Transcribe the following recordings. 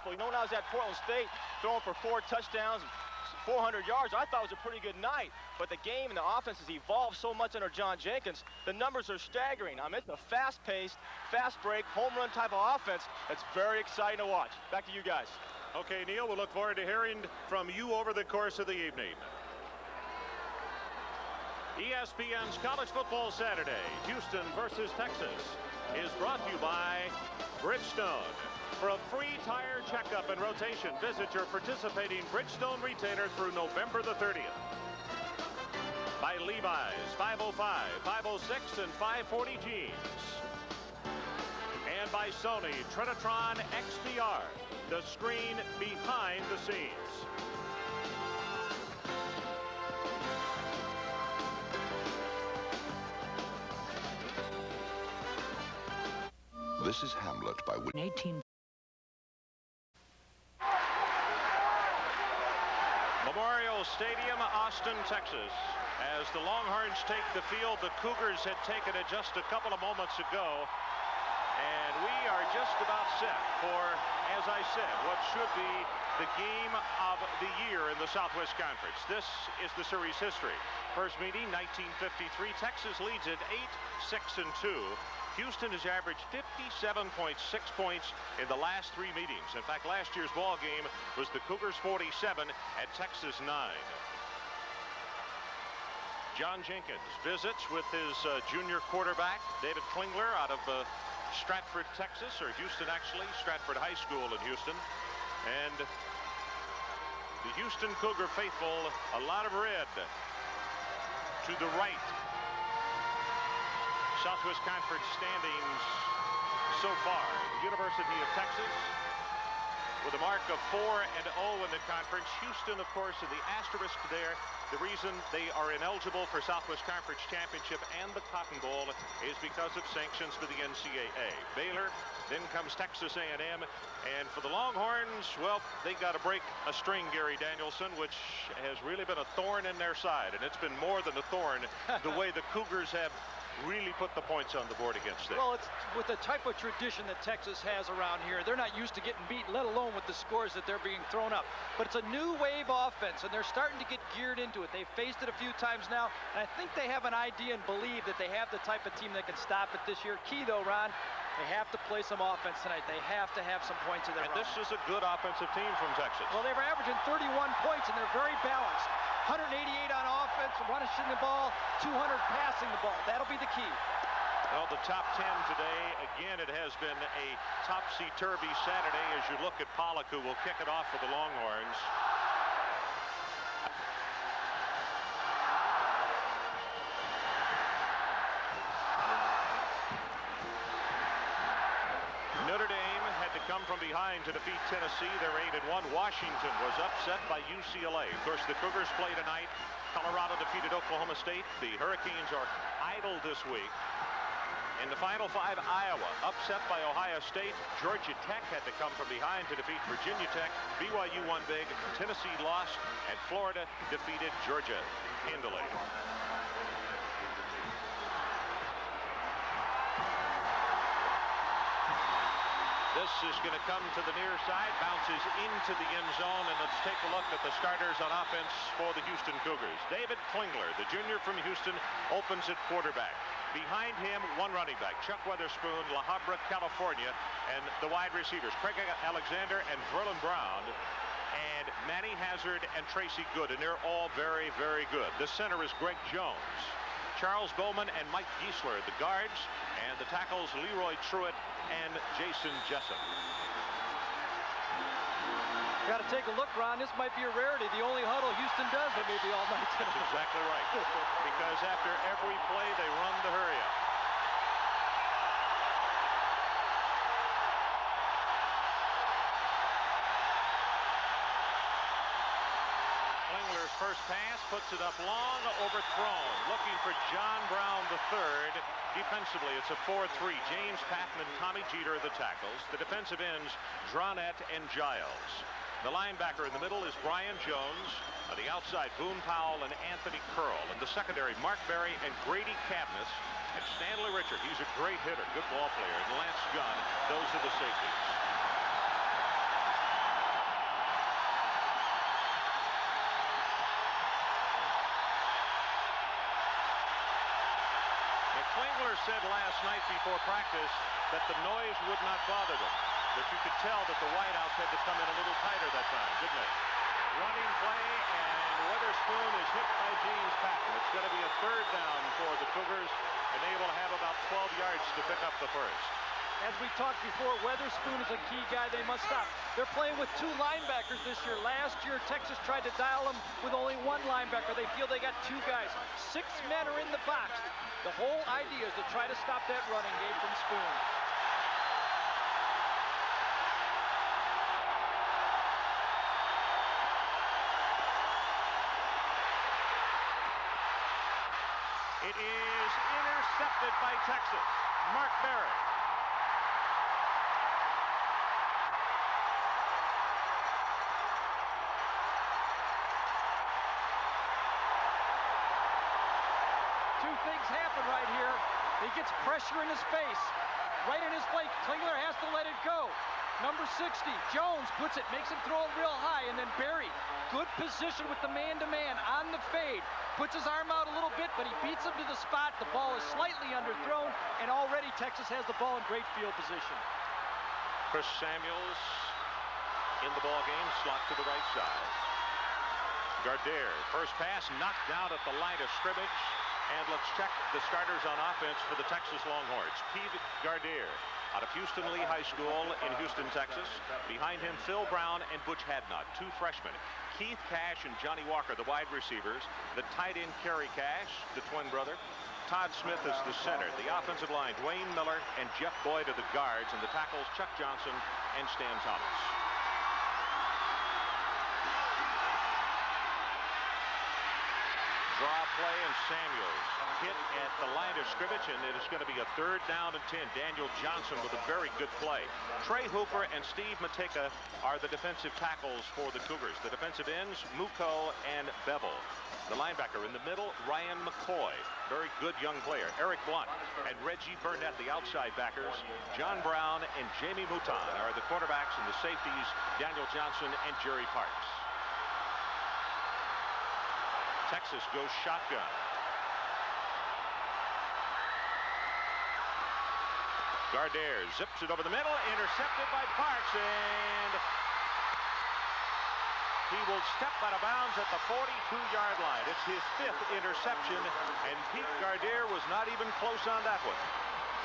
successful. You know, when I was at Portland State throwing for 4 touchdowns, 400 yards, I thought it was a pretty good night. But the game and the offense has evolved so much under John Jenkins. The numbers are staggering. I mean, it's a fast-paced, fast-break, home run type of offense that's very exciting to watch. Back to you guys. Okay, Neil, we'll look forward to hearing from you over the course of the evening. ESPN's College Football Saturday, Houston versus Texas, is brought to you by Bridgestone. For a free tire checkup and rotation, visit your participating Bridgestone retailer through November the 30th. By Levi's 505, 506, and 540 jeans. And by Sony Trinitron XDR, the screen behind the scenes. This is Hamlet by Whitney. 18. Memorial Stadium, Austin, Texas. As the Longhorns take the field, the Cougars had taken it just a couple of moments ago. And we are just about set for, as I said, what should be the game of the year in the Southwest Conference. This is the series history. First meeting, 1953. Texas leads at 8-6-2. Houston has averaged 57.6 points in the last 3 meetings. In fact, last year's ball game was the Cougars 47 at Texas 9. John Jenkins visits with his junior quarterback, David Klingler, out of Stratford, Texas, or Houston actually, Stratford High School in Houston. And the Houston Cougar faithful, a lot of red to the right. Southwest Conference standings so far. University of Texas with a mark of 4-0 in the conference. Houston, of course, in the asterisk there. The reason they are ineligible for Southwest Conference Championship and the Cotton Bowl is because of sanctions for the NCAA. Baylor, then comes Texas A&M, and for the Longhorns, well, they got to break a string, Gary Danielson, which has really been a thorn in their side, and it's been more than a thorn the way the Cougars have really put the points on the board against them. Well, it's with the type of tradition that Texas has around here. They're not used to getting beat, let alone with the scores that they're being thrown up. But it's a new wave offense, and they're starting to get geared into it. They've faced it a few times now, and I think they have an idea and believe that they have the type of team that can stop it this year. Key, though, Ron, they have to play some offense tonight. They have to have some points in their And this is a good offensive team from Texas. Well, they're averaging 31 points, and they're very balanced. 188 on offense, running the ball, 200 passing the ball. That'll be the key. Well, the top 10 today, again, it has been a topsy-turvy Saturday as you look at Pollock, who will kick it off for the Longhorns. Notre Dame had to come from behind to defeat Tennessee. They're 8-1. Washington was upset by UCLA. Of course, the Cougars play tonight. Colorado defeated Oklahoma State. The Hurricanes are idle this week. In the Final Five, Iowa upset by Ohio State. Georgia Tech had to come from behind to defeat Virginia Tech. BYU won big. Tennessee lost. And Florida defeated Georgia handily. This is going to come to the near side, bounces into the end zone, and let's take a look at the starters on offense for the Houston Cougars. David Klingler, the junior from Houston, opens at quarterback. Behind him, one running back, Chuck Weatherspoon, La Habra, California, and the wide receivers, Craig Alexander and Verlon Brown, and Manny Hazard and Tracy Good, and they're all very, very good. The center is Greg Jones. Charles Bowman and Mike Giesler, the guards, and the tackles, Leroy Truitt and Jason Jessup. Got to take a look, Ron. This might be a rarity. The only huddle Houston does it maybe all night tonight. That's exactly right. Because after every play, they run the hurry up. Klingler's first pass puts it up long, overthrown. Looking for John Brown III. Defensively, it's a 4-3. James Patman, Tommy Jeter, the tackles. The defensive ends, Dronette and Giles. The linebacker in the middle is Brian Jones. On the outside, Boone Powell and Anthony Curl. In the secondary, Mark Berry and Grady Cadmus. And Stanley Richard, he's a great hitter, good ball player. And Lance Gunn, those are the safeties. said last night before practice that the noise would not bother them. But you could tell that the wideouts had to come in a little tighter that time, didn't they? Running play, and Weatherspoon is hit by James Patton. It's going to be a third down for the Cougars, and they will have about 12 yards to pick up the first. As we talked before, Weatherspoon is a key guy they must stop. They're playing with 2 linebackers this year. Last year, Texas tried to dial them with only 1 linebacker. They feel they got 2 guys. 6 men are in the box. The whole idea is to try to stop that running game from Spoon. It is intercepted by Texas. Mark Barrett. Two things happen right here. He gets pressure in his face, right in his face. Klingler has to let it go. Number 60, Jones puts it, makes him throw it real high, and then Barry, good position with the man-to-man on the fade. Puts his arm out a little bit, but he beats him to the spot. The ball is slightly underthrown, and already Texas has the ball in great field position. Chris Samuels in the ball game, slot to the right side. Gardere, first pass knocked down at the line of scrimmage. And let's check the starters on offense for the Texas Longhorns. Pete Gardere out of Houston Lee High School in Houston, Texas. Behind him, Phil Brown and Butch Hadnot, 2 freshmen. Keith Cash and Johnny Walker, the wide receivers. The tight end, Kerry Cash, the twin brother. Todd Smith is the center. The offensive line, Dwayne Miller and Jeff Boyd are the guards. And the tackles, Chuck Johnson and Stan Thomas. Draw play, and Samuels hit at the line of scrimmage, and it is going to be a 3rd down and 10. Daniel Johnson with a very good play. Trey Hooper and Steve Mateka are the defensive tackles for the Cougars. The defensive ends, Muko and Bevel. The linebacker in the middle, Ryan McCoy, very good young player. Eric Blunt and Reggie Burnett, the outside backers. John Brown and Jamie Mouton are the quarterbacks, and the safeties, Daniel Johnson and Jerry Parks. Texas goes shotgun. Gardere zips it over the middle, intercepted by Parks, and he will step out of bounds at the 42-yard line. It's his 5th interception, and Pete Gardere was not even close on that one.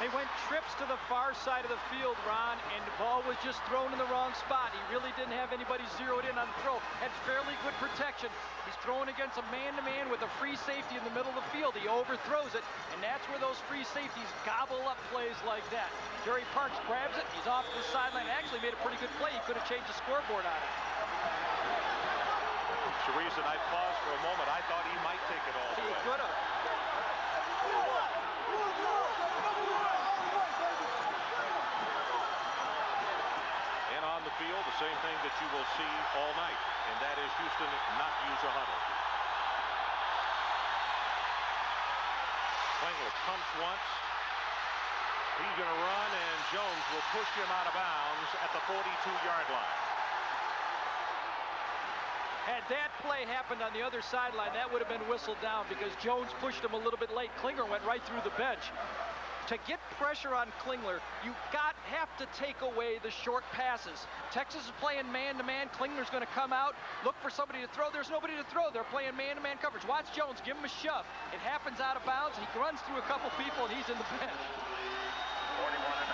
They went trips to the far side of the field, Ron, and the ball was just thrown in the wrong spot. He really didn't have anybody zeroed in on the throw. Had fairly good protection. He's throwing against a man-to-man with a free safety in the middle of the field. He overthrows it, and that's where those free safeties gobble up plays like that. Jerry Parks grabs it. He's off to the sideline. Actually made a pretty good play. He could have changed the scoreboard on it. It's the reason I paused for a moment. I thought he might take it all the way. He could have. On the field, the same thing that you will see all night, and that is Houston not use a huddle. Klingler pumps once. He's going to run, and Jones will push him out of bounds at the 42-yard line. Had that play happened on the other sideline, that would have been whistled down because Jones pushed him a little bit late. Klingler went right through the bench. To get pressure on Klingler, you have to take away the short passes. Texas is playing man-to-man. Klingler's going to come out, look for somebody to throw. There's nobody to throw. They're playing man-to-man coverage. Watch Jones, give him a shove. It happens out of bounds. He runs through a couple people, and he's in the bench.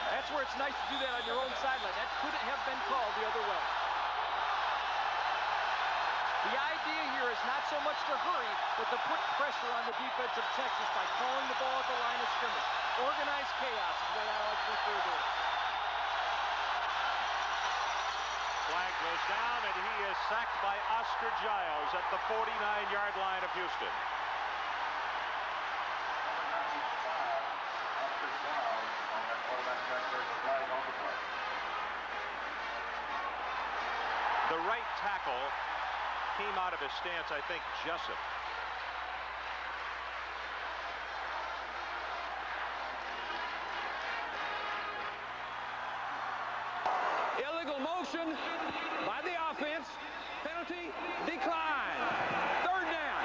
That's where it's nice to do that on your own sideline. That couldn't have been called the other way. The idea here is not so much to hurry, but to put pressure on the defense of Texas by calling the ball at the line of scrimmage. Organized chaos is the way I like to refer to it. Flag goes down, and he is sacked by Oscar Giles at the 49-yard line of Houston. The right tackle came out of his stance, I think, Jessup. Illegal motion by the offense. Penalty declined. 3rd down.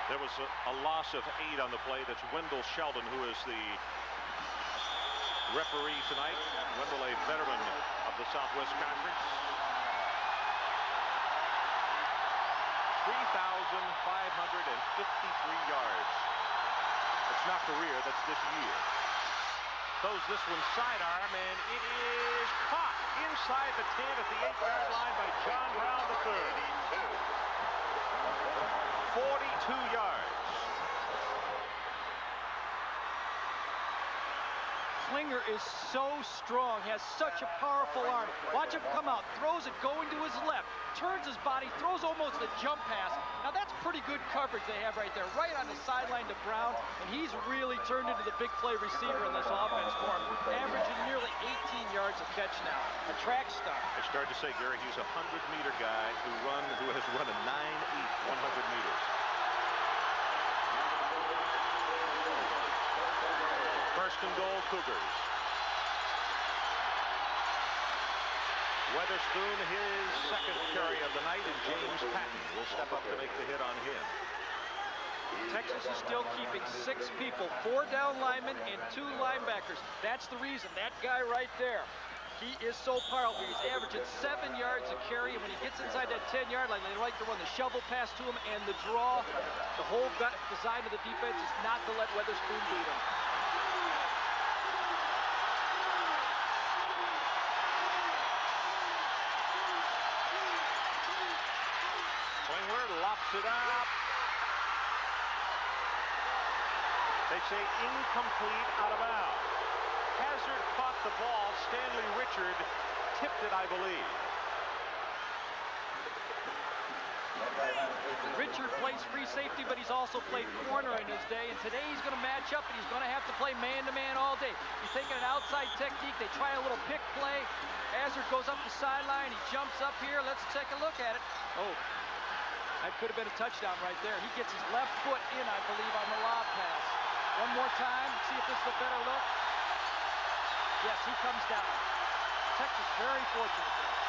There was was a loss of 8 on the play. That's Wendell Sheldon, who is the referee tonight. Wendell, a veteran of the Southwest Conference. 3,553 yards. That's not career, that's this year. Throws this one sidearm, and it is caught inside the 10 at the 8-yard line by John Brown III. 42 yards. Klinger is so strong, has such a powerful arm. Watch him come out, throws it going to his left, turns his body, throws almost a jump pass. Now that's pretty good coverage they have right there, right on the sideline to Brown, and he's really turned into the big play receiver in this offense for him, averaging nearly 18 yards a catch now. A track star. I started to say, Gary, he's a 100-meter guy who has run a 9.8 100 meters. First and goal, Cougars. Weatherspoon, his second carry of the night, and James Patton will step up to make the hit on him. Texas is still keeping 6 people, 4 down linemen and 2 linebackers. That's the reason. That guy right there, he is so powerful. He's averaging 7 yards a carry, and when he gets inside that 10-yard line, they like to run the shovel pass to him and the draw. The whole design of the defense is not to let Weatherspoon beat him. Lops it up. They say incomplete, out of bounds. Hazard caught the ball. Stanley Richard tipped it, I believe. Richard plays free safety, but he's also played corner in his day, and today he's going to match up, and he's going to have to play man-to-man all day. He's taking an outside technique. They try a little pick play. Hazard goes up the sideline. He jumps up here. Let's take a look at it. Oh. That could have been a touchdown right there. He gets his left foot in, I believe, on the lob pass. One more time. See if this is a better look. Yes, he comes down. Texas very fortunate there.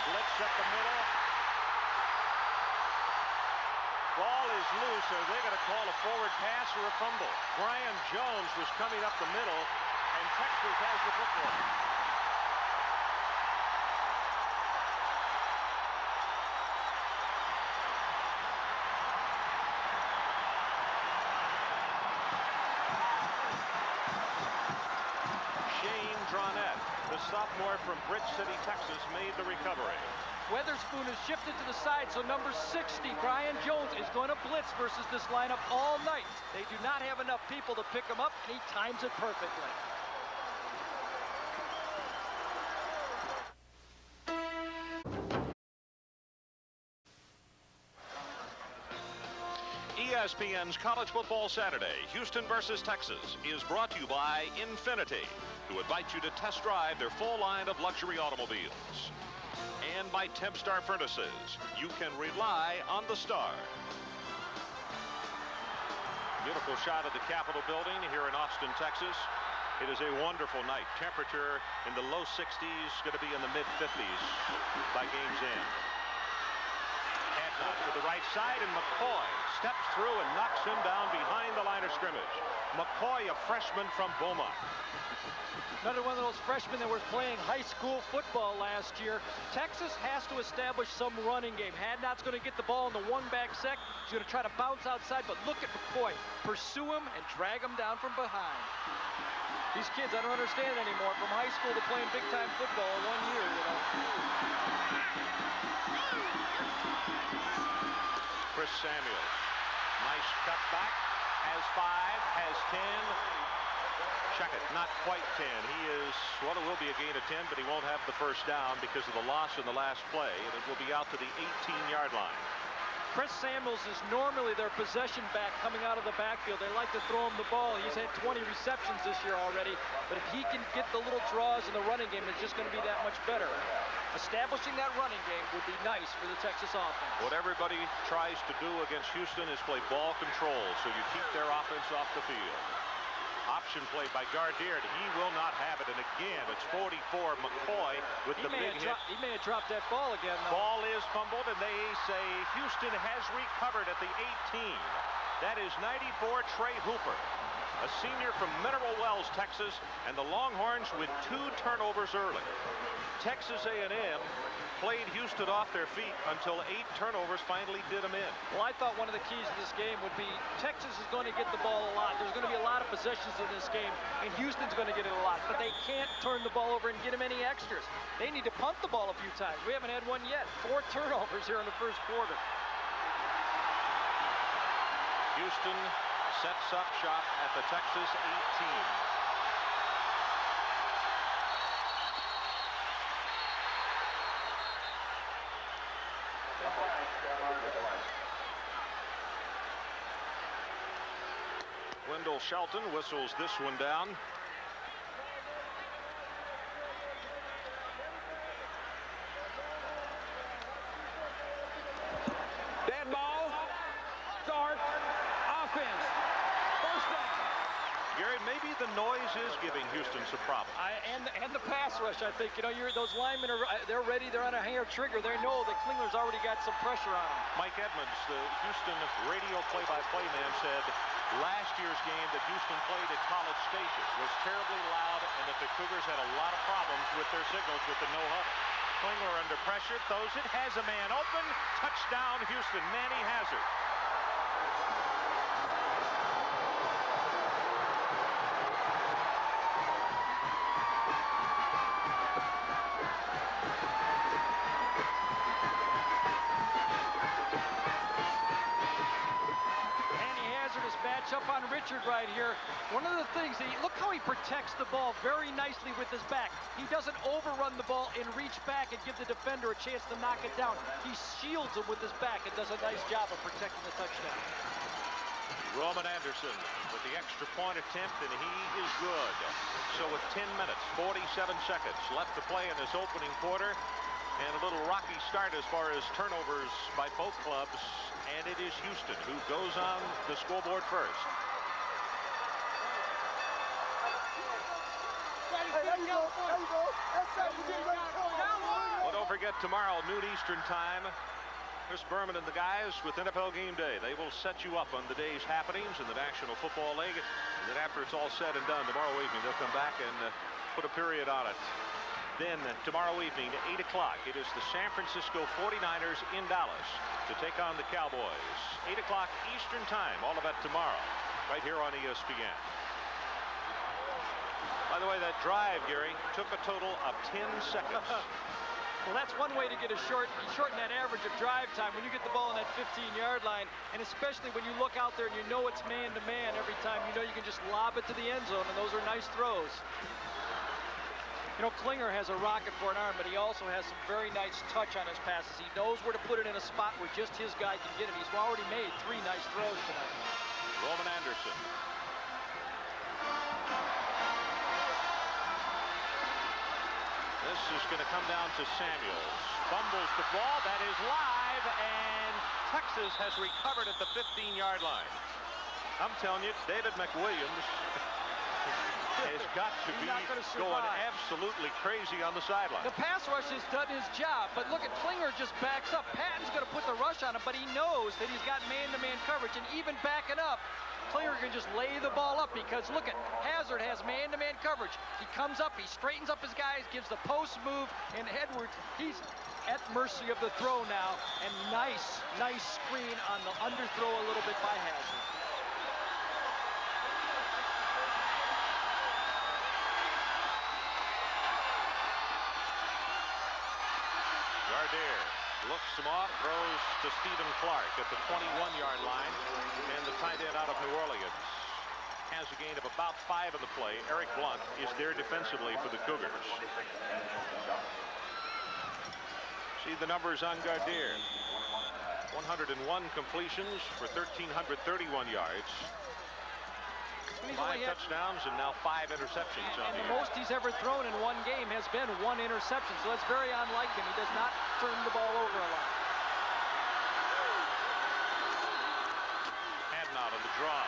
Blitz up the middle. Ball is loose. Are they going to call a forward pass or a fumble? Brian Jones was coming up the middle, and Texas has the football. The sophomore from Bridge City, Texas, made the recovery. Weatherspoon is shifted to the side, so number 60, Brian Jones, is going to blitz versus this lineup all night. They do not have enough people to pick him up, and he times it perfectly. ESPN's College Football Saturday, Houston versus Texas, is brought to you by Infiniti, who invite you to test drive their full line of luxury automobiles. And by Tempstar Furnaces, you can rely on the star. Beautiful shot of the Capitol building here in Austin, Texas. It is a wonderful night. Temperature in the low 60s, going to be in the mid-50s by game's end. Handoff to the right side, and McCoy steps through and knocks him down behind the line of scrimmage. McCoy, a freshman from Beaumont. Another one of those freshmen that was playing high school football last year. Texas has to establish some running game. Hadnot's going to get the ball in the one-back sec. He's going to try to bounce outside, but look at McCoy. Pursue him and drag him down from behind. These kids, I don't understand anymore. From high school to playing big-time football in 1 year, you know. Chris Samuels. Nice cut back. Has 5, has 10. Check it, not quite 10. He is, well, it will be a gain of 10, but he won't have the first down because of the loss in the last play, and it will be out to the 18-yard line. Chris Samuels is normally their possession back coming out of the backfield. They like to throw him the ball. He's had 20 receptions this year already, but if he can get the little draws in the running game, it's just going to be that much better. Establishing that running game would be nice for the Texas offense. What everybody tries to do against Houston is play ball control, so you keep their offense off the field. Option play by Gardere. He will not have it. And again, it's 44 McCoy with the big hit. He may have dropped that ball again, though. Ball is fumbled, and they say Houston has recovered at the 18. That is 94 Trey Hooper, a senior from Mineral Wells, Texas, and the Longhorns with 2 turnovers early. Texas A&M played Houston off their feet until 8 turnovers finally did them in. Well, I thought one of the keys to this game would be Texas is going to get the ball a lot. There's going to be a lot of possessions in this game, and Houston's going to get it a lot. But they can't turn the ball over and get them any extras. They need to punt the ball a few times. We haven't had one yet. 4 turnovers here in the first quarter. Houston sets up shop at the Texas 18. Wendell Shelton whistles this one down. Dead ball. Start. Offense. First down. Gary, maybe the noise is giving Houston some problems. And the pass rush, I think. You know, those linemen are they're ready. They're on a hanger trigger. They know that Klingler's already got some pressure on them. Mike Edmonds, the Houston radio play-by-play man, said last year's game that Houston played at College Station was terribly loud, and that the Cougars had a lot of problems with their signals with the no-huddle. Klingler under pressure, throws it, has a man open, touchdown Houston, Manny Hazard. Up on Richard right here. One of the things, look how he protects the ball very nicely with his back. He doesn't overrun the ball and reach back and give the defender a chance to knock it down. He shields him with his back and does a nice job of protecting the touchdown. Roman Anderson with the extra point attempt, and he is good. So with 10 minutes, 47 seconds left to play in this opening quarter, and a little rocky start as far as turnovers by both clubs. And it is Houston who goes on the scoreboard first. Well, don't forget tomorrow, noon Eastern time, Chris Berman and the guys with NFL Game Day. They will set you up on the day's happenings in the National Football League. And then after it's all said and done, tomorrow evening, they'll come back and put a period on it. Then tomorrow evening, 8 o'clock, it is the San Francisco 49ers in Dallas to take on the Cowboys. 8 o'clock Eastern time, all of that tomorrow, right here on ESPN. By the way, that drive, Gary, took a total of 10 seconds. Well, that's one way to get shorten that average of drive time when you get the ball on that 15-yard line, and especially when you look out there and you know it's man-to-man every time. You know you can just lob it to the end zone, and those are nice throws. You know, Klinger has a rocket for an arm, but he also has some very nice touch on his passes. He knows where to put it in a spot where just his guy can get it. He's already made 3 nice throws tonight. Roman Anderson. This is going to come down to Samuels. Fumbles the ball. That is live, and Texas has recovered at the 15-yard line. I'm telling you, David McWilliams has got to be going absolutely crazy on the sideline. The pass rush has done his job, but look at Klinger just backs up. Patton's going to put the rush on him, but he knows that he's got man-to-man coverage, and even backing up, Klinger can just lay the ball up because look at Hazard has man-to-man coverage. He comes up, he straightens up his guys, gives the post move, and Edwards, he's at mercy of the throw now, and nice screen on the underthrow a little bit by Hazard. Gardere looks him off, throws to Stephen Clark at the 21-yard line, and the tight end out of New Orleans has a gain of about 5 in the play. Eric Blunt is there defensively for the Cougars. See the numbers on Gardere. 101 completions for 1,331 yards. 5 touchdowns and now 5 interceptions on the year. The most he's ever thrown in one game has been 1 interception, so that's very unlike him. He does not turn the ball over a lot. Hadnot on the draw.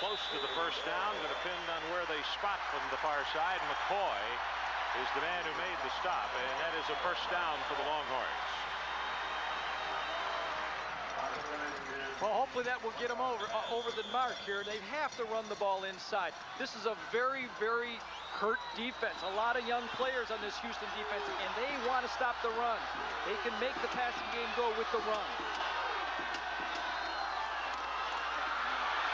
close to the first down. Going to depend on where they spot from the far side. McCoy is the man who made the stop, and that is a first down for the Longhorns. Well, hopefully that will get them over the mark here. They have to run the ball inside. This is a very, very hurt defense. A lot of young players on this Houston defense, and they want to stop the run. They can make the passing game go with the run.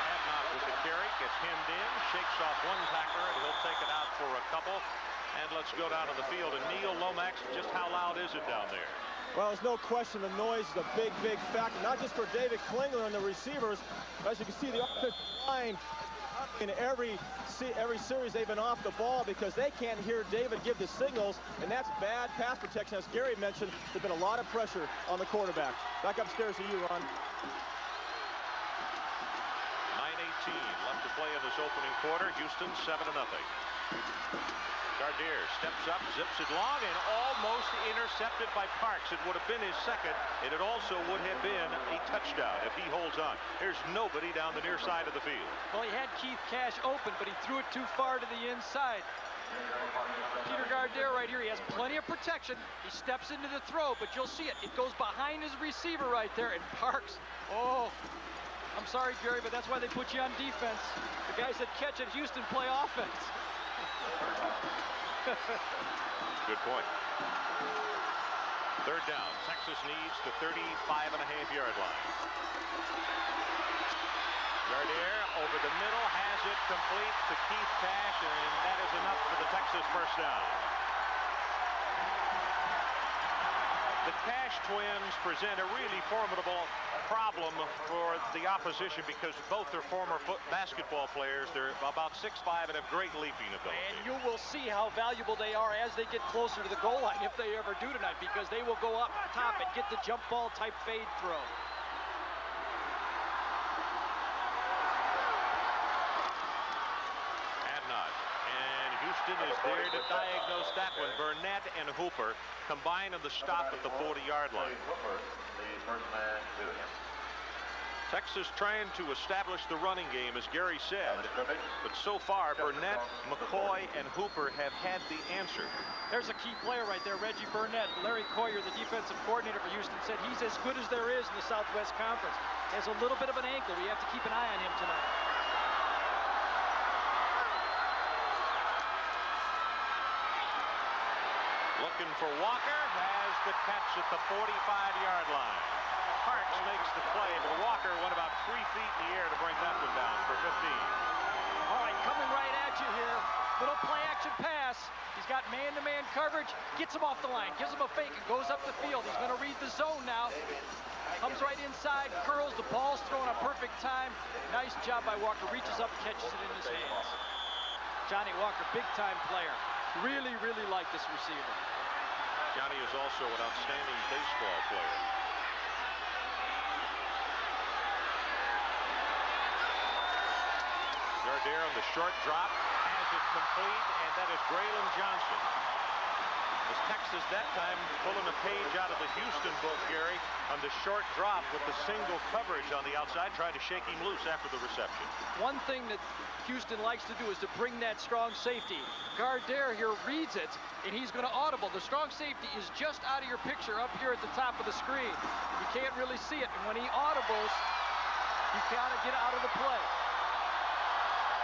Adnott with the carry, gets hemmed in, shakes off one tackler, and he'll take it out for a couple. And let's go down to the field. And Neil Lomax, just how loud is it down there? Well, there's no question the noise is a big, big factor, not just for David Klingler and the receivers. As you can see, the offensive line in every series they've been off the ball because they can't hear David give the signals, and that's bad pass protection. As Gary mentioned, there's been a lot of pressure on the quarterback. Back upstairs to you, Ron. 9:18 left to play in this opening quarter. Houston 7-0. Gardere steps up, zips it long, and almost intercepted by Parks. It would have been his second, and it also would have been a touchdown if he holds on. There's nobody down the near side of the field. Well, he had Keith Cash open, but he threw it too far to the inside. Peter Gardere right here, he has plenty of protection. He steps into the throw, but you'll see it. It goes behind his receiver right there, and Parks, oh, I'm sorry, Jerry, but that's why they put you on defense. The guys that catch at Houston play offense. Good point. Third down. Texas needs the 35.5-yard line. Gardere over the middle, has it complete to Keith Cash, and that is enough for the Texas first down. The Cash twins present a really formidable problem for the opposition because both are former basketball players. They're about 6'5" and have great leaping ability. And you will see how valuable they are as they get closer to the goal line, if they ever do tonight, because they will go up top and get the jump ball type fade throw. Adnott. And Houston is there to diagnose that one. Burnett and Hooper combine on the stop at the 40-yard line. Texas trying to establish the running game, as Gary said, but so far Burnett, McCoy, and Hooper have had the answer. There's a key player right there, Reggie Burnett. Larry Coyer, the defensive coordinator for Houston, said he's as good as there is in the Southwest Conference. He has a little bit of an ankle. We have to keep an eye on him tonight. Looking for Walker, has the catch at the 45-yard line. Parks makes the play, but Walker went about 3 feet in the air to bring that one down for 15. All right, coming right at you here. Little play action pass. He's got man-to-man coverage, gets him off the line, gives him a fake, and goes up the field. He's going to read the zone now. Comes right inside, curls, the ball's thrown a perfect time. Nice job by Walker, reaches up, catches it in his hands. Johnny Walker, big-time player. Really, really like this receiver. Johnny is also an outstanding baseball player. Gardere on the short drop, has it complete, and that is Braylon Johnson. As Texas that time pulling a page out of the Houston book, Gary, on the short drop with the single coverage on the outside, trying to shake him loose after the reception. One thing that Houston likes to do is to bring that strong safety. Gardere here reads it, and he's going to audible. The strong safety is just out of your picture up here at the top of the screen. You can't really see it, and when he audibles, you got to get out of the play.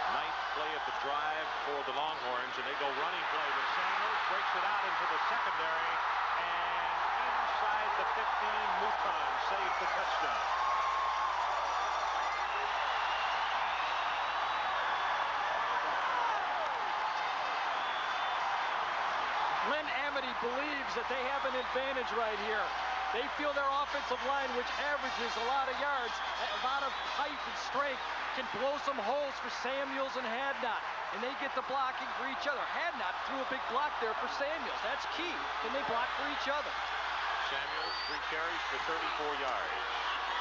Ninth play of the drive for the Longhorns, and they go running play with Samuels, breaks it out into the secondary, and inside the 15, Mouton saves the touchdown. Lynn Amity believes that they have an advantage right here. They feel their offensive line, which averages a lot of yards, a lot of height and strength, can blow some holes for Samuels and Hadnot, and they get the blocking for each other. Hadnot threw a big block there for Samuels. That's key. Can they block for each other? Samuels, 3 carries for 34 yards.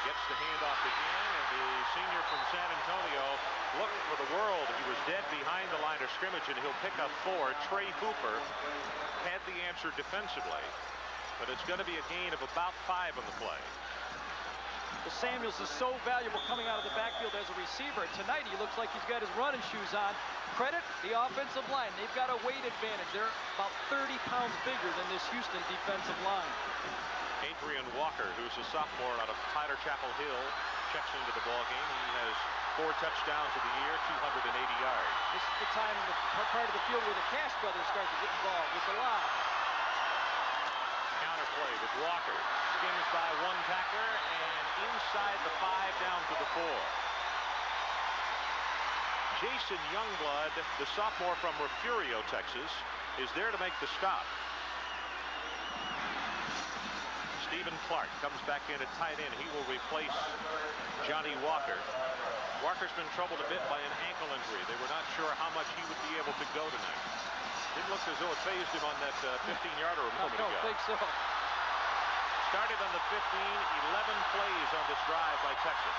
Gets the handoff again, and the senior from San Antonio looked for the world. He was dead behind the line of scrimmage, and he'll pick up 4. Trey Hooper had the answer defensively, but it's going to be a gain of about 5 on the play. Well, Samuels is so valuable coming out of the backfield as a receiver. Tonight, he looks like he's got his running shoes on. Credit the offensive line. They've got a weight advantage. They're about 30 pounds bigger than this Houston defensive line. Adrian Walker, who's a sophomore out of Tyler Chapel Hill, checks into the ballgame. He has 4 touchdowns of the year, 280 yards. This is the time in the part of the field where the Cash brothers start to get involved with the line. Counterplay with Walker. Skims by 1 tackler and inside the 5 down to the 4. Jason Youngblood, the sophomore from Refugio, Texas, is there to make the stop. Stephen Clark comes back in at tight end. He will replace Johnny Walker. Walker's been troubled a bit by an ankle injury. They were not sure how much he would be able to go tonight. Didn't look as though it phased him on that 15-yarder a moment ago. I don't think so. Started on the 15, 11 plays on this drive by Texas.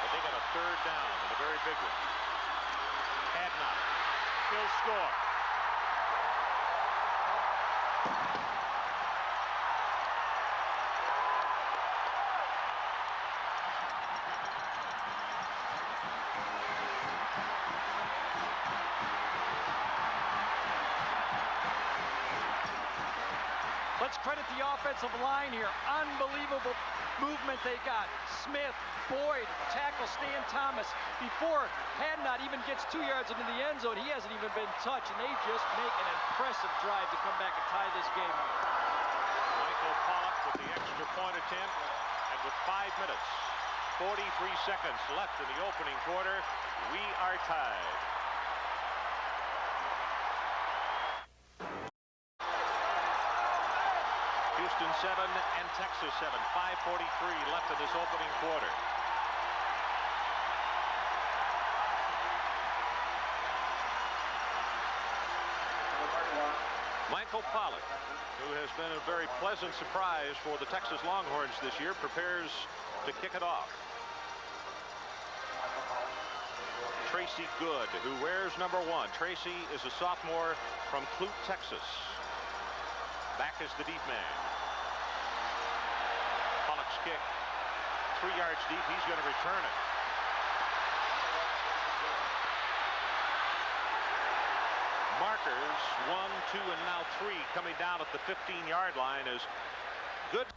But they got a 3rd down and a very big one. Hadnot. He'll score. Let's credit the offensive line here. Unbelievable movement they got. Smith, Boyd, tackle Stan Thomas. Before Hadnot even gets 2 yards into the end zone, he hasn't even been touched, and they just make an impressive drive to come back and tie this game up. Michael Pollock with the extra point attempt, and with 5 minutes, 43 seconds left in the opening quarter, we are tied. Houston 7 and Texas 7. 5:43 left in this opening quarter. Michael Pollock, who has been a very pleasant surprise for the Texas Longhorns this year, prepares to kick it off. Tracy Good, who wears number 1. Tracy is a sophomore from Clute, Texas. Back is the deep man. Pollock's kick, 3 yards deep. He's going to return it. Markers 1, 2, and now 3 coming down at the 15-yard line as Good.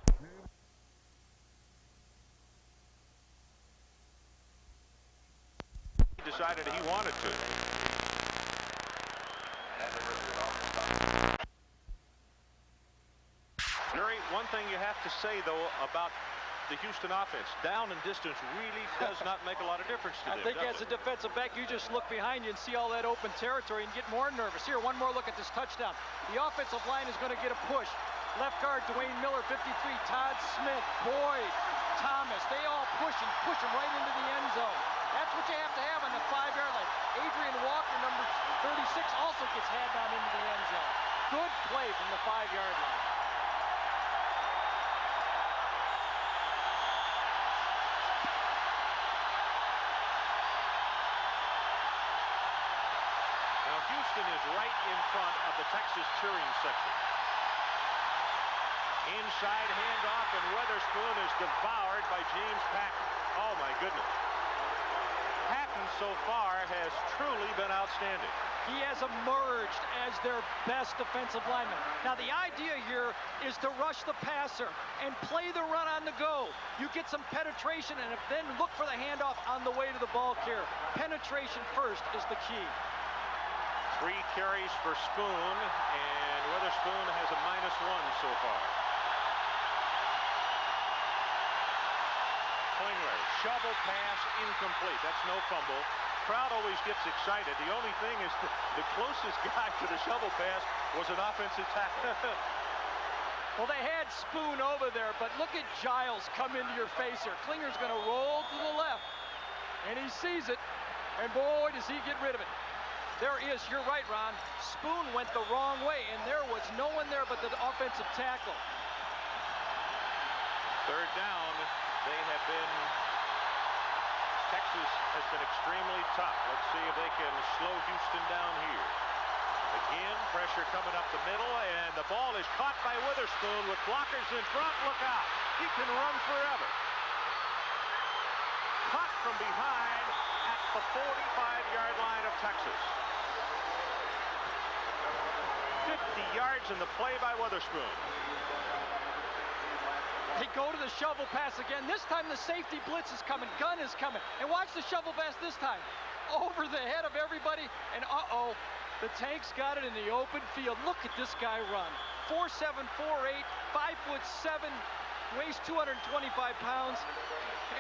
He decided he wanted to. Jerry, one thing you have to say, though, about the Houston offense, down and distance really does not make a lot of difference to them. I think as a defensive back, you just look behind you and see all that open territory and get more nervous. Here, one more look at this touchdown. The offensive line is going to get a push. Left guard, Dwayne Miller, 53. Todd Smith, Boyd, Thomas. They all push him right into the end zone. That's what you have to have on the 5-yard line. Adrian Walker, number 36, also gets had down into the end zone. Good play from the 5-yard line. Houston is right in front of the Texas cheering section. Inside handoff, and Weatherspoon is devoured by James Patton. Oh my goodness. Patton so far has truly been outstanding. He has emerged as their best defensive lineman. Now the idea here is to rush the passer and play the run on the go. You get some penetration and then look for the handoff on the way to the ball carrier. Penetration first is the key. 3 carries for Spoon, and Weatherspoon has a -1 so far. Klingler, shovel pass, incomplete. That's no fumble. Crowd always gets excited. The only thing is the closest guy to the shovel pass was an offensive tackle. Well, they had Spoon over there, but look at Giles come into your face here. Klingler's going to roll to the left, and he sees it, and boy, does he get rid of it. There he is. You're right, Ron. Spoon went the wrong way, and there was no one there but the offensive tackle. 3rd down. They have been, Texas has been extremely tough. Let's see if they can slow Houston down here. Again, pressure coming up the middle, and the ball is caught by Weatherspoon with blockers in front. Look out. He can run forever. from behind at the 45-yard line of Texas. 50 yards in the play by Witherspoon. They go to the shovel pass again. This time the safety blitz is coming. Gunn is coming. And watch the shovel pass this time. Over the head of everybody. And uh-oh, the Tanks got it in the open field. Look at this guy run. 4'7", 4'8", 5'7", weighs 225 pounds.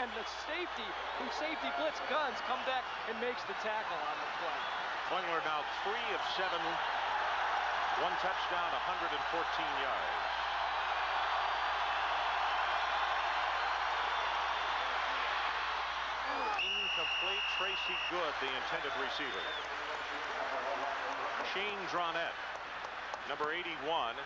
And the safety, who safety blitz Guns, come back and makes the tackle on the play. Klingler now 3 of 7. 1 touchdown, 114 yards. Incomplete. Tracy Good, the intended receiver. Shane Dronette, number 81,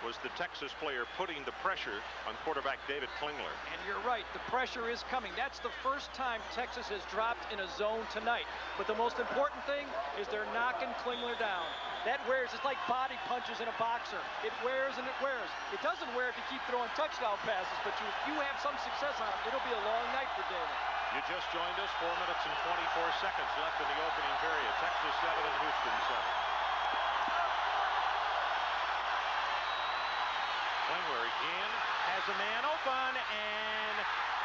was the Texas player putting the pressure on quarterback David Klingler. And you're right, the pressure is coming. That's the first time Texas has dropped in a zone tonight. But the most important thing is they're knocking Klingler down. That wears. It's like body punches in a boxer. It wears and it wears. It doesn't wear if you keep throwing touchdown passes, but if you have some success on it, it'll be a long night for David. You just joined us. 4 minutes and 24 seconds left in the opening period. Texas 7 and Houston 7. Klingler again has a man open, and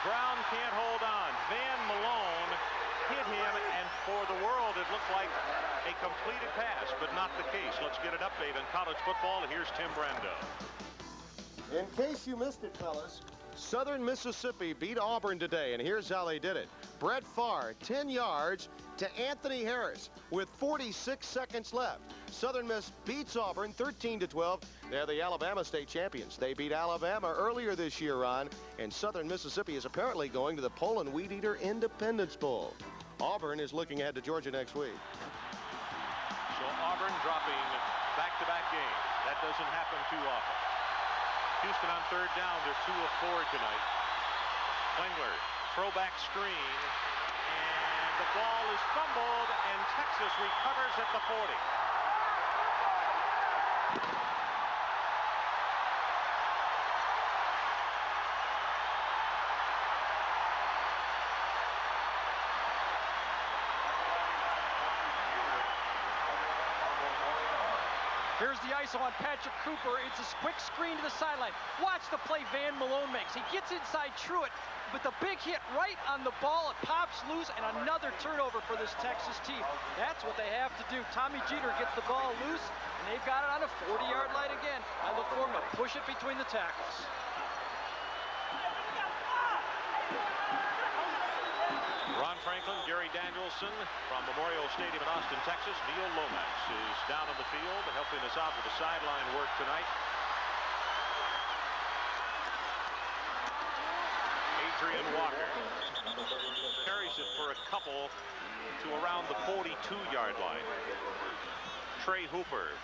Brown can't hold on. Van Malone hit him, and for the world, it looked like a completed pass, but not the case. Let's get an update on college football. Here's Tim Brando. In case you missed it, fellas, Southern Mississippi beat Auburn today, and here's how they did it. Brett Farr, 10 yards to Anthony Harris with 46 seconds left. Southern Miss beats Auburn 13-12. They're the Alabama State champions. They beat Alabama earlier this year, Ron, and Southern Mississippi is apparently going to the Poland Wheat Eater Independence Bowl. Auburn is looking ahead to Georgia next week. So Auburn dropping back-to-back games. That doesn't happen too often. Houston on 3rd down. They're 2 of 4 tonight. Klingler, throwback screen, and the ball is fumbled, and Texas recovers at the 40. Here's the ISO on Patrick Cooper. It's a quick screen to the sideline. Watch the play Van Malone makes. He gets inside Truitt, but the big hit right on the ball. It pops loose, and another turnover for this Texas team. That's what they have to do. Tommy Jeter gets the ball loose, and they've got it on a 40-yard line again. I look for them to push it between the tackles. Ron Franklin, Gary Danielson from Memorial Stadium in Austin, Texas. Neil Lomax is down on the field helping us out with the sideline work tonight. Adrian Walker carries it for a couple to around the 42-yard line. Trey Hooper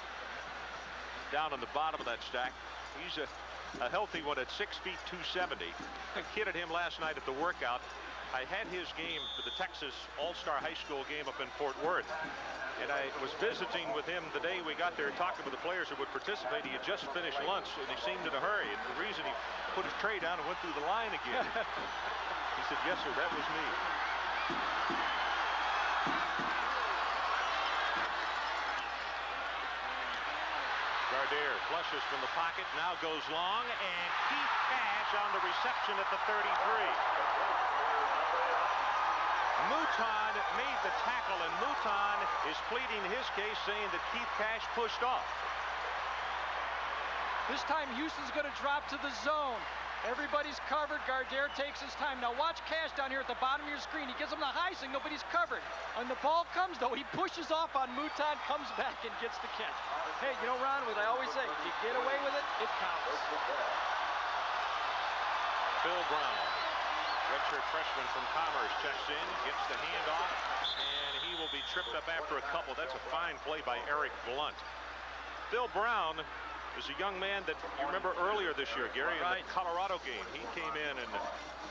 down on the bottom of that stack. He's a healthy one at 6 feet 270. I kidded him last night at the workout. I had his game for the Texas All-Star High School game up in Fort Worth. And I was visiting with him the day we got there, talking with the players who would participate. He had just finished lunch, and he seemed in a hurry. And the reason he put his tray down and went through the line again. He said, "Yes, sir, that was me." Gardere flushes from the pocket, now goes long, and Keith Cash on the reception at the 33. Mouton made the tackle, and Mouton is pleading his case, saying that Keith Cash pushed off. This time Houston's going to drop to the zone. Everybody's covered. Gardere takes his time. Now watch Cash down here at the bottom of your screen. He gives him the high signal, but he's covered. When the ball comes, though, he pushes off on Mouton, comes back and gets the catch. Hey, you know, Ron, what I always say, if you get away with it, it counts. Phil Brown, redshirt freshman from Commerce, checks in, gets the handoff, and he will be tripped up after a couple. That's a fine play by Eric Blunt. Phil Brown is a young man that you remember earlier this year, Gary, in the Colorado game. He came in and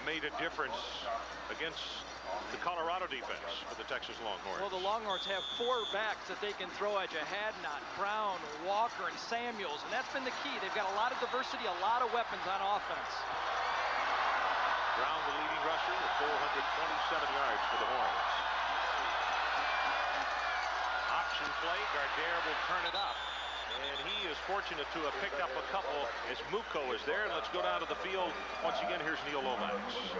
made a difference against the Colorado defense for the Texas Longhorns. Well, the Longhorns have 4 backs that they can throw at you. Hadnot, Brown, Walker, and Samuels, and that's been the key. They've got a lot of diversity, a lot of weapons on offense. Brown, the leading rusher, with 427 yards for the Horns. Option play. Gardere will turn it up. And he is fortunate to have picked up a couple as Muko is there. And let's go down to the field. Once again, here's Neil Lomax.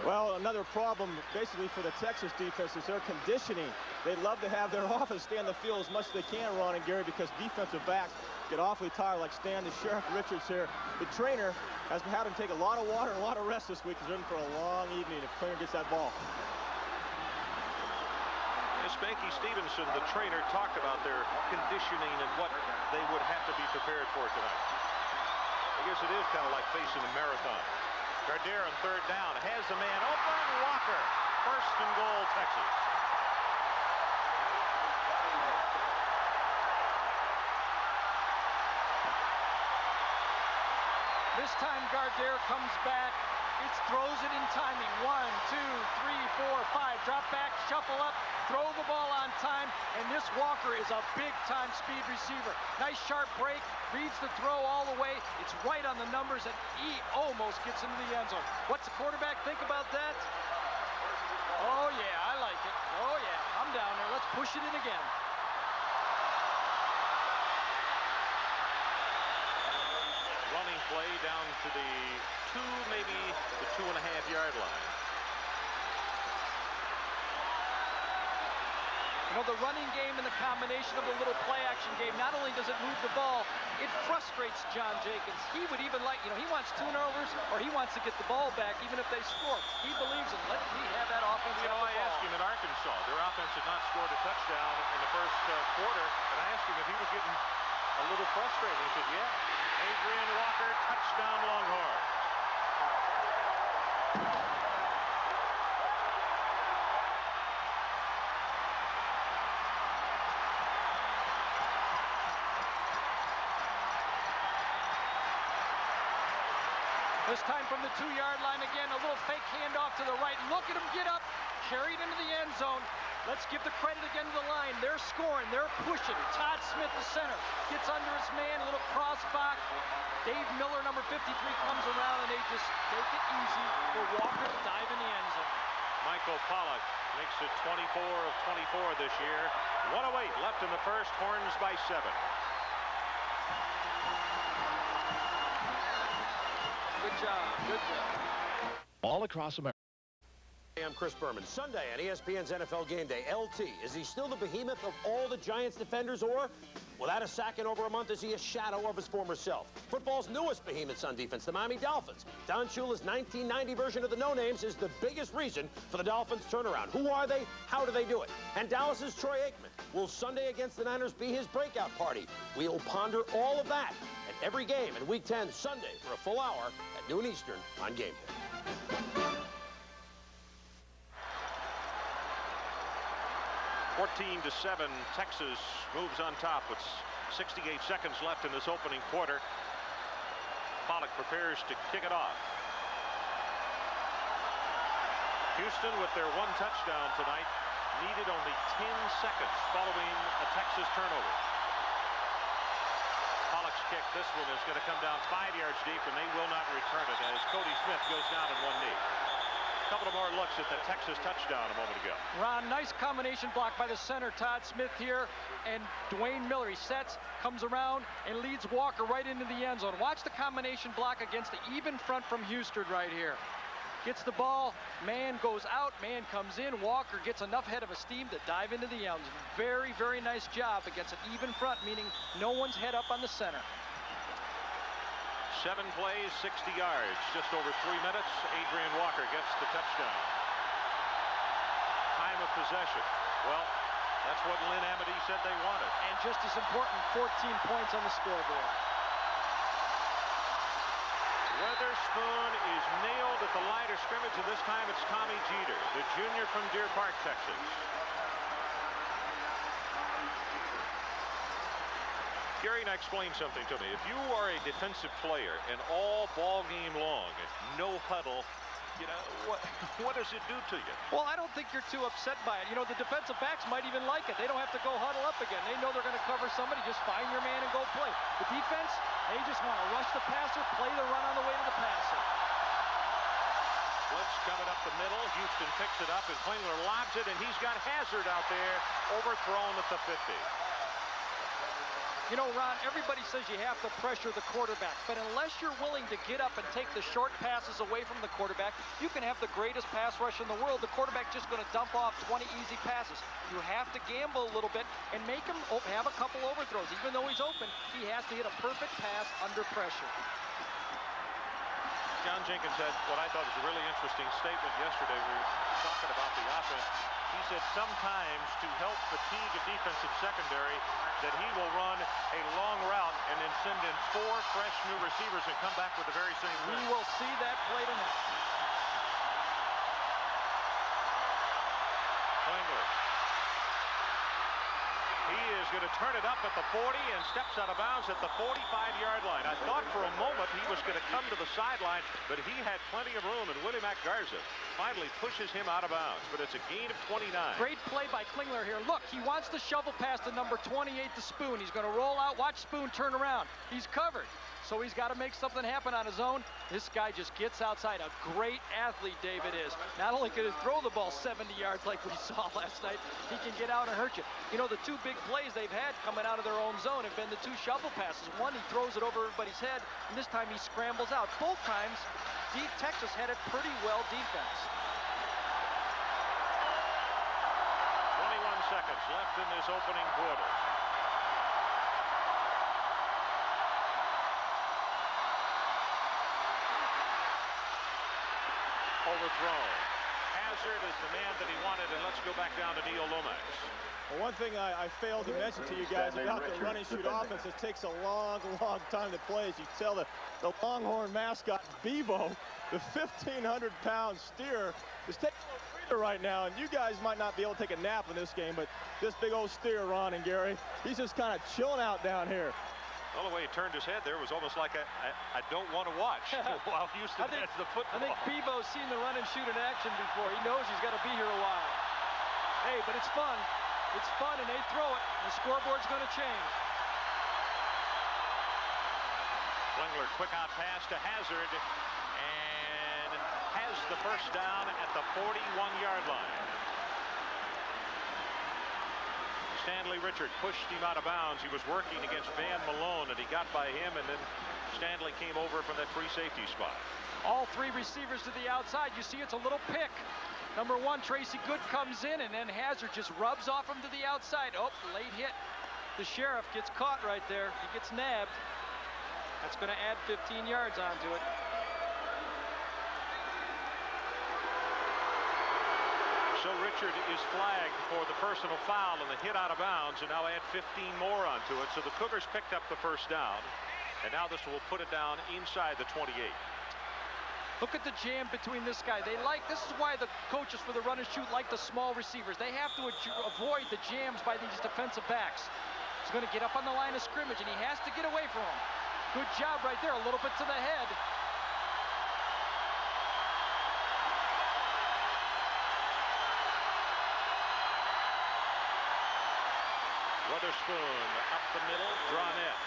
Well, another problem basically for the Texas defense is their conditioning. They love to have their offense stay on the field as much as they can, Ron and Gary, because defensive backs get awfully tired, like Stan the Sheriff Richards here. The trainer has had him take a lot of water and a lot of rest this week. He's in for a long evening if Trainer gets that ball. Spanky Stevenson, the trainer, talked about their conditioning and what they would have to be prepared for tonight. I guess it is kind of like facing a marathon. Gardere on third down has the man open. Walker, first and goal, Texas. This time Gardere comes back. It throws it in timing. 1, 2, 3, 4, 5. Drop back, shuffle up, throw the ball on time. And this Walker is a big-time speed receiver. Nice sharp break, reads the throw all the way. It's right on the numbers, and he almost gets into the end zone. What's the quarterback think about that? Oh, yeah, I like it. Oh, yeah, I'm down there. Let's push it in again. Running play down to the 2, maybe the 2.5-yard line. You know, the running game and the combination of the little play-action game, not only does it move the ball, it frustrates John Jenkins. He would even like, he wants turnovers or he wants to get the ball back even if they score. He believes in letting me have that offense. I asked him at Arkansas. Their offense had not scored a touchdown in the first quarter, and I asked him if he was getting a little frustrated. He said, yeah. Adrian Walker, touchdown Longhorn. This time from the 2-yard line again, a little fake handoff to the right. Look at him get up, carried into the end zone. Let's give the credit again to the line. They're scoring, they're pushing. Todd Smith, the center, gets under his man, a little cross box. Dave Miller, number 53, comes around, and they just make it easy for Walker to dive in the end zone. Michael Pollock makes it 24 of 24 this year. 1:08 left in the first. Horns by 7. Good job, good job. All across America. I'm Chris Berman. Sunday on ESPN's NFL Game Day, LT. Is he still the behemoth of all the Giants defenders, or without a sack in over a month, is he a shadow of his former self? Football's newest behemoths on defense, the Miami Dolphins. Don Shula's 1990 version of the no-names is the biggest reason for the Dolphins' turnaround. Who are they? How do they do it? And Dallas's Troy Aikman. Will Sunday against the Niners be his breakout party? We'll ponder all of that at every game in Week 10, Sunday, for a full hour at noon Eastern on Game Day. 14-7, Texas moves on top with 68 seconds left in this opening quarter. Pollock prepares to kick it off. Houston, with their 1 touchdown tonight, needed only 10 seconds following a Texas turnover. Pollock's kick, this one is going to come down 5 yards deep, and they will not return it as Cody Smith goes down in one knee. A couple of more looks at the Texas touchdown a moment ago. Ron, nice combination block by the center, Todd Smith here, and Dwayne Miller. He sets, comes around, and leads Walker right into the end zone. Watch the combination block against the even front from Houston right here. Gets the ball, man goes out, man comes in. Walker gets enough head of a steam to dive into the end zone. Very, very nice job against an even front, meaning no one's head up on the center. 7 plays, 60 yards, just over 3 minutes. Adrian Walker gets the touchdown. Time of possession. Well, that's what Lynn Amity said they wanted. And just as important, 14 points on the scoreboard. Weatherspoon is nailed at the line of scrimmage, and this time it's Tommy Jeter, the junior from Deer Park, Texas. Gary, now explain something to me. If you are a defensive player and all ball game long, no huddle, you know, what does it do to you? Well, I don't think you're too upset by it. You know, the defensive backs might even like it. They don't have to go huddle up again. They know they're going to cover somebody. Just find your man and go play. The defense, they just want to rush the passer, play the run on the way to the passer. Blitz coming up the middle. Houston picks it up, and Klingler lobs it, and he's got Hazard out there, overthrown at the 50. You know, Ron, everybody says you have to pressure the quarterback, but unless you're willing to get up and take the short passes away from the quarterback, you can have the greatest pass rush in the world. The quarterback's just going to dump off 20 easy passes. You have to gamble a little bit and make him have a couple overthrows. Even though he's open, he has to hit a perfect pass under pressure. John Jenkins had what I thought was a really interesting statement yesterday. We were talking about the offense. He said sometimes to help fatigue a defensive secondary that he will run a long route and then send in 4 fresh new receivers and come back with the very same We win. will see that play tonight. Klingler. He is going to turn it up at the 40 and steps out of bounds at the 45-yard line. I thought for a moment he was going to come to the sideline, but he had plenty of room, and Willie Mack Garza finally pushes him out of bounds, but it's a gain of 29. Great play by Klingler here. Look, he wants to shovel past the number 28 to Spoon. He's going to roll out. Watch Spoon turn around. He's covered, so he's got to make something happen on his own. This guy just gets outside. A great athlete, David is. Not only can he throw the ball 70 yards like we saw last night, he can get out and hurt you. You know, the 2 big plays they've had coming out of their own zone have been the 2 shovel passes. One, he throws it over everybody's head, and this time he scrambles out. Both times, Texas had it pretty well defense. 21 seconds left in this opening quarter. Overthrown. Hazard is the man that he wanted, and let's go back down to Neil Lomax. Well, one thing I failed to mention to you guys about the run and shoot offense, it takes a long time to play. As you tell the Longhorn mascot, Bevo, the 1,500-pound steer, is taking a little breather right now, and you guys might not be able to take a nap in this game, but this big old steer, Ron and Gary, he's just kind of chilling out down here. Well, the way he turned his head there was almost like I don't want to watch while Houston has the football. I think Bevo's seen the run and shoot in action before. He knows he's got to be here a while. Hey, but it's fun. It's fun, and they throw it. The scoreboard's going to change. Klingler, quick out pass to Hazard, and has the first down at the 41-yard line. Stanley Richard pushed him out of bounds. He was working against Van Malone, and he got by him, and then Stanley came over from that free safety spot. All 3 receivers to the outside. You see it's a little pick. Number 1, Tracy Good comes in, and then Hazard just rubs off him to the outside. Oh, late hit. The Sheriff gets caught right there. He gets nabbed. That's going to add 15 yards onto it. So Richard is flagged for the personal foul and the hit out of bounds, and now add 15 more onto it. So the Cougars picked up the first down, and now this will put it down inside the 28. Look at the jam between this guy. This is why the coaches for the run and shoot like the small receivers. They have to avoid the jams by these defensive backs. He's going to get up on the line of scrimmage, and he has to get away from him. Good job right there, a little bit to the head. Weatherspoon up the middle, drawn in.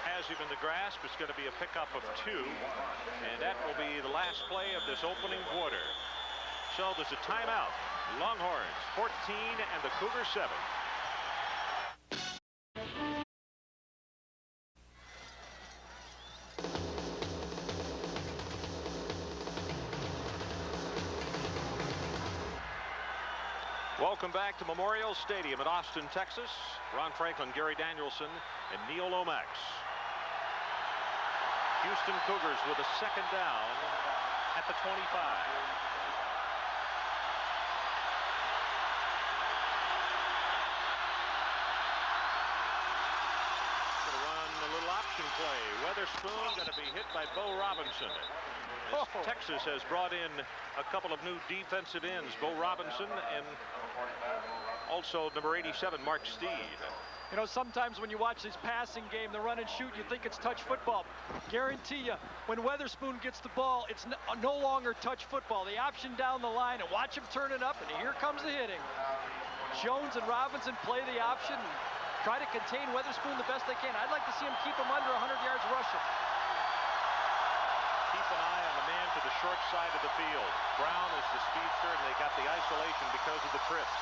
Has him in the grasp. It's going to be a pickup of 2, and that will be the last play of this opening quarter. So there's a timeout. Longhorns 14 and the Cougars 7. Welcome back to Memorial Stadium in Austin, Texas. Ron Franklin, Gary Danielson, and Neil Lomax. Houston Cougars with a second down at the 25. Going to run a little option play. Weatherspoon going to be hit by Bo Robinson. Texas has brought in a couple of new defensive ends, Bo Robinson and also number 87, Mark Steed. You know, sometimes when you watch this passing game, the run and shoot, you think it's touch football. Guarantee you, when Weatherspoon gets the ball, it's no longer touch football. The option down the line, and watch him turn it up, and here comes the hitting. Jones and Robinson play the option and try to contain Weatherspoon the best they can. I'd like to see him keep him under 100 yards rushing. Keep an eye on the man to the short side of the field. Brown is the speedster, and they got the isolation because of the trips.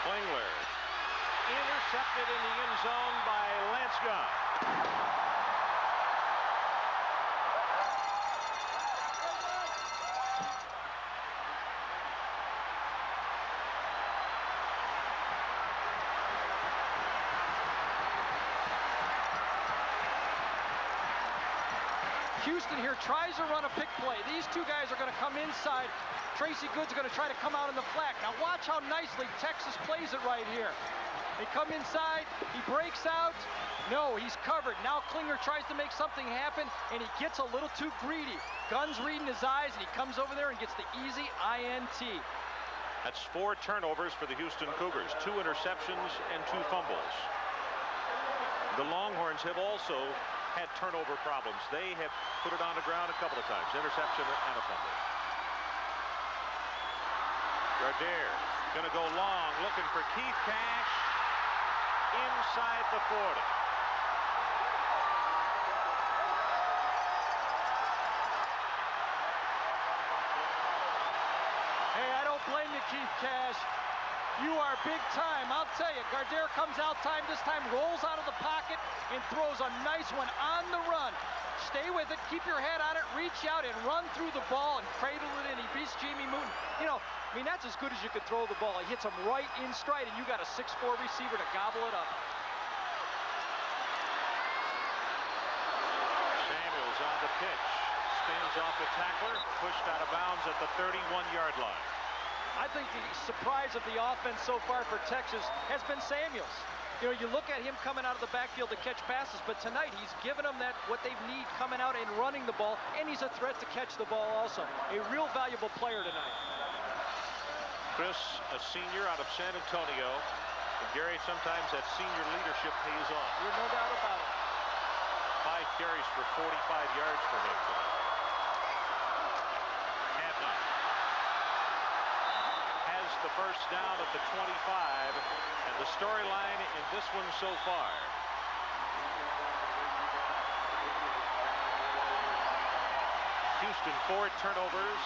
Klingler intercepted in the end zone by Lance Gunn. Houston here tries to run a pick play. These two guys are going to come inside. Tracy Good's going to try to come out in the flat. Now watch how nicely Texas plays it right here. They come inside, he breaks out. No, he's covered. Now Klingler tries to make something happen, and he gets a little too greedy. Gunn's reading his eyes, and he comes over there and gets the easy INT. That's 4 turnovers for the Houston Cougars, 2 interceptions and 2 fumbles. The Longhorns have also had turnover problems. They have put it on the ground a couple of times. Interception and a fumble. Gardere going to go long, looking for Keith Cash inside the 40. Hey, I don't blame you, Keith Cash. You are big time. I'll tell you, Gardere comes out this time, rolls out of the pocket, and throws a nice one on the run. Stay with it, keep your head on it, reach out and run through the ball and cradle it in. He beats Jamie Mooten. You know, I mean, that's as good as you could throw the ball. He hits him right in stride, and you got a 6'4" receiver to gobble it up. Samuels on the pitch. Spins off the tackler, pushed out of bounds at the 31-yard line. I think the surprise of the offense so far for Texas has been Samuels. You know, you look at him coming out of the backfield to catch passes, but tonight he's given them what they need coming out and running the ball, and he's a threat to catch the ball also. A real valuable player tonight. Chris, a senior out of San Antonio. And Gary, sometimes that senior leadership pays off. There's no doubt about it. 5 carries for 45 yards for him tonight. The first down at the 25, and the storyline in this one so far. Houston 4 turnovers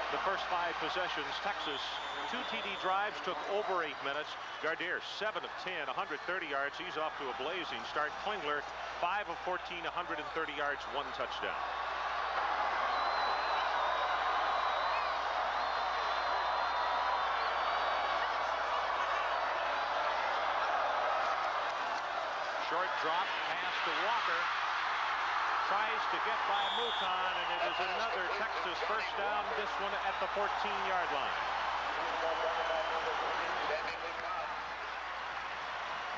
the first 5 possessions. Texas 2 TD drives, took over 8 minutes. Gardere 7 of 10, 130 yards. He's off to a blazing start. Klingler 5 of 14, 130 yards, 1 touchdown. Short drop pass to Walker. Tries to get by Mouton, and it is another Texas first down, this one at the 14-yard line.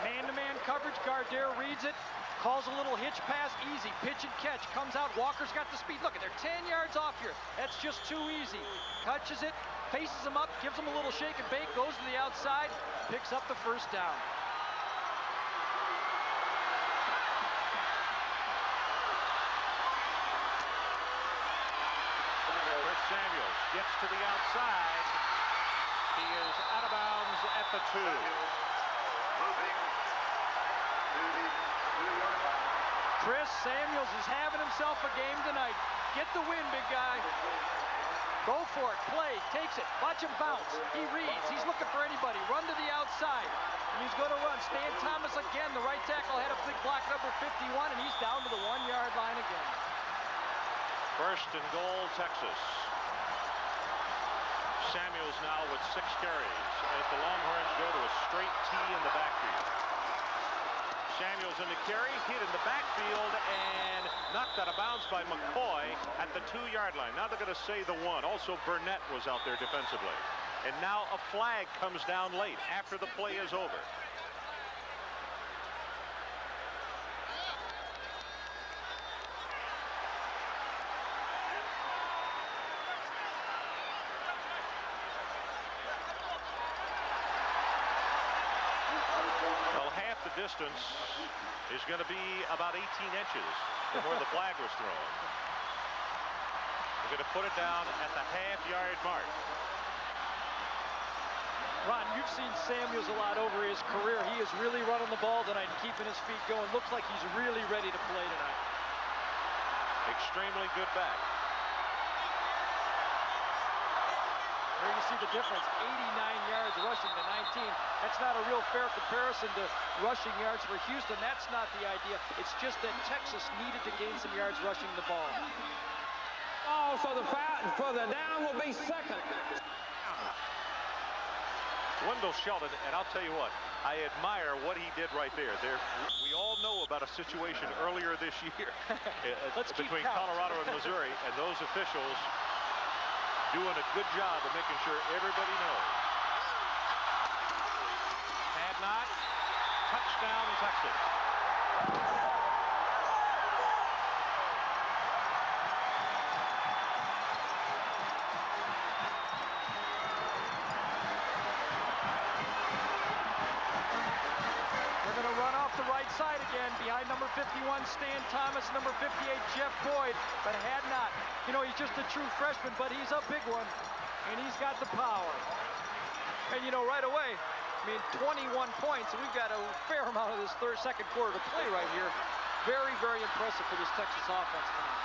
Man-to-man coverage, Gardere reads it, calls a little hitch pass, easy, pitch and catch, comes out, Walker's got the speed. Look, they're 10 yards off here. That's just too easy. Touches it, faces him up, gives him a little shake and bake, goes to the outside, picks up the first down. Samuels gets to the outside. He is out of bounds at the 2. Chris Samuels is having himself a game tonight. Get the win, big guy. Go for it, play, takes it, watch him bounce. He reads, he's looking for anybody. Run to the outside, and he's going to run. Stan Thomas again, the right tackle had a big block, number 51, and he's down to the 1-yard line again. First and goal, Texas. Samuels now with 6 carries as the Longhorns go to a straight T in the backfield. Samuels in the carry, hit in the backfield, and knocked out of bounds by McCoy at the 2-yard line. Now they're going to say the 1. Also, Burnett was out there defensively. And now a flag comes down late after the play is over. Distance is going to be about 18 inches from where the flag was thrown. We're going to put it down at the half-yard mark. Ron, you've seen Samuels a lot over his career. He is really running the ball tonight and keeping his feet going. Looks like he's really ready to play tonight. extremely good back. There you see the difference, 89 yards rushing to 19. That's not a real fair comparison to rushing yards for Houston. That's not the idea. It's just that Texas needed to gain some yards rushing the ball. Oh, so the down will be second. Wendell Shelton, and I'll tell you what, I admire what he did right there. We all know about a situation earlier this year between Colorado and Missouri, and those officials doing a good job of making sure everybody knows. Had not. Touchdown, Texas. They're going to run off the right side again behind number 51 Stan Thomas, number 58 Jeff Boyd, but had not. You know, he's just a true freshman, but he's a big one, and he's got the power. And you know, right away, I mean, 21 points, and we've got a fair amount of this second quarter to play right here. Very, very impressive for this Texas offense tonight.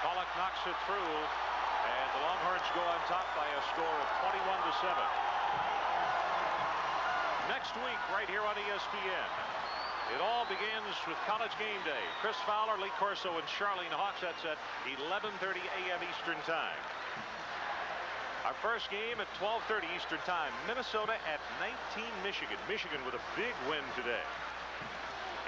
Pollock knocks it through, and the Longhorns go on top by a score of 21-7. Next week, right here on ESPN, it all begins with College Game Day. Chris Fowler, Lee Corso, and Charlene Hawks. That's at 11:30 a.m. Eastern Time. Our first game at 12:30 Eastern Time. Minnesota at 19 Michigan. Michigan with a big win today.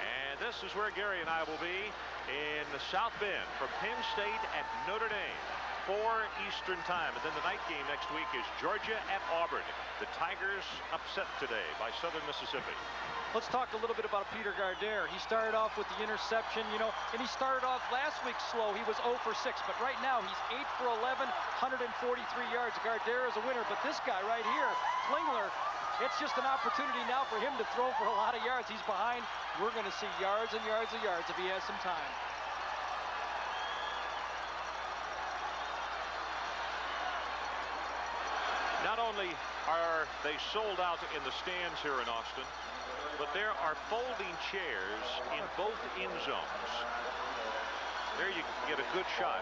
And this is where Gary and I will be in the South Bend from Penn State at Notre Dame. 4 Eastern Time. And then the night game next week is Georgia at Auburn. The Tigers upset today by Southern Mississippi. Let's talk a little bit about Peter Gardere. He started off with the interception, you know, and he started off last week slow. He was 0 for 6, but right now he's 8 for 11, 143 yards. Gardere is a winner, but this guy right here, Klingler, it's just an opportunity now for him to throw for a lot of yards. He's behind. We're going to see yards and yards and yards if he has some time. Not only are they sold out in the stands here in Austin, but there are folding chairs in both end zones. There you can get a good shot.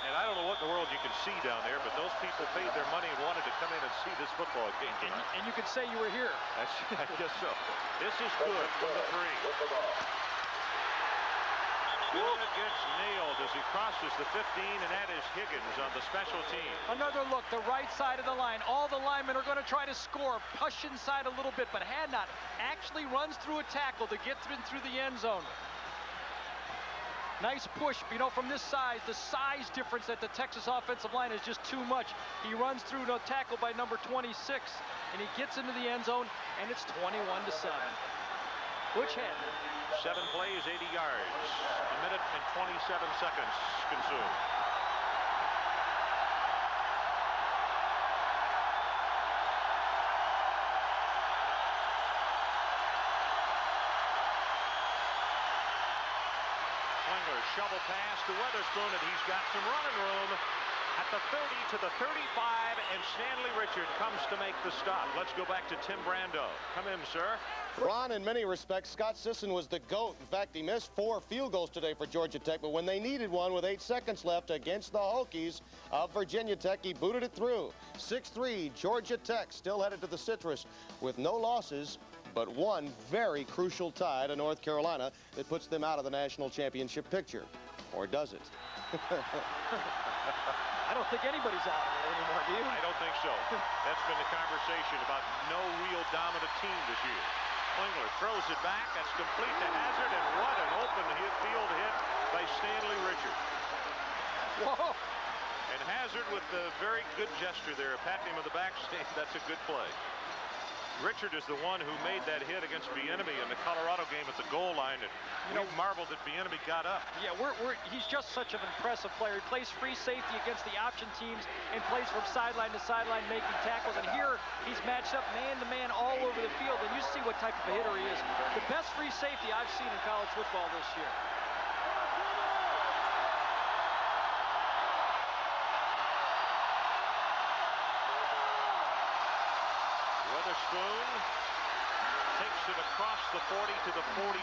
And I don't know what in the world you can see down there, but those people paid their money and wanted to come in and see this football game tonight. And you could say you were here. I guess so. This is good from the 3. Good gets nailed as he crosses the 15, and that is Higgins on the special team. Another look, the right side of the line. All the linemen are going to try to score. Push inside a little bit, but Hadnot actually runs through a tackle to get through the end zone. Nice push, you know, from this size. The size difference at the Texas offensive line is just too much. He runs through no tackle by number 26, and he gets into the end zone, and it's 21-7. Butch Hadnot. 7 plays, 80 yards. 1 minute and 27 seconds consumed. Klingler, shovel pass to Weatherspoon, and he's got some running room at the 30 to the 35, and Stanley Richard comes to make the stop. Let's go back to Tim Brando. Come in, sir. Ron, in many respects, Scott Sisson was the GOAT. In fact, he missed 4 field goals today for Georgia Tech, but when they needed one with 8 seconds left against the Hokies of Virginia Tech, he booted it through. 6-3, Georgia Tech still headed to the Citrus with no losses, but one very crucial tie to North Carolina that puts them out of the national championship picture. Or does it? I don't think anybody's out of it anymore, do you? I don't think so. That's been the conversation about no real dominant team this year. Klingler throws it back. That's complete to Hazard, and what an open field hit by Stanley Richard. Whoa! And Hazard with the very good gesture there, patting him on the back, saying that's a good play. Richard is the one who made that hit against Bieniemy in the Colorado game at the goal line, and we marveled that Bieniemy got up. Yeah, he's just such an impressive player. He plays free safety against the option teams and plays from sideline to sideline making tackles. And here he's matched up man-to-man all over the field, and you see what type of a hitter he is. The best free safety I've seen in college football this year. Weatherspoon Takes it across the 40 to the 41.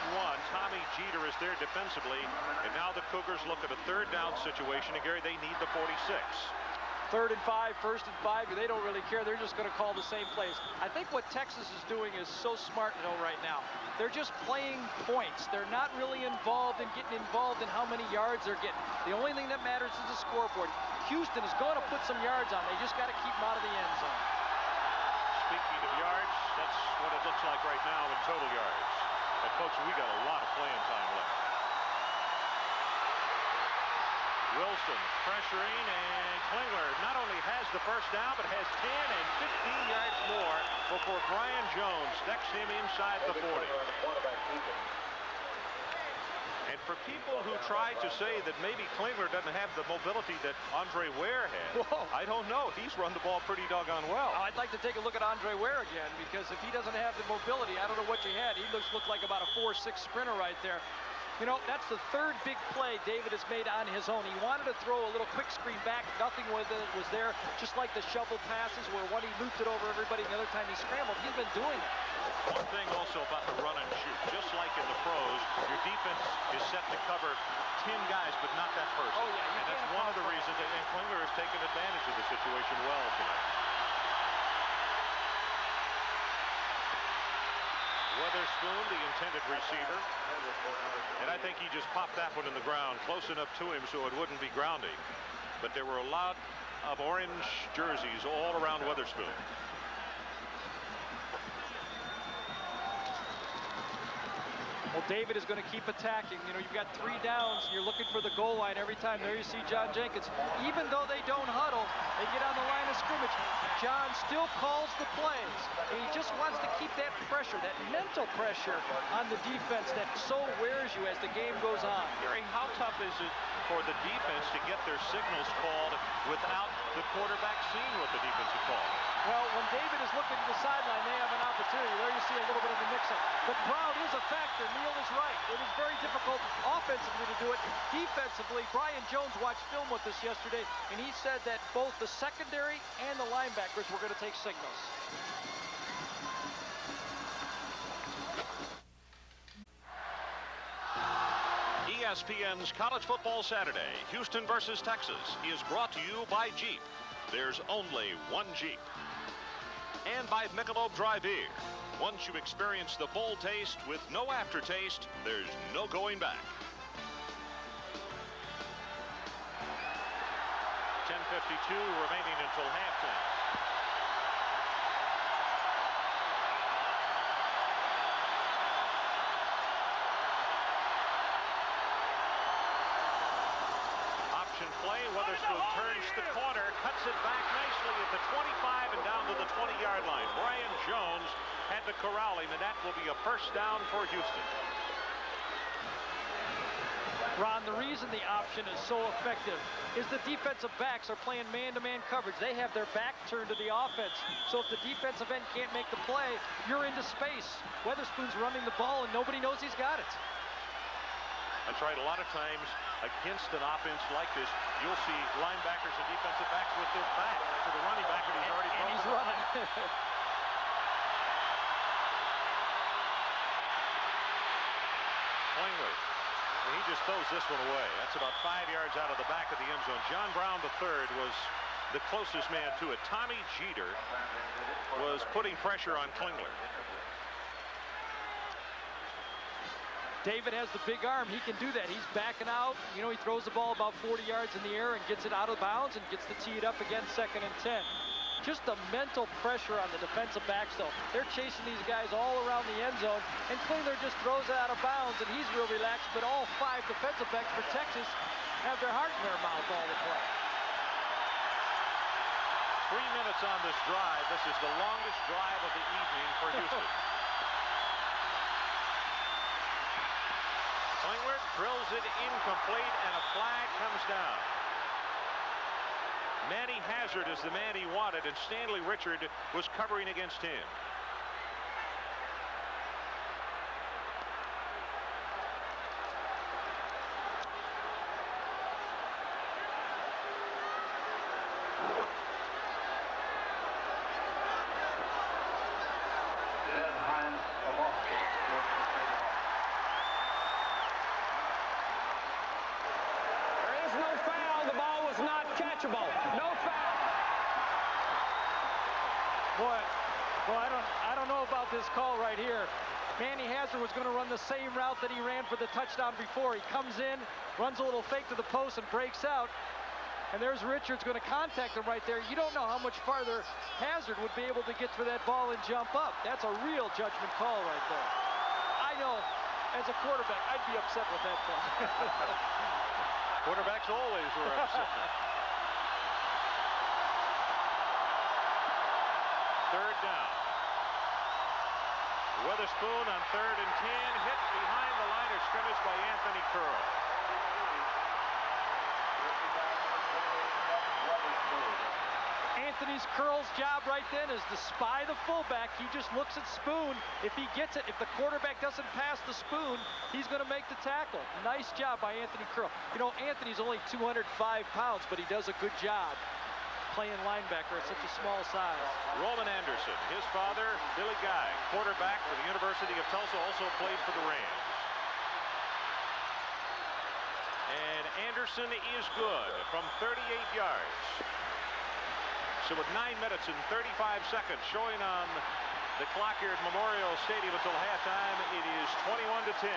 Tommy Jeter is there defensively. And now the Cougars look at a third down situation. And Gary, they need the 46. 3rd and 5, 1st and 5. They don't really care. They're just going to call the same plays. I think what Texas is doing is so smart, right now. They're just playing points. They're not really involved in getting involved in how many yards they're getting. The only thing that matters is the scoreboard. Houston is going to put some yards on. They just got to keep them out of the end zone. Speaking of yards, that's what it looks like right now in total yards. And folks, we got a lot of playing time left. Wilson pressuring, and Klingler not only has the first down, but has 10 and 15 yards more before Brian Jones decks him inside the 40. And for people who try to say that maybe Klingler doesn't have the mobility that Andre Ware had, I don't know. He's run the ball pretty doggone well. I'd like to take a look at Andre Ware again, because if he doesn't have the mobility, I don't know what you had. He looked like about a 4.6 sprinter right there. That's the 3rd big play David has made on his own. He wanted to throw a little quick screen back. Nothing was there, just like the shovel passes where one he looped it over everybody, and the other time he scrambled. He's been doing it. One thing also about the run and shoot, just like in the pros, your defense is set to cover 10 guys, but not that person. Oh, yeah. And that's one of the reasons, and Klingler has taken advantage of the situation well tonight. Weatherspoon, the intended receiver. And I think he just popped that one in the ground close enough to him so it wouldn't be grounding. But there were a lot of orange jerseys all around Weatherspoon. Well, David is going to keep attacking. You've got 3 downs. You're looking for the goal line every time. There you see John Jenkins. Even though they don't huddle, they get on the line of scrimmage. John still calls the plays. And he just wants to keep that pressure, that mental pressure on the defense that so wears you as the game goes on. Gary, how tough is it for the defense to get their signals called without the quarterback seeing what the defense is called? Well, when David is looking to the sideline, they have an opportunity. There you see a little bit of the mix-up. But crowd is a factor. Neil is right. It is very difficult offensively to do it. Defensively, Brian Jones watched film with us yesterday, and he said that both the secondary and the linebackers were going to take signals. ESPN's College Football Saturday, Houston versus Texas, is brought to you by Jeep. There's only one Jeep. And by Michelob Dry Beer. Once you experience the bold taste with no aftertaste, there's no going back. 10:52 remaining until halftime. Play. Weatherspoon turns the corner, cuts it back nicely at the 25 and down to the 20-yard line. Brian Jones had to corral him, and that will be a first down for Houston. Ron, the reason the option is so effective is the defensive backs are playing man-to-man coverage. They have their back turned to the offense. So if the defensive end can't make the play, you're into space. Weatherspoon's running the ball, and nobody knows he's got it. That's right. A lot of times against an offense like this, you'll see linebackers and defensive backs with their back to the running back, and he's already and he's running. Klingler, and he just throws this one away. That's about 5 yards out of the back of the end zone. John Brown III was the closest man to it. Tommy Jeter was putting pressure on Klingler. David has the big arm. He can do that. He's backing out. He throws the ball about 40 yards in the air and gets it out of bounds and gets to tee it up again, 2nd and 10. Just the mental pressure on the defensive backs, though. They're chasing these guys all around the end zone, and Klingler just throws it out of bounds, and he's real relaxed, but all 5 defensive backs for Texas have their heart in their mouth all the play. 3 minutes on this drive. This is the longest drive of the evening for Houston. Klingler drills it incomplete, and a flag comes down. Manny Hazard is the man he wanted, and Stanley Richard was covering against him. Boy, I don't know about this call right here. Manny Hazard was going to run the same route that he ran for the touchdown before. He comes in, runs a little fake to the post and breaks out. And there's Richards going to contact him right there. You don't know how much farther Hazard would be able to get to that ball and jump up. That's a real judgment call right there. I know, as a quarterback, I'd be upset with that call. Quarterbacks always were upset. Third down. Witherspoon on 3rd and 10, hit behind the line of scrimmage by Anthony Curl. Anthony's Curl's job right then is to spy the fullback. He just looks at Spoon. If he gets it, if the quarterback doesn't pass the Spoon, he's going to make the tackle. Nice job by Anthony Curl. You know, Anthony's only 205 pounds, but he does a good job playing linebacker at such a small size. Roman Anderson, his father, Billy Guy, quarterback for the University of Tulsa, also played for the Rams. And Anderson is good from 38 yards. So with 9 minutes and 35 seconds showing on the clock here at Memorial Stadium until halftime, it is 21-10.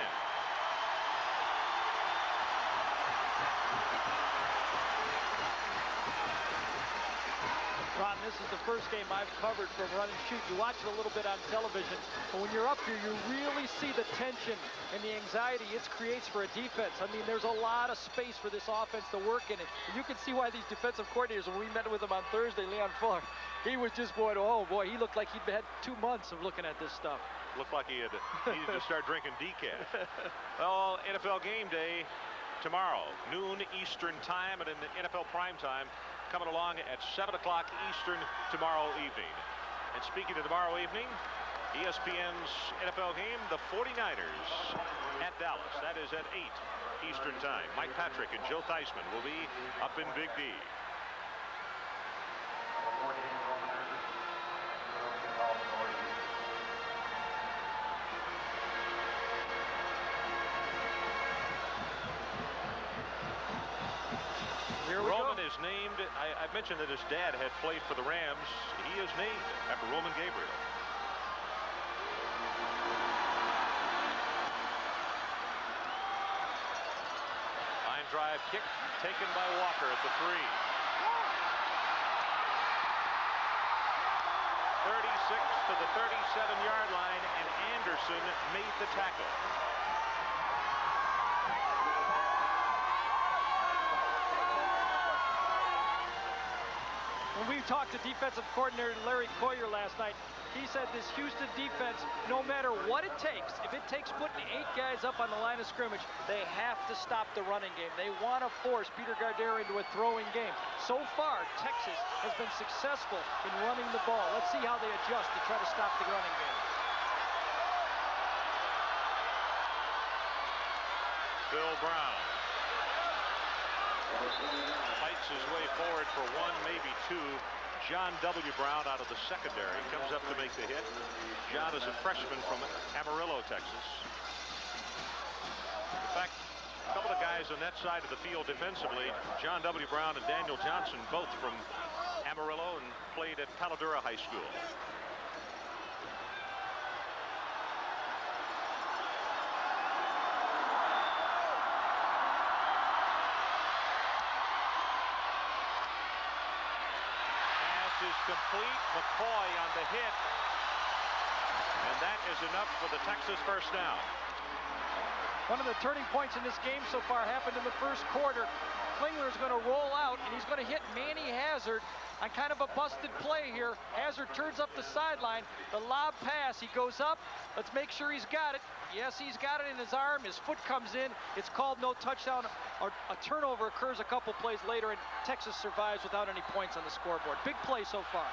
Ron, this is the first game I've covered from run and shoot. You watch it a little bit on television, but when you're up here, you really see the tension and the anxiety it creates for a defense. I mean, there's a lot of space for this offense to work in it. And you can see why these defensive coordinators, when we met with them on Thursday, Leon Fuller, he was just, oh boy, he looked like he'd had 2 months of looking at this stuff. Looked like he had needed to start drinking decaf. Well, NFL game day tomorrow, noon Eastern time, and in the NFL prime time, coming along at 7 o'clock Eastern tomorrow evening. And speaking of tomorrow evening, ESPN's NFL game, the 49ers at Dallas. That is at 8 Eastern time. Mike Patrick and Joe Theismann will be up in Big D. Roman is named, I mentioned that his dad had played for the Rams. He is named after Roman Gabriel. Line drive kick taken by Walker at the 3. 36 to the 37-yard line, and Anderson made the tackle. When we talked to defensive coordinator Larry Coyer last night, he said this Houston defense, no matter what it takes, if it takes putting 8 guys up on the line of scrimmage, they have to stop the running game. They want to force Peter Gardere into a throwing game. So far, Texas has been successful in running the ball. Let's see how they adjust to try to stop the running game. Bill Brown fights his way forward for 1, maybe 2. John W. Brown out of the secondary comes up to make the hit. John is a freshman from Amarillo, Texas. In fact, a couple of guys on that side of the field defensively, John W. Brown and Daniel Johnson, both from Amarillo and played at Taladura High School. Complete. McCoy on the hit, and that is enough for the Texas first down. One of the turning points in this game so far happened in the first quarter. Klingler is going to roll out, and he's going to hit Manny Hazard on kind of a busted play here. Hazard turns up the sideline. The lob pass, he goes up. Let's make sure he's got it. Yes, he's got it in his arm. His foot comes in. It's called no touchdown. A turnover occurs a couple plays later, and Texas survives without any points on the scoreboard. Big play so far.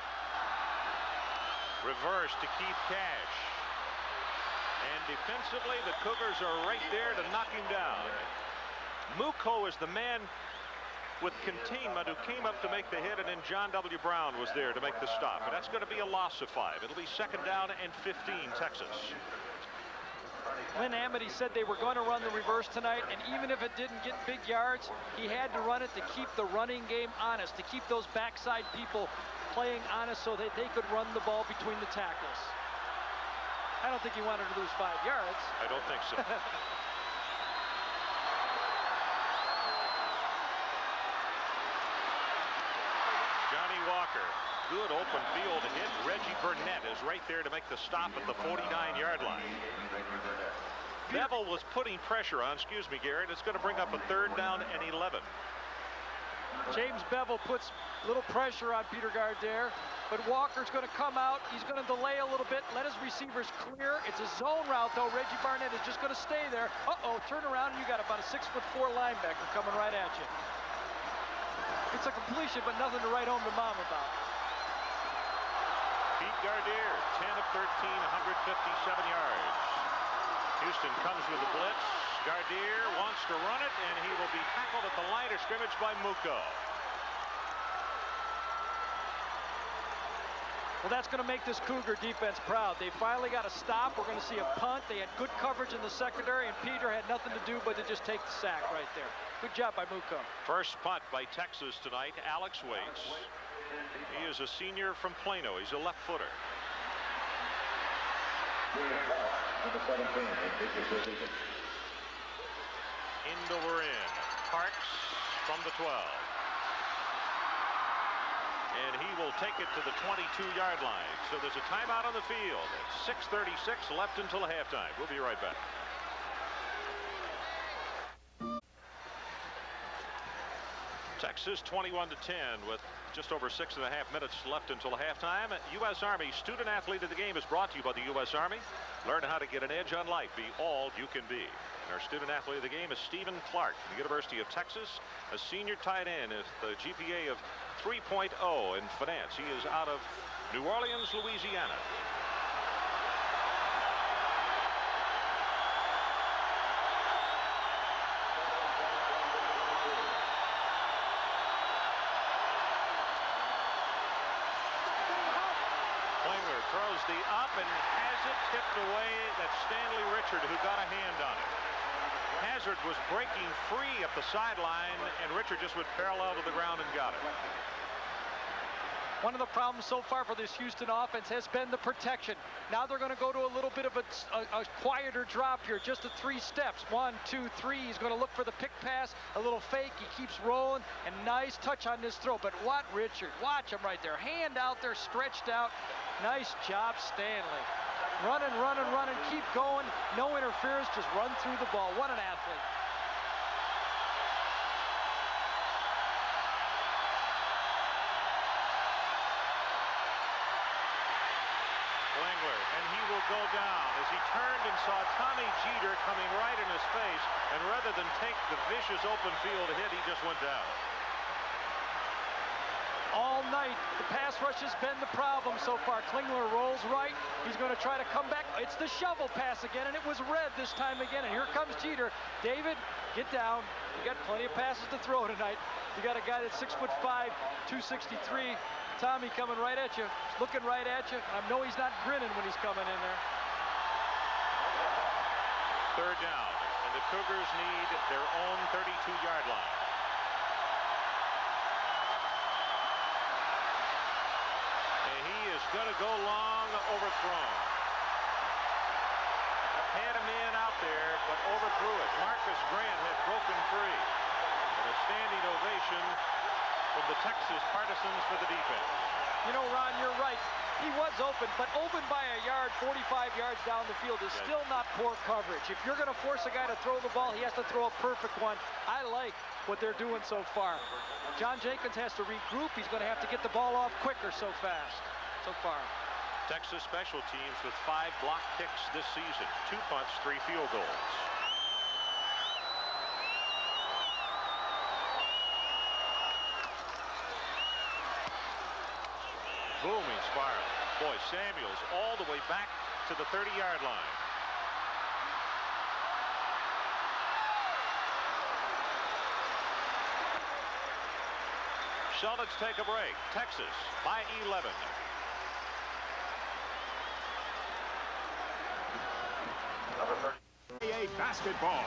Reverse to Keith Cash. And defensively, the Cougars are right there to knock him down. Muko is the man with containment who came up to make the hit, and then John W. Brown was there to make the stop. And that's going to be a loss of 5. It'll be 2nd down and 15, Texas. Lynn Amity said they were going to run the reverse tonight, and even if it didn't get big yards, he had to run it to keep the running game honest, to keep those backside people playing honest so that they could run the ball between the tackles. I don't think he wanted to lose 5 yards. I don't think so. Johnny Walker, good open field hit. Reggie Burnett is right there to make the stop at the 49-yard line. Bevel was putting pressure on, excuse me, Garrett. It's going to bring up a 3rd down and 11. James Bevel puts a little pressure on Peter Gardere, but Walker's going to come out. He's going to delay a little bit, let his receivers clear. It's a zone route, though. Reggie Barnett is just going to stay there. Uh-oh, turn around, and you got about a 6'4" linebacker coming right at you. It's a completion, but nothing to write home to Mom about. Pete Gardere, 10 of 13, 157 yards. Houston comes with a blitz. Gardere wants to run it, and he will be tackled at the line of scrimmage by Muko. Well, that's going to make this Cougar defense proud. They finally got a stop. We're going to see a punt. They had good coverage in the secondary, and Peter had nothing to do but to just take the sack right there. Good job by Muko. First punt by Texas tonight, Alex Waits. He is a senior from Plano. He's a left footer. Indover in. Parks from the 12. And he will take it to the 22-yard line. So there's a timeout on the field. 6:36 left until halftime. We'll be right back. Texas 21-10 with just over 6.5 minutes left until halftime. U.S. Army Student Athlete of the Game is brought to you by the U.S. Army. Learn how to get an edge on life. Be all you can be. And our Student Athlete of the Game is Stephen Clark from the University of Texas, a senior tight end with the GPA of 3.0 in finance. He is out of New Orleans, Louisiana. Throws the up and has it tipped away. That's Stanley Richard who got a hand on it. Hazard was breaking free up the sideline, and Richard just went parallel to the ground and got it. One of the problems so far for this Houston offense has been the protection. Now they're going to go to a little bit of a quieter drop here, just the 3 steps. 1, 2, 3. He's going to look for the pick pass, a little fake. He keeps rolling, and nice touch on this throw. But what, Richard? Watch him right there. Hand out there, stretched out. Nice job, Stanley. Running, running, running. Keep going. No interference. Just run through the ball. What an athlete. Klingler, and he will go down as he turned and saw Tommy Jeter coming right in his face, and rather than take the vicious open field hit, he just went down. All night, the pass rush has been the problem so far. Klingler rolls right. He's going to try to come back. It's the shovel pass again, and it was red this time again. And here comes Jeter. David, get down. You got plenty of passes to throw tonight. You got a guy that's 6'5", 263. Tommy coming right at you, looking right at you. I know he's not grinning when he's coming in there. 3rd down, and the Cougars need their own 32-yard line. Going to go long, overthrown. Had a man out there, but overthrew it. Marcus Grant had broken free. And a standing ovation from the Texas partisans for the defense. You know, Ron, you're right. He was open, but open by a yard, 45 yards down the field is still not poor coverage. If you're going to force a guy to throw the ball, he has to throw a perfect one. I like what they're doing so far. John Jenkins has to regroup. He's going to have to get the ball off quicker so fast. So far. Texas special teams with 5 block kicks this season. 2 punts, 3 field goals. Booming spiral. Boy, Samuels all the way back to the 30-yard line. Celtics take a break. Texas by 11. Basketball.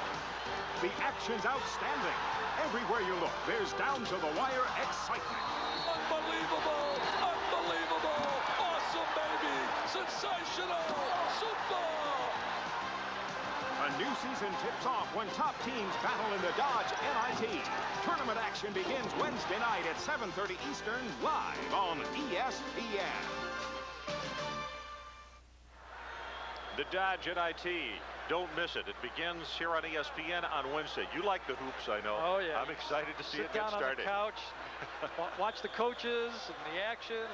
The action's outstanding. Everywhere you look, there's down-to-the-wire excitement. Unbelievable! Unbelievable! action tips off when top teams battle in the Dodge NIT. Tournament action begins Wednesday night at 7:30 Eastern, live on ESPN. The Dodge NIT. Don't miss it. It begins here on ESPN on Wednesday. You like the hoops, I know. Oh, yeah. I'm excited to see Sit it get down started. on the couch, watch the coaches and the action.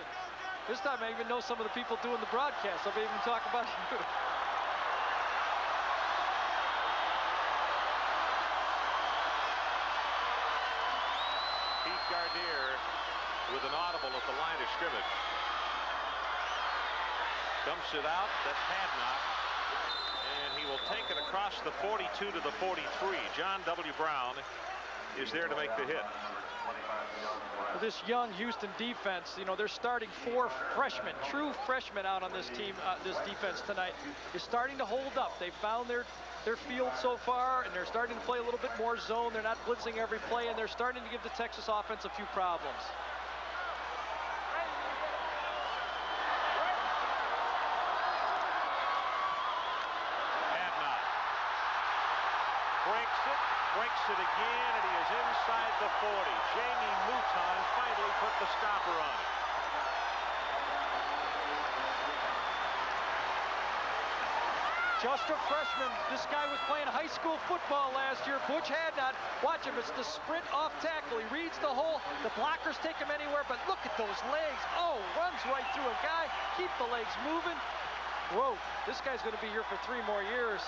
This time I even know some of the people doing the broadcast. I'll be even talk about you. Pete Gardere with an audible at the line of scrimmage. Dumps it out. That's Hadnot. And he will take it across the 42 to the 43. John W. Brown is there to make the hit. For this young Houston defense, you know, they're starting 4 freshmen, true freshmen out on this team, this defense tonight is starting to hold up. They found their field so far, and they're starting to play a little bit more zone. They're not blitzing every play, and they're starting to give the Texas offense a few problems. Breaks it again, and he is inside the 40. Jamie Mouton finally put the stopper on it. Just a freshman. This guy was playing high school football last year. Butch Hadnot. Watch him. It's the sprint off tackle. He reads the hole. The blockers take him anywhere, but look at those legs. Oh, runs right through a guy. Keep the legs moving. Whoa, this guy's going to be here for 3 more years.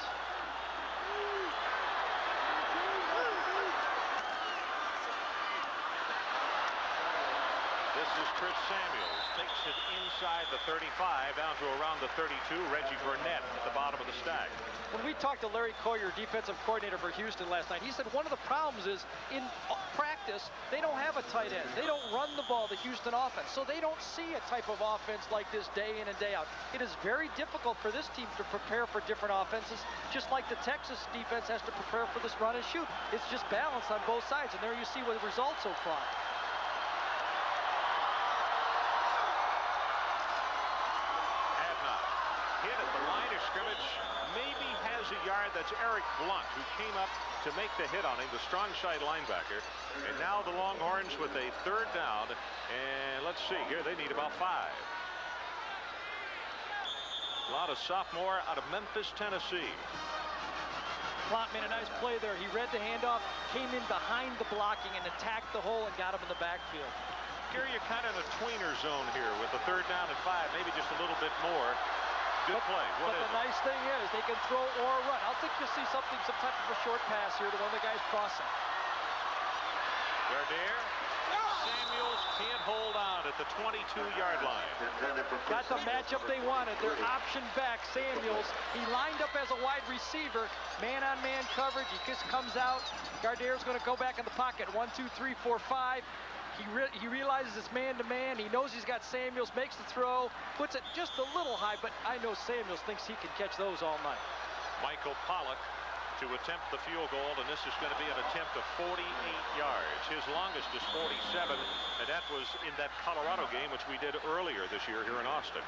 This is Chris Samuels. Takes it inside the 35, down to around the 32. Reggie Burnett at the bottom of the stack. When we talked to Larry Coyer, defensive coordinator for Houston last night, he said one of the problems is in practice, they don't have a tight end. They don't run the ball, the Houston offense. So they don't see a type of offense like this day in and day out. It is very difficult for this team to prepare for different offenses, just like the Texas defense has to prepare for this run and shoot. It's just balanced on both sides, and there you see what the results so far. Hit at the line of scrimmage, maybe has a yard. That's Eric Blunt, who came up to make the hit on him, the strong side linebacker. And now the Longhorns with a 3rd down. And let's see here, they need about 5. A lot of sophomore out of Memphis, Tennessee. Blunt made a nice play there. He read the handoff, came in behind the blocking and attacked the hole and got him in the backfield. Here you're kind of in a tweener zone here with the 3rd down and 5, maybe just a little bit more. Good play. But the nice thing is they can throw or run. I think you'll see some type of a short pass here to one of the guys crossing. Gardere. Samuels can't hold on at the 22-yard line. Got the matchup they wanted. Their option back, Samuels. He lined up as a wide receiver. Man-on-man coverage. He just comes out. Gardere's going to go back in the pocket. 1, 2, 3, 4, 5. He realizes it's man-to-man. He knows he's got Samuels, makes the throw, puts it just a little high, but I know Samuels thinks he can catch those all night. Michael Pollock to attempt the field goal, and this is going to be an attempt of 48 yards. His longest is 47, and that was in that Colorado game, which we did earlier this year here in Austin.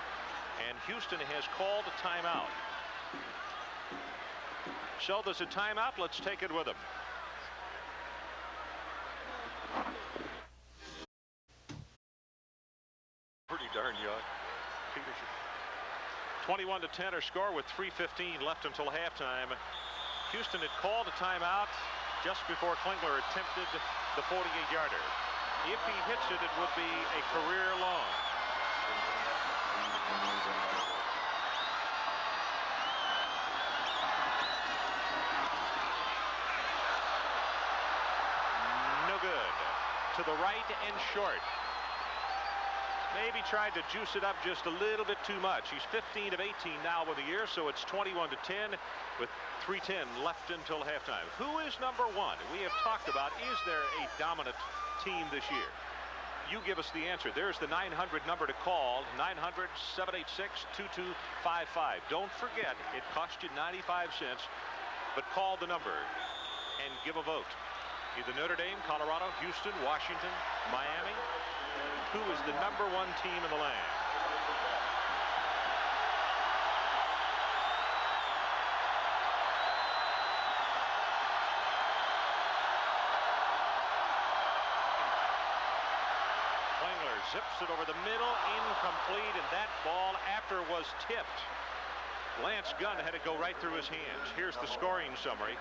And Houston has called a timeout. So there's a timeout. Let's take it with him. Pretty darn young. 21-10 our score with 3:15 left until halftime. Houston had called a timeout just before Klingler attempted the 48-yarder. If he hits it, it would be a career long. No good. To the right and short. Maybe tried to juice it up just a little bit too much. He's 15 of 18 now with the year, so it's 21-10 with 3:10 left until halftime. Who is number 1? We have talked about, is there a dominant team this year? You give us the answer. There's the 900 number to call, 900-786-2255. Don't forget, it cost you 95 cents, but call the number and give a vote. Either Notre Dame, Colorado, Houston, Washington, Miami. Who is the number 1 team in the land? zips it over the middle, incomplete, and that ball, after was tipped, Lance Gunn had it go right through his hands. Here's the scoring summary.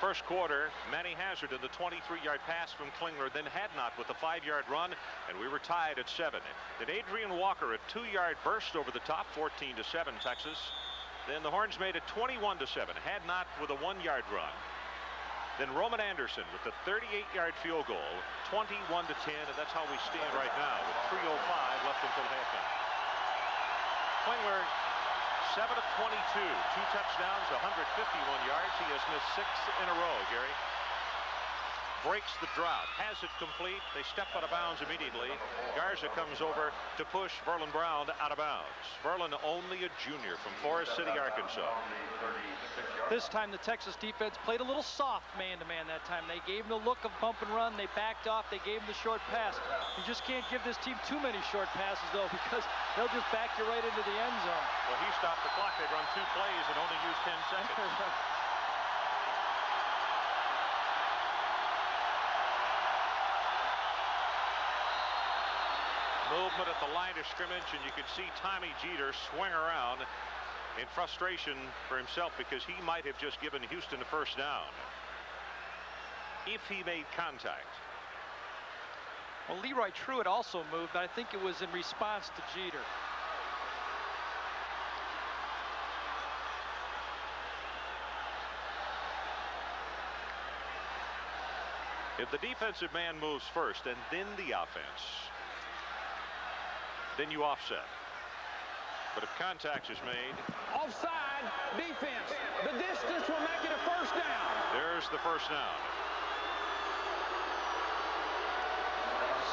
First quarter, Manny Hazard in the 23-yard pass from Klingler, then Hadnot with the 5-yard run, and we were tied at 7. Then Adrian Walker, a 2-yard burst over the top, 14-7 Texas. Then the Horns made it 21-7. Hadnot with a 1-yard run. Then Roman Anderson with the 38-yard field goal, 21-10, and that's how we stand right now with 3:05 left until halftime. Klingler, 7 of 22, 2 touchdowns, 151 yards. He has missed 6 in a row, Gary. Breaks the drought, has it complete. They step out of bounds immediately. Garza comes over to push Verlon Brown out of bounds. Verlon, only a junior from Forest City, Arkansas. This time the Texas defense played a little soft man-to-man that time. They gave him the look of bump and run. They backed off. They gave him the short pass. You just can't give this team too many short passes, though, because they'll just back you right into the end zone. Well, he stopped the clock. They'd run 2 plays and only used 10 seconds. Movement at the line of scrimmage, and you can see Tommy Jeter swing around in frustration for himself because he might have just given Houston a first down if he made contact. Well, Leroy Truitt also moved, but I think it was in response to Jeter. If the defensive man moves first and then the offense, then you offset. But if contact is made, Offside, defense. The distance will make it a first down. there's the first down.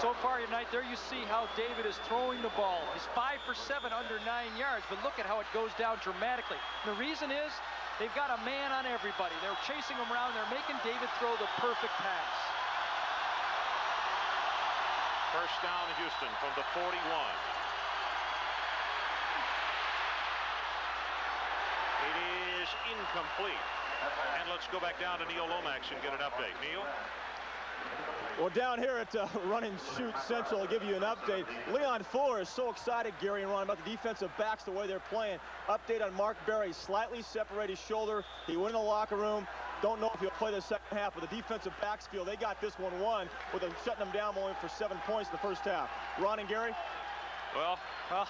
So far tonight, there you see how David is throwing the ball. He's 5 for 7 under 9 yards, but look at how it goes down dramatically. And the reason is they've got a man on everybody. They're chasing him around. They're making David throw the perfect pass. First down, Houston from the 41. It is incomplete. And let's go back down to Neil Lomax and get an update. Neil? Well, down here at Run and Shoot Central, I'll give you an update. Leon Fuller is so excited, Gary and Ron, about the defensive backs, the way they're playing. Update on Mark Berry, slightly separated shoulder. He went in the locker room. Don't know if he'll play the second half, but the defensive backs feel they got this one won with them shutting them down only for 7 points in the first half. Ron and Gary? Well, I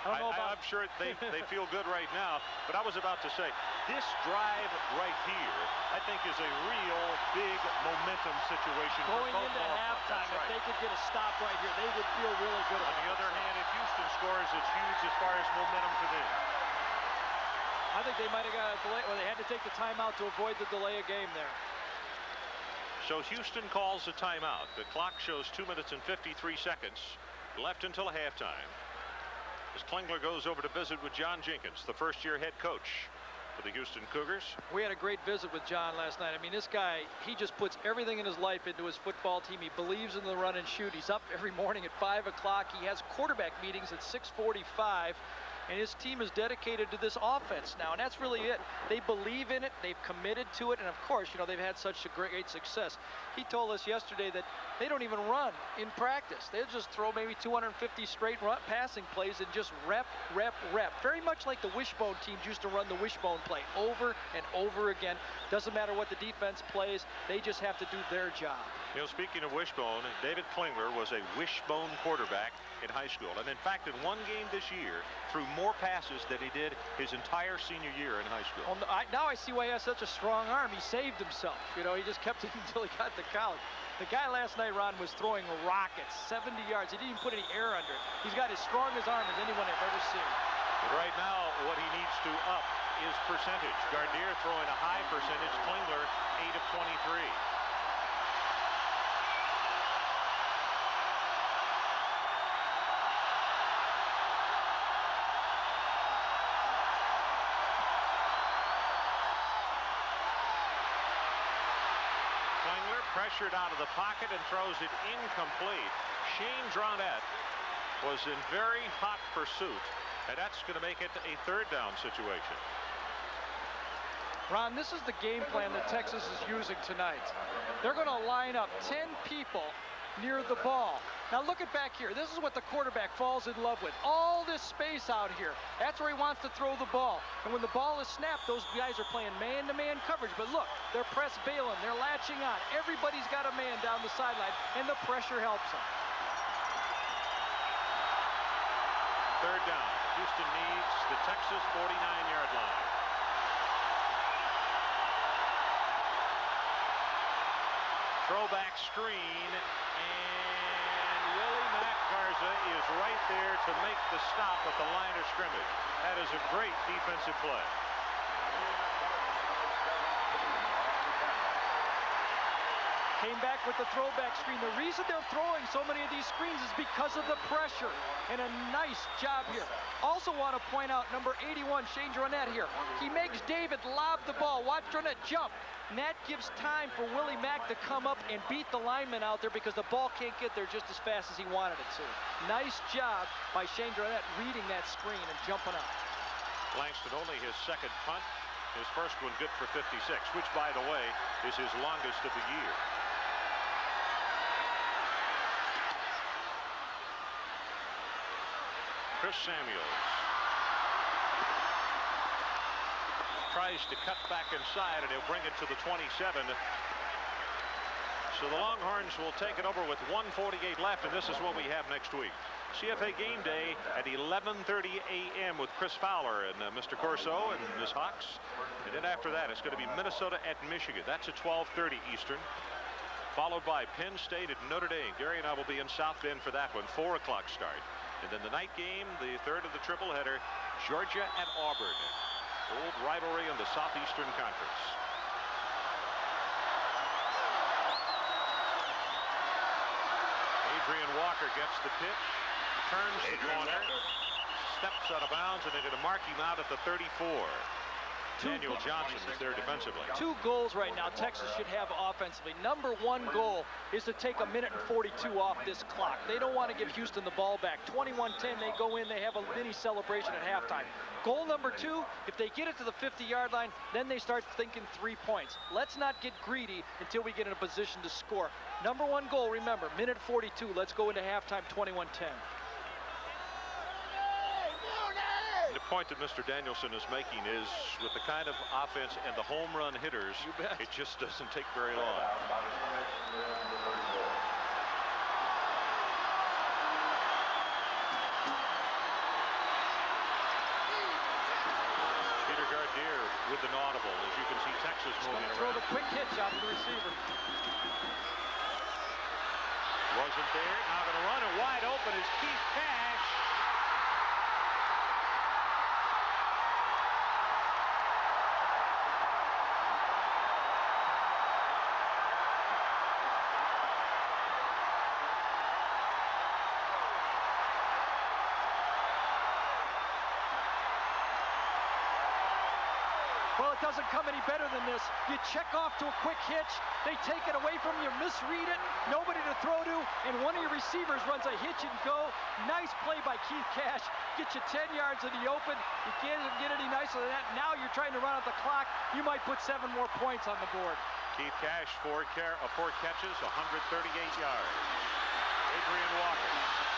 don't know about I'm sure they feel good right now, but I was about to say, this drive right here, I think, is a real big momentum situation for going both into ball halftime. clubs. If they could get a stop right here, they would feel really good. On the other hand, if Houston scores, it's huge as far as momentum for them. I think they might have got a delay, or they had to take the timeout to avoid the delay of game there. So Houston calls a timeout. The clock shows 2 minutes and 53 seconds left until halftime. As Klingler goes over to visit with John Jenkins, the first-year head coach for the Houston Cougars. We had a great visit with John last night. I mean, this guy, he just puts everything in his life into his football team. He believes in the run and shoot. He's up every morning at 5 o'clock. He has quarterback meetings at 6:45. And his team is dedicated to this offense now, and that's really it. They believe in it, they've committed to it, and of course, you know, they've had such a great success. He told us yesterday that they don't even run in practice. They'll just throw maybe 250 straight passing plays and just rep. Very much like the Wishbone teams used to run the Wishbone play over and over again. Doesn't matter what the defense plays, they just have to do their job. You know, speaking of Wishbone, David Klingler was a Wishbone quarterback in high school, and in fact, in one game this year, threw more passes than he did his entire senior year in high school. Well, now I see why he has such a strong arm. He saved himself. You know, he just kept it until he got to college. The guy last night, Ron, was throwing rockets, 70 yards. He didn't even put any air under it. He's got as strong as arm as anyone I've ever seen. But right now, what he needs to up is percentage. Gardner throwing a high percentage. Klingler, 8 of 23. Pressured out of the pocket and throws it incomplete. Shane Dronette was in very hot pursuit, and that's going to make it a third down situation. Ron, this is the game plan that Texas is using tonight. They're going to line up 10 people near the ball. Now look at back here. This is what the quarterback falls in love with. All this space out here. That's where he wants to throw the ball. And when the ball is snapped, those guys are playing man-to-man coverage. But look, they're press bailing. They're latching on. Everybody's got a man down the sideline, and the pressure helps them. Third down. Houston needs the Texas 49-yard line. Throwback screen, and Willie Mack Garza is right there to make the stop at the line of scrimmage. That is a great defensive play. Came back with the throwback screen. The reason they're throwing so many of these screens is because of the pressure. And a nice job here. Also want to point out number 81, Shane Dronette here. He makes David lob the ball. Watch Dronette jump. And that gives time for Willie Mack to come up and beat the lineman out there because the ball can't get there just as fast as he wanted it to. Nice job by Shane Dronette reading that screen and jumping up. Langston only his second punt. His first one good for 56, which, by the way, is his longest of the year. Chris Samuels tries to cut back inside, and he'll bring it to the 27. So the Longhorns will take it over with 1:48 left, and this is what we have next week. CFA Game Day at 11:30 a.m. with Chris Fowler and Mr. Corso and Ms. Hawks. And then after that, it's going to be Minnesota at Michigan. That's at 12:30 Eastern. Followed by Penn State at Notre Dame. Gary and I will be in South Bend for that one. 4 o'clock start. And then the night game, the third of the triple header, Georgia at Auburn. Old rivalry in the Southeastern Conference. Adrian Walker gets the pitch, turns the corner, steps out of bounds, and they're going to mark him out at the 34. Daniel Johnson is there defensively. 2 goals right now Texas should have offensively. Number 1 goal is to take 1:42 off this clock. They don't want to give Houston the ball back. 21-10, they go in, they have a mini celebration at halftime. Goal number 2, if they get it to the 50-yard line, then they start thinking 3 points. Let's not get greedy until we get in a position to score. Number 1 goal, remember, 1:42. Let's go into halftime 21-10. The point that Mr. Danielson is making is with the kind of offense and the home run hitters, it just doesn't take very long. Peter Gardere with an audible. As you can see, Texas moving around. Throw the quick hitch out to the receiver. Wasn't there. Now going to run it wide open is Keith Cash. Well, it doesn't come any better than this. You check off to a quick hitch, they take it away from you, misread it, nobody to throw to, and one of your receivers runs a hitch and go. Nice play by Keith Cash. Get you 10 yards in the open. You can't get any nicer than that. Now you're trying to run out the clock. You might put 7 more points on the board. Keith Cash, 4 catches, 138 yards. Adrian Walker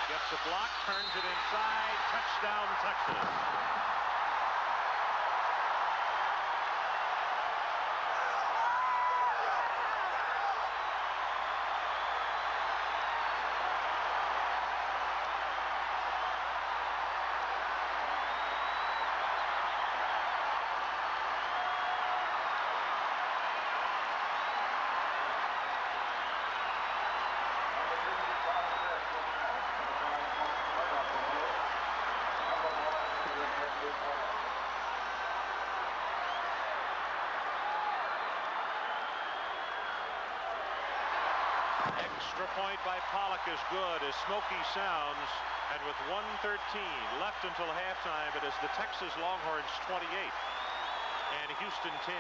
gets the block, turns it inside, touchdown Texas. Extra point by Pollock is good as Smoky sounds, and with 1:13 left until halftime, it is the Texas Longhorns 28 and Houston 10.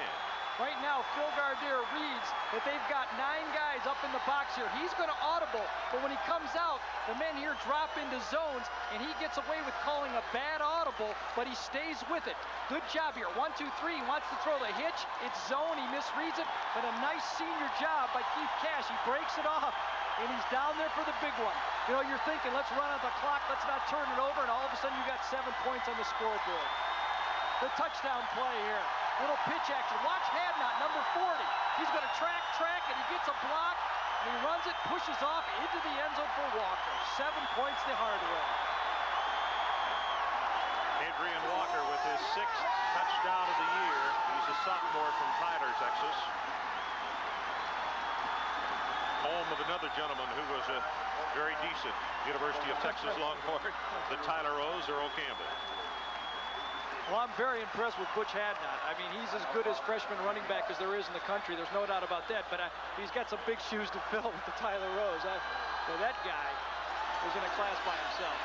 Right now, Phil Gardere reads that they've got 9 guys up in the box here. He's going to audible, but when he comes out, the men here drop into zones, and he gets away with calling a bad audible, but he stays with it. Good job here. 1, 2, 3. He wants to throw the hitch. It's zone. He misreads it, but a nice senior job by Keith Cash. He breaks it off. and he's down there for the big one. You know, you're thinking, let's run out the clock, let's not turn it over, and all of a sudden you got 7 points on the scoreboard. The touchdown play here. Little pitch action. Watch Hadnot, number 40. He's going to track, and he gets a block, and he runs it, pushes off into the end zone for Walker. 7 points the hard way. Adrian Walker with his 6th touchdown of the year. He's a sophomore from Tyler, Texas. Home of another gentleman who was a very decent University of Texas Longhorn, the Tyler Rose, Earl Campbell. Well, I'm very impressed with Butch Hadnot. I mean, he's as good as freshman running back as there is in the country. There's no doubt about that. But he's got some big shoes to fill with the Tyler Rose. So that guy is in a class by himself.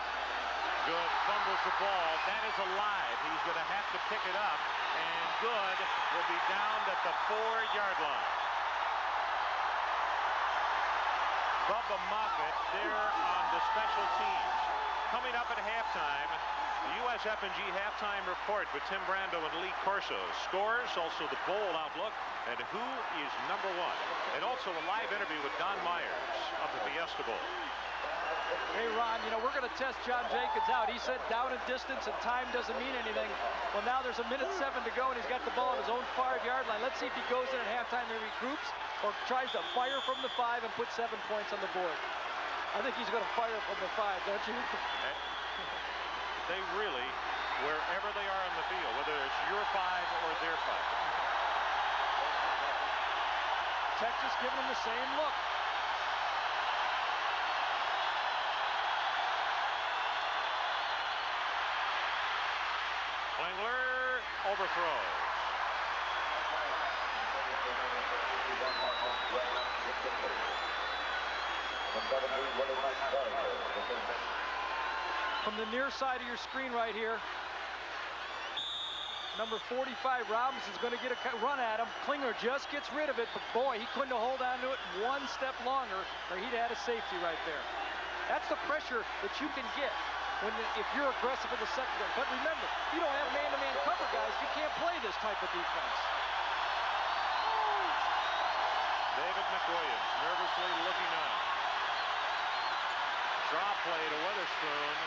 Good, fumbles the ball. That is alive. He's going to have to pick it up. And Good will be down at the 4-yard line. Bubba Moffitt there on the special teams. Coming up at halftime, the USF&G halftime report with Tim Brando and Lee Corso. Scores, also the bowl outlook, and who is number 1. And also a live interview with Don Myers of the Fiesta Bowl. Hey, Ron, you know, we're going to test John Jenkins out. He said down and distance and time doesn't mean anything. Well, now there's 1:07 to go, and he's got the ball at his own 5-yard line. Let's see if he goes in at halftime and regroups or tries to fire from the 5 and put 7 points on the board. I think he's going to fire from the 5, don't you? They really, wherever they are on the field, whether it's your 5 or their 5. Texas giving them the same look. Klingler overthrows. From the near side of your screen right here, number 45, Robinson's going to get a run at him. Klingler just gets rid of it, but boy, he couldn't have held on to it 1 step longer, or he'd had a safety right there. That's the pressure that you can get if you're aggressive in the secondary. But remember, you don't have man-to-man cover, guys. You can't play this type of defense. David McWilliams nervously looking on. Draw play to Witherspoon.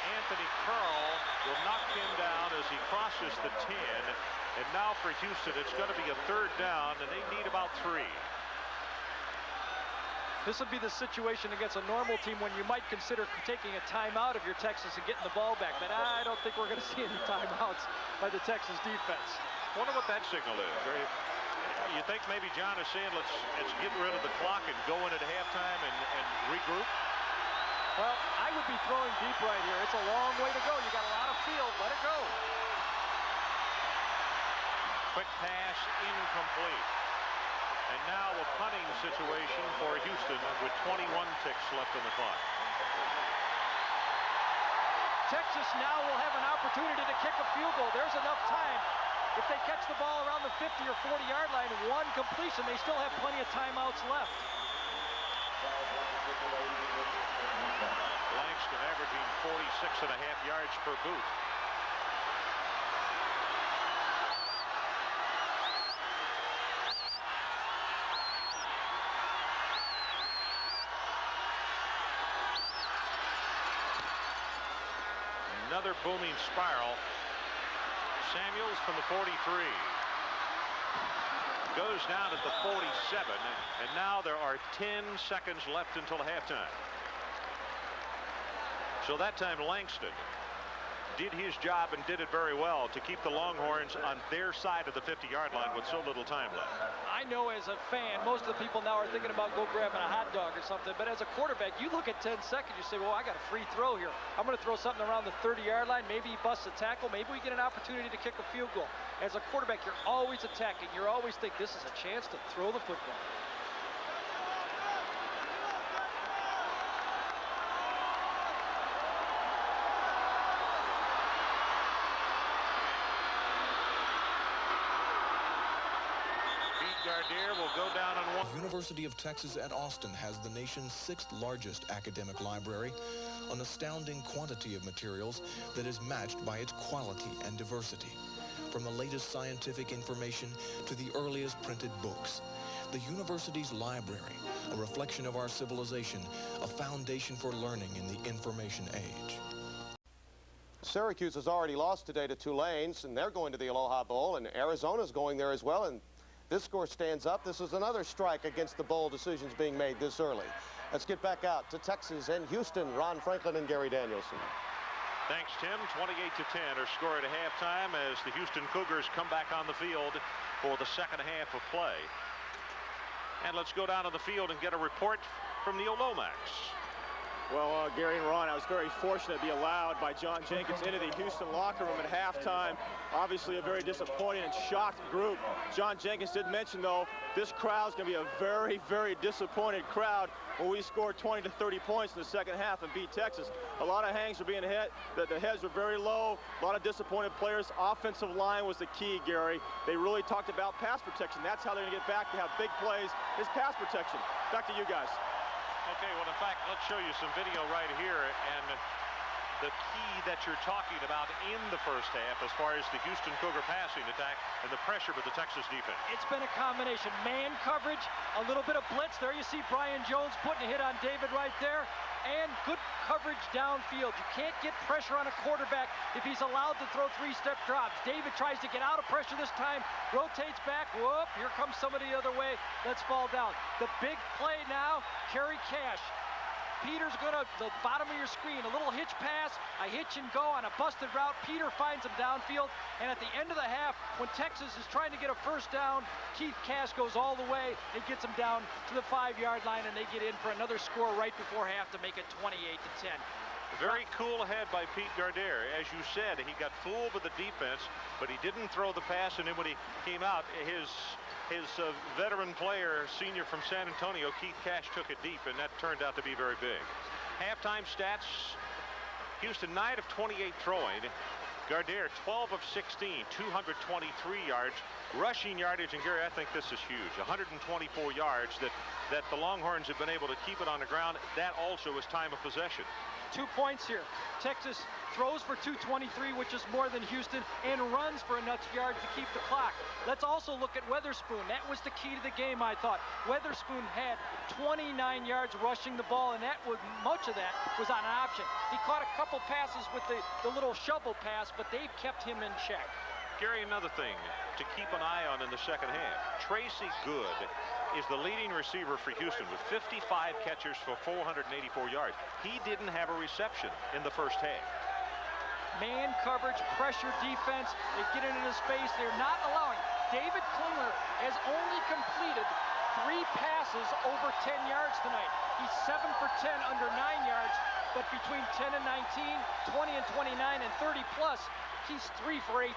Anthony Curl will knock him down as he crosses the 10. And now for Houston, it's going to be a 3rd down, and they need about 3. This would be the situation against a normal team when you might consider taking a timeout if you're Texas and getting the ball back. But I don't think we're going to see any timeouts by the Texas defense. Wonder what that signal is. You think maybe John is saying let's get rid of the clock and go in at halftime and regroup? Well, I would be throwing deep right here. It's a long way to go. You got a lot of field. Let it go. Quick pass, incomplete. And now a punting situation for Houston with 21 ticks left on the clock. Texas now will have an opportunity to kick a field goal. There's enough time. If they catch the ball around the 50 or 40-yard line, 1 completion, they still have plenty of timeouts left. Langston averaging 46.5 yards per boot. Another booming spiral. Samuels from the 43. Goes down at the 47, and now there are 10 seconds left until halftime. So that time Langston did his job and did it very well to keep the Longhorns on their side of the 50-yard line with so little time left. I know as a fan, most of the people now are thinking about go grabbing a hot dog or something, but as a quarterback, you look at 10 seconds, you say, well, I got a free throw here. I'm going to throw something around the 30-yard line. Maybe he busts a tackle. Maybe we get an opportunity to kick a field goal. As a quarterback, you're always attacking. You're always think this is a chance to throw the football. The University of Texas at Austin has the nation's 6th largest academic library, an astounding quantity of materials that is matched by its quality and diversity. From the latest scientific information to the earliest printed books, the university's library a reflection of our civilization, a foundation for learning in the information age. Syracuse has already lost today to Tulane, and they're going to the Aloha Bowl, and Arizona's going there as well, and this score stands up. This is another strike against the bowl decisions being made this early. Let's get back out to Texas and Houston. Ron Franklin and Gary Danielson. Thanks, Tim. 28-10 are scored at halftime as the Houston Cougars come back on the field for the second half of play. And let's go down to the field and get a report from Neil Lomax. Well, Gary and Ron, I was very fortunate to be allowed by John Jenkins into the Houston locker room at halftime. Obviously a very disappointed and shocked group. John Jenkins did mention, though, this crowd's going to be a very, very disappointed crowd when we scored 20 to 30 points in the second half and beat Texas. A lot of hangs were being hit. The heads were very low. A lot of disappointed players. Offensive line was the key, Gary. They really talked about pass protection. That's how they're going to get back to have big plays, is pass protection. Back to you guys. Okay, well, in fact, let's show you some video right here, and the key that you're talking about in the first half as far as the Houston Cougar passing attack and the pressure with the Texas defense. It's been a combination. Man coverage, a little bit of blitz. There you see Brian Jones putting a hit on David right there, and good coverage downfield. You can't get pressure on a quarterback if he's allowed to throw three-step drops. David tries to get out of pressure this time, rotates back. Whoop, here comes somebody the other way. Let's fall down. The big play now, Kerry Cash. Peter's gonna, the bottom of your screen, a little hitch pass, a hitch and go on a busted route. Peter finds him downfield, and at the end of the half, when Texas is trying to get a first down, Keith Cash goes all the way and gets him down to the 5-yard line, and they get in for another score right before half to make it 28-10. Very cool head by Pete Gardere. As you said, he got fooled with the defense, but he didn't throw the pass, and then when he came out, his veteran player, senior from San Antonio, Keith Cash, took it deep, and that turned out to be very big. Halftime stats, Houston 9 of 28 throwing. Gardere 12 of 16, 223 yards. Rushing yardage, and Gary, I think this is huge. 124 yards that the Longhorns have been able to keep it on the ground. That also is time of possession. 2 points here. Texas throws for 223, which is more than Houston, and runs for enough yards to keep the clock. Let's also look at Weatherspoon. That was the key to the game, I thought. Weatherspoon had 29 yards rushing the ball, and that was much of that was on option. He caught a couple passes with the little shovel pass, but they've kept him in check. Gary, another thing to keep an eye on in the second half. Tracy Good is the leading receiver for Houston with 55 catches for 484 yards. He didn't have a reception in the first half. Man coverage, pressure defense. They get it into space. They're not allowing. David Klingler has only completed 3 passes over 10 yards tonight. He's 7 for 10 under 9 yards, but between 10 and 19, 20 and 29, and 30 plus, he's 3 for 18.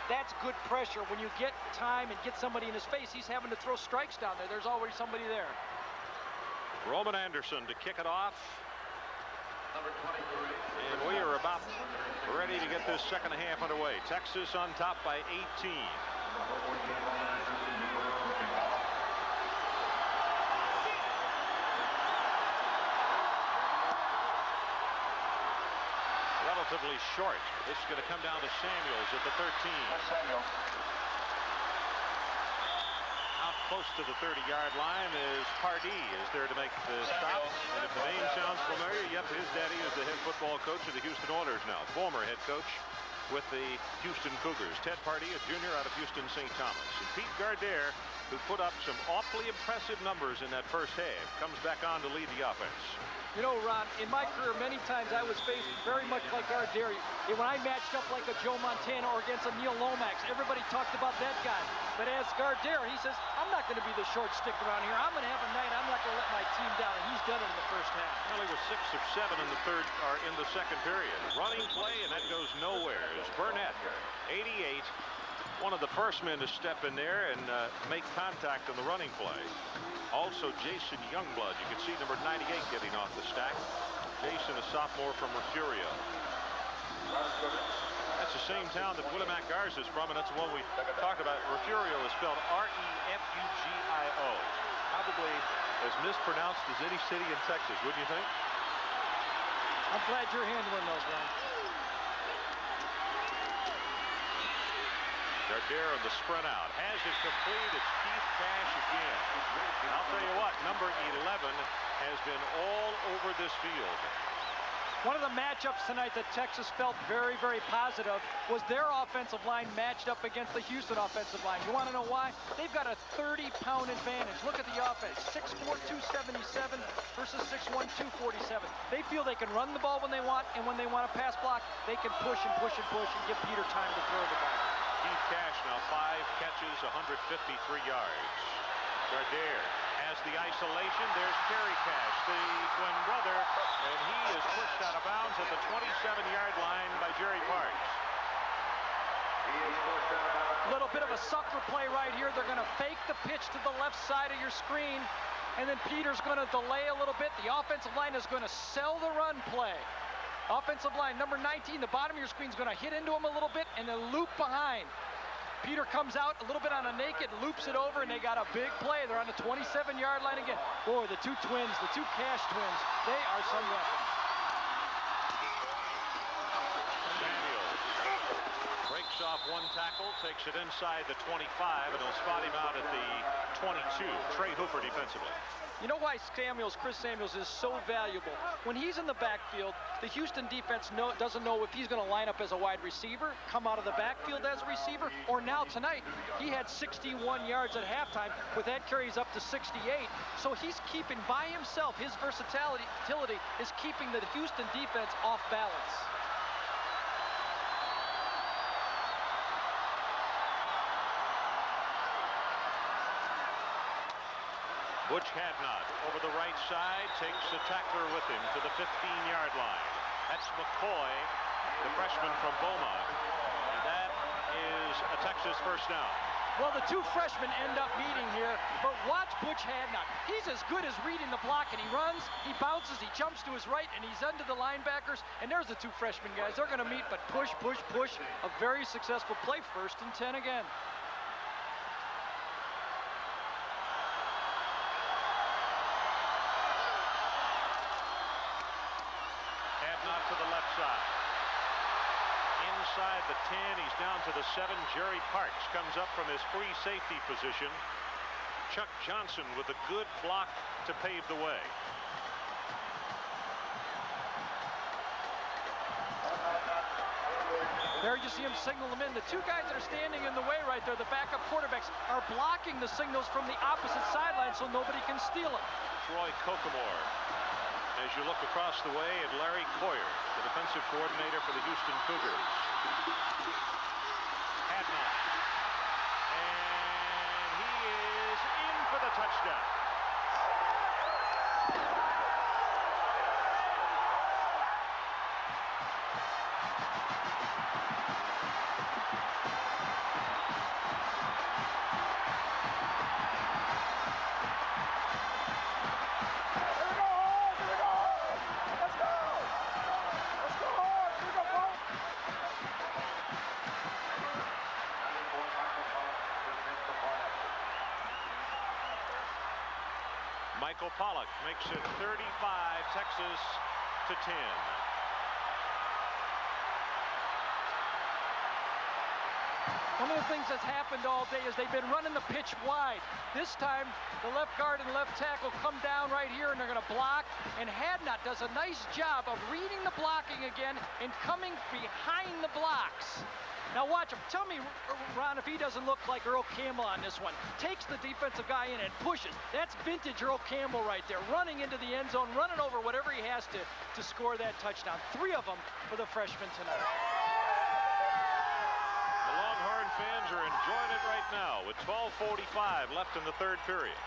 That's good pressure. When you get time and get somebody in his face, he's having to throw strikes down there. There's already somebody there. Roman Anderson to kick it off. And we are about ready to get this second half underway. Texas on top by 18. Relatively short. This is going to come down to Samuels at the 13. Out close to the 30-yard line is Pardee is there to make the stop. And if the name sounds familiar, yep, his daddy is the head football coach of the Houston Oilers now, former head coach with the Houston Cougars. Ted Pardee, a junior out of Houston St. Thomas. And Pete Gardere, who put up some awfully impressive numbers in that first half, comes back on to lead the offense. You know, Ron, in my career, many times I was faced very much like Gardere. When I matched up like a Joe Montana or against a Neil Lomax, everybody talked about that guy. But as Gardere, he says, I'm not going to be the short stick around here. I'm going to have a night. I'm not going to let my team down. And he's done it in the first half. Well, he was 6 of 7 in the third, or in the second period. Running play, and that goes nowhere. Is Burnett, 88. One of the first men to step in there and make contact on the running play. Also, Jason Youngblood. You can see number 98 getting off the stack. Jason, a sophomore from Refugio. That's the same town that Willimac Garza is from, and that's the one we talked about. Refugio is spelled R-E-F-U-G-I-O. Probably as mispronounced as any city in Texas, wouldn't you think? I'm glad you're handling those, Ron. Gardere on the sprint out. Has it complete. It's Keith Cash again. And I'll tell you what, number 11 has been all over this field. One of the matchups tonight that Texas felt very, very positive was their offensive line matched up against the Houston offensive line. You want to know why? They've got a 30-pound advantage. Look at the offense. 6'4", 277 versus 6'1", 247. They feel they can run the ball when they want, and when they want to pass block, they can push and push and push and give Peter time to throw the ball. Keith Cash now 5 catches, 153 yards. Gardere has the isolation. There's Kerry Cash, the twin brother, and he is pushed out of bounds at the 27-yard line by Jerry Parks. A little bit of a sucker play right here. They're going to fake the pitch to the left side of your screen, and then Peter's going to delay a little bit. The offensive line is going to sell the run play. Offensive line, number 19, the bottom of your screen is going to hit into him a little bit and then loop behind. Peter comes out a little bit on a naked, loops it over, and they got a big play. They're on the 27-yard line again. Boy, the two twins, the two Cash twins, they are some weapons. Samuels breaks off one tackle, takes it inside the 25, and he'll spot him out at the 22. Trey Hooper defensively. You know why Chris Samuels is so valuable? When he's in the backfield, the Houston defense doesn't know if he's going to line up as a wide receiver, come out of the backfield as a receiver, or now tonight, he had 61 yards at halftime. With that carries up to 68. So he's keeping by himself. His versatility is keeping the Houston defense off balance. Butch Hadnot over the right side, takes the tackler with him to the 15-yard line. That's McCoy, the freshman from Beaumont. And that is a Texas first down. Well, the two freshmen end up meeting here, but watch Butch Hadnot. He's as good as reading the block, and he runs, he bounces, he jumps to his right, and he's under the linebackers. And there's the two freshmen guys. They're going to meet, but push, push, push. A very successful play, 1st and 10 again. To the left side. Inside the 10, he's down to the 7. Jerry Parks comes up from his free safety position. Chuck Johnson with a good block to pave the way. There you see him signal them in. The two guys that are standing in the way right there, the backup quarterbacks, are blocking the signals from the opposite sideline so nobody can steal them. Troy Kokomore. As you look across the way at Larry Coyer, the defensive coordinator for the Houston Cougars. Hadnot. And he is in for the touchdown. Michael Pollock makes it 35, Texas to 10. One of the things that's happened all day is they've been running the pitch wide. This time, the left guard and left tackle come down right here, and they're going to block. And Hadnot does a nice job of reading the blocking again and coming behind the blocks. Now watch him. Tell me, Ron, if he doesn't look like Earl Campbell on this one. Takes the defensive guy in and pushes. That's vintage Earl Campbell right there. Running into the end zone, running over whatever he has to score that touchdown. 3 of them for the freshman tonight. The Longhorn fans are enjoying it right now with 12:45 left in the 3rd period.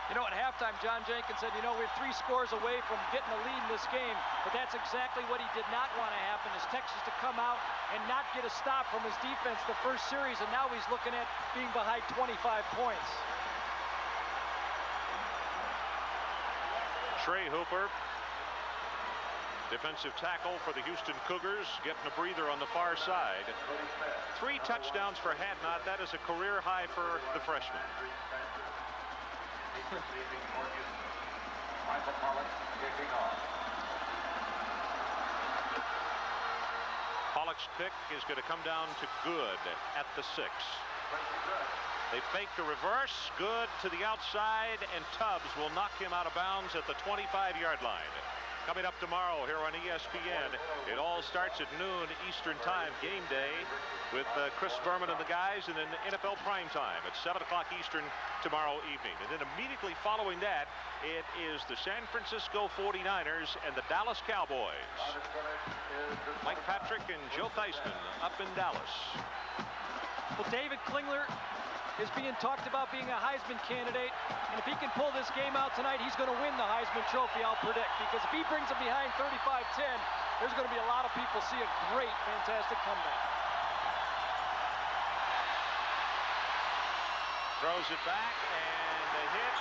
You know, at halftime, John Jenkins said, you know, we're 3 scores away from getting a lead in this game, but that's exactly what he did not want to happen, is Texas to come out and not get a stop from his defense the first series, and now he's looking at being behind 25 points. Trey Hooper, defensive tackle for the Houston Cougars, getting a breather on the far side. 3 touchdowns for Hadnot. That is a career high for the freshman. Pollock's pick is going to come down to good at the 6. They fake the reverse, good to the outside, and Tubbs will knock him out of bounds at the 25-yard line. Coming up tomorrow here on ESPN, it all starts at noon Eastern Time, game day, with Chris Berman and the guys, and then NFL primetime at 7 o'clock Eastern tomorrow evening. And then immediately following that, it is the San Francisco 49ers and the Dallas Cowboys. Mike Patrick and Joe Theismann up in Dallas. Well, David Klingler is being talked about being a Heisman candidate, and if he can pull this game out tonight, he's going to win the Heisman Trophy, I'll predict, because if he brings them behind 35-10, there's going to be a lot of people see a great, fantastic comeback. Throws it back, and a hit.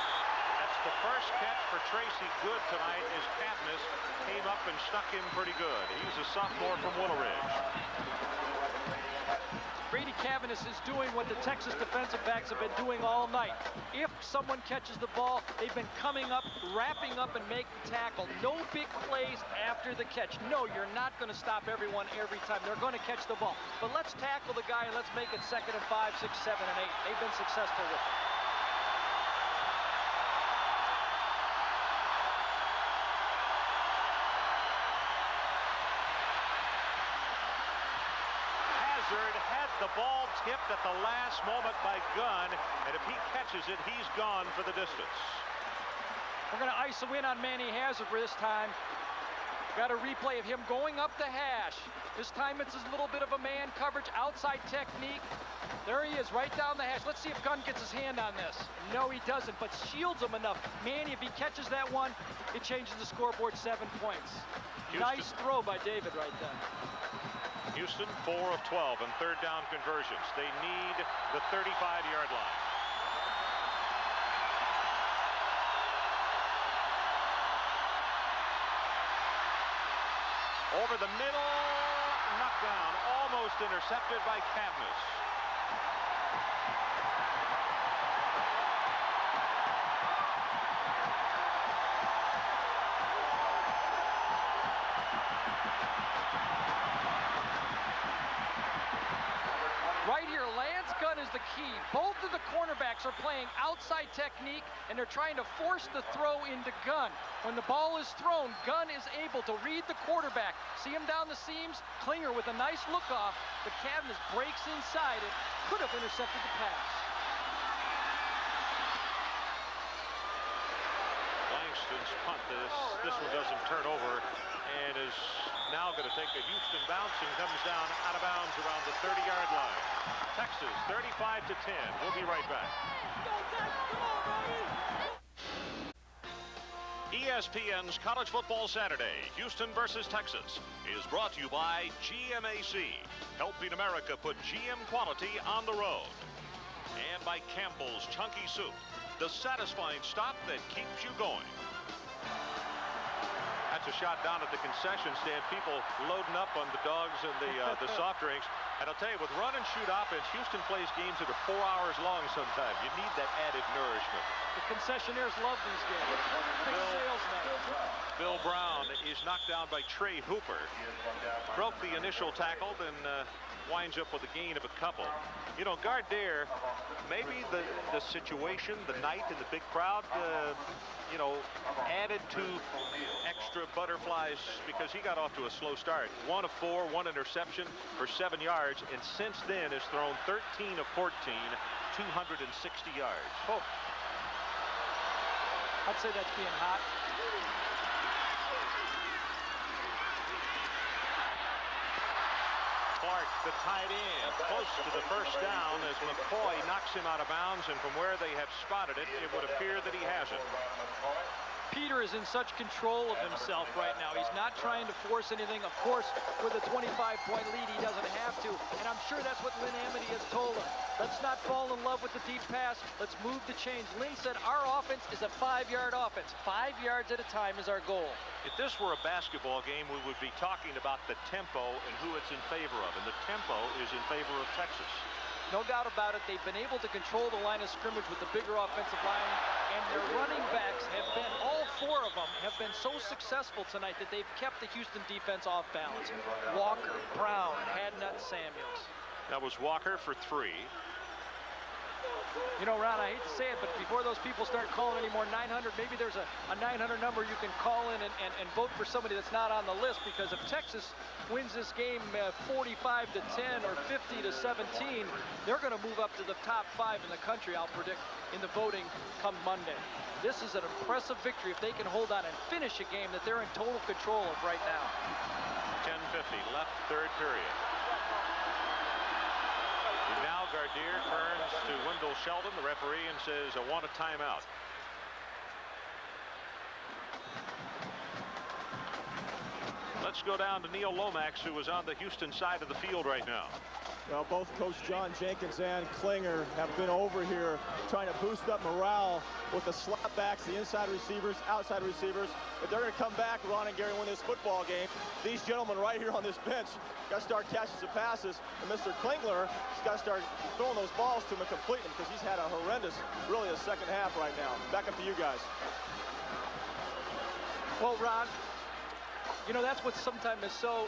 That's the first catch for Tracy Good tonight, as Cavness came up and stuck him pretty good. He's a sophomore from Willow Ridge. Brady Cavness is doing what the Texas defensive backs have been doing all night. If someone catches the ball, they've been coming up, wrapping up, and making tackle. No big plays after the catch. No, you're not going to stop everyone every time. They're going to catch the ball. But let's tackle the guy and let's make it 2nd and 5, 6, 7, and 8. They've been successful with it. Had the ball tipped at the last moment by Gunn, and if he catches it, he's gone for the distance. We're going to ISO in on Manny Hazard for this time. Got a replay of him going up the hash. This time it's a little bit of a man coverage, outside technique. There he is, right down the hash. Let's see if Gunn gets his hand on this. No, he doesn't, but shields him enough. Manny, if he catches that one, it changes the scoreboard 7 points. Houston. Nice throw by David right there. Houston 4 of 12 in 3rd down conversions. They need the 35-yard line. Over the middle, knocked down, almost intercepted by Cavness. Right here, Lance Gunn is the key. Both of the cornerbacks are playing outside technique, and they're trying to force the throw into Gunn. When the ball is thrown, Gunn is able to read the quarterback. See him down the seams? Klinger with a nice look off, but Cavness breaks inside and could have intercepted the pass. Langston's punt. This one doesn't turn over, and is now going to take a Houston bounce and comes down out of bounds around the 30-yard line. Texas 35-10. We'll be right back. ESPN's College Football Saturday, Houston versus Texas, is brought to you by GMAC, helping America put GM quality on the road. And by Campbell's Chunky Soup, the satisfying stop that keeps you going. That's a shot down at the concession stand. People loading up on the dogs and the soft drinks. And I'll tell you, with run and shoot offense, Houston plays games that are 4 hours long sometimes. You need that added nourishment. The concessionaires love these games. Big sales man. Bill Brown is knocked down by Trey Hooper. Broke the initial tackle, then winds up with a gain of a couple. You know, Gardere, maybe the situation, the night, and the big crowd, you know, added to extra butterflies because he got off to a slow start. 1 of 4, 1 interception for 7 yards, and since then has thrown 13 of 14, 260 yards. Oh. I'd say that's being hot. Clark, the tight end, close to the first down as McCoy knocks him out of bounds, and from where they have spotted it, it would appear that he hasn't. Peter is in such control of himself right now. He's not trying to force anything. Of course, with a 25-point lead, he doesn't have to. And I'm sure that's what Lynn Amity has told him. Let's not fall in love with the deep pass. Let's move the chains. Lynn said our offense is a 5-yard offense. 5 yards at a time is our goal. If this were a basketball game, we would be talking about the tempo and who it's in favor of. And the tempo is in favor of Texas. No doubt about it. They've been able to control the line of scrimmage with the bigger offensive line, and their running backs have been, all 4 of them, have been so successful tonight that they've kept the Houston defense off balance. Walker, Brown, Samuels. That was Walker for 3. You know, Ron, I hate to say it, but before those people start calling anymore 900, maybe there's a 900 number you can call in and vote for somebody that's not on the list, because if Texas wins this game 45-10 or 50-17, they're going to move up to the top 5 in the country, I'll predict, in the voting come Monday. This is an impressive victory if they can hold on and finish a game that they're in total control of right now. 10:50 left, third period. Now Gardere turns to Wendell Sheldon, the referee, and says, I want a timeout. Let's go down to Neil Lomax, who is on the Houston side of the field right now. Well, both Coach John Jenkins and Klinger have been over here trying to boost up morale with the slapbacks, the inside receivers, outside receivers. If they're going to come back, Ron and Gary, win this football game, these gentlemen right here on this bench got to start catching some passes. And Mr. Klinger has got to start throwing those balls to him and complete them, because he's had a horrendous, really, the second half right now. Back up to you guys. Well, Ron, you know, that's what sometimes is so,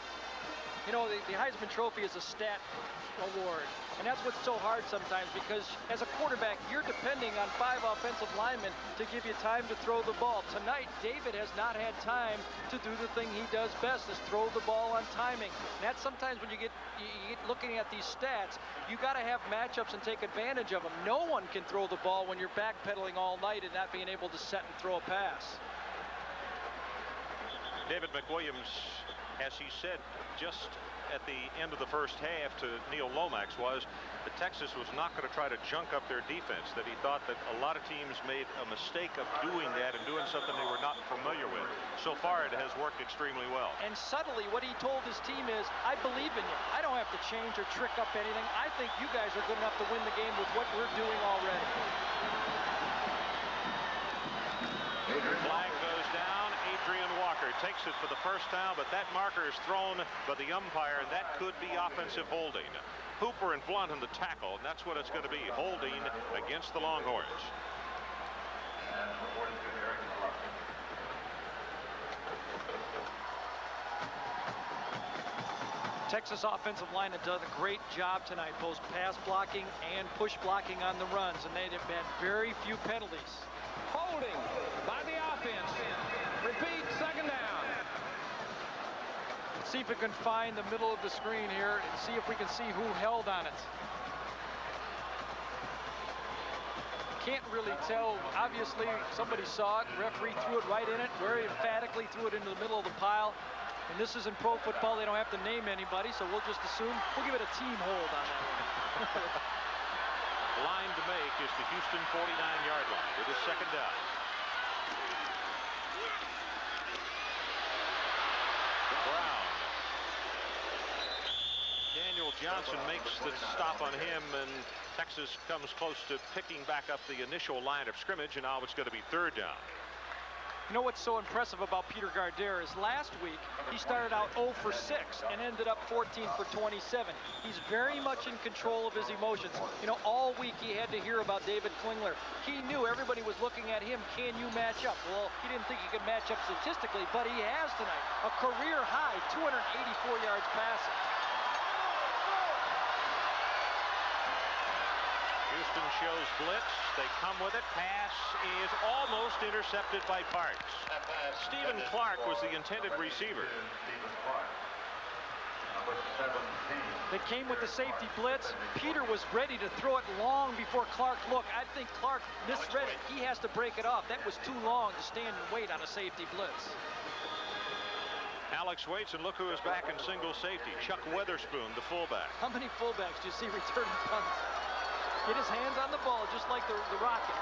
you know, the Heisman Trophy is a stat award. And that's what's so hard sometimes, because as a quarterback, you're depending on 5 offensive linemen to give you time to throw the ball. Tonight, David has not had time to do the thing he does best, is throw the ball on timing. And that's sometimes when you get looking at these stats, you got to have matchups and take advantage of them. No one can throw the ball when you're backpedaling all night and not being able to set and throw a pass. David McWilliams, as he said just at the end of the first half to Neil Lomax, was that Texas was not going to try to junk up their defense, that he thought that a lot of teams made a mistake of doing that and doing something they were not familiar with. So far, it has worked extremely well. And subtly, what he told his team is, I believe in you. I don't have to change or trick up anything. I think you guys are good enough to win the game with what we're doing already. Flag goes down. Adrian Walker takes it for the first down, but that marker is thrown by the umpire, and that could be offensive holding. Hooper and Blunt in the tackle, and that's what it's going to be, holding against the Longhorns. Texas offensive line has done a great job tonight, both pass blocking and push blocking on the runs, and they have had very few penalties. Holding by the offense. Repeat, second down. See if we can find the middle of the screen here and see if we can see who held on it. Can't really tell. Obviously, somebody saw it. The referee threw it right in it, very emphatically threw it into the middle of the pile. And this is in pro football. They don't have to name anybody, so we'll just assume. We'll give it a team hold on that one. Line to make is the Houston 49-yard line with his second down. Brown. Daniel Johnson makes the stop on him, and Texas comes close to picking back up the initial line of scrimmage, and now it's going to be third down. You know what's so impressive about Peter Gardere is last week he started out 0 for 6 and ended up 14 for 27. He's very much in control of his emotions. You know, all week he had to hear about David Klingler. He knew everybody was looking at him. Can you match up? Well, he didn't think he could match up statistically, but he has tonight. A career high 284 yards passing. Houston shows blitz. They come with it. Pass is almost intercepted by Parks. Stephen Clark was the intended receiver. They came with the safety blitz. Peter was ready to throw it long before Clark looked. I think Clark misread it. He has to break it off. That was too long to stand and wait on a safety blitz. Alex waits, and look who is back in single safety. Chuck Weatherspoon, the fullback. How many fullbacks do you see returning punts? Get his hands on the ball just like the Rocket.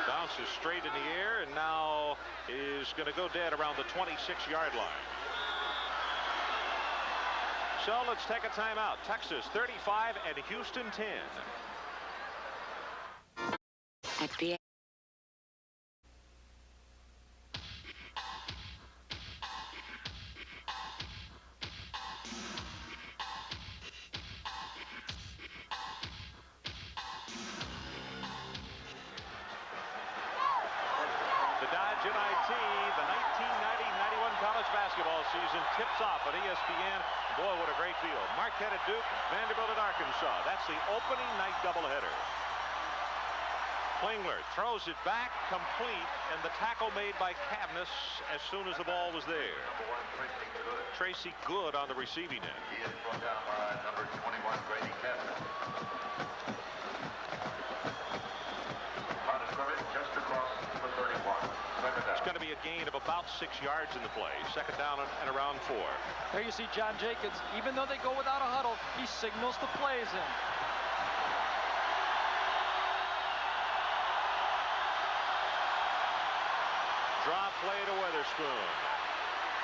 Bounces straight in the air and now is going to go dead around the 26-yard line. So let's take a timeout. Texas 35 and Houston 10. At the The Dodge NIT, the college basketball season tips off at ESPN. Boy, what a great field. Marquette at Duke, Vanderbilt at Arkansas. That's the opening night doubleheader. Klingler throws it back, complete, and the tackle made by Cavness as soon as the ball was there. Tracy Good on the receiving end. He is brought down by number 21, Grady Cavness. On the scrimmage, just across the 31. It's going to be a gain of about 6 yards in the play. Second down and around 4. There you see John Jenkins. Even though they go without a huddle, he signals the plays in. Drop play to Weatherspoon.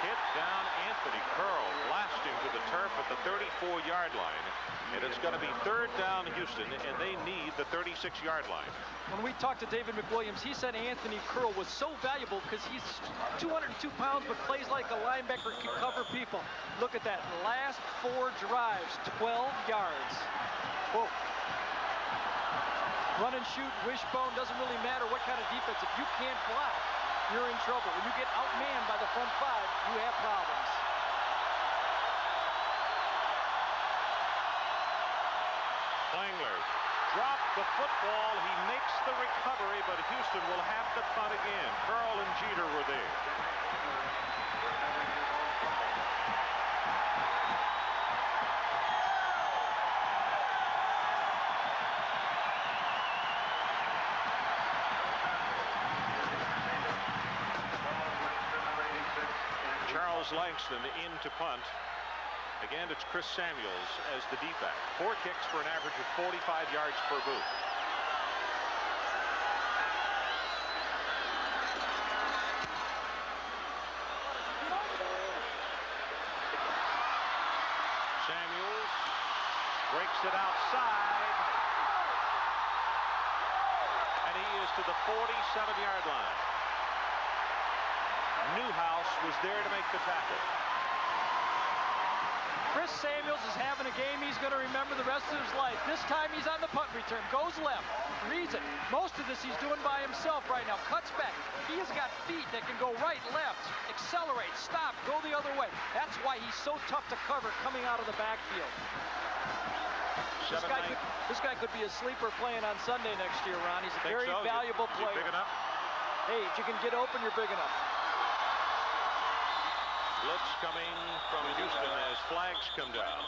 Hit down Anthony Curl, blasting to the turf at the 34-yard line. And it's going to be third down Houston, and they need the 36-yard line. When we talked to David McWilliams, he said Anthony Curl was so valuable because he's 202 pounds but plays like a linebacker, can cover people. Look at that. Last 4 drives, 12 yards. Whoa. Run and shoot, wishbone, doesn't really matter what kind of defense. If you can't block, you're in trouble. When you get outmanned by the front 5, you have problems. Klingler dropped the football. He makes the recovery, but Houston will have to punt again. Curl and Jeter were there. Charles Langston in to punt. Again, it's Chris Samuels as the D-back. 4 kicks for an average of 45 yards per boot. Samuels breaks it outside. And he is to the 47-yard line. Newhouse was there to make the tackle. Chris Samuels is having a game he's going to remember the rest of his life. This time he's on the punt return. Goes left. Reads it. Most of this he's doing by himself right now. Cuts back. He has got feet that can go right, left, accelerate, stop, go the other way. That's why he's so tough to cover coming out of the backfield. This guy could be a sleeper playing on Sunday next year, Ron. He's a very valuable player. Big enough? Hey, if you can get open, you're big enough. Blitz coming from Houston as flags come down.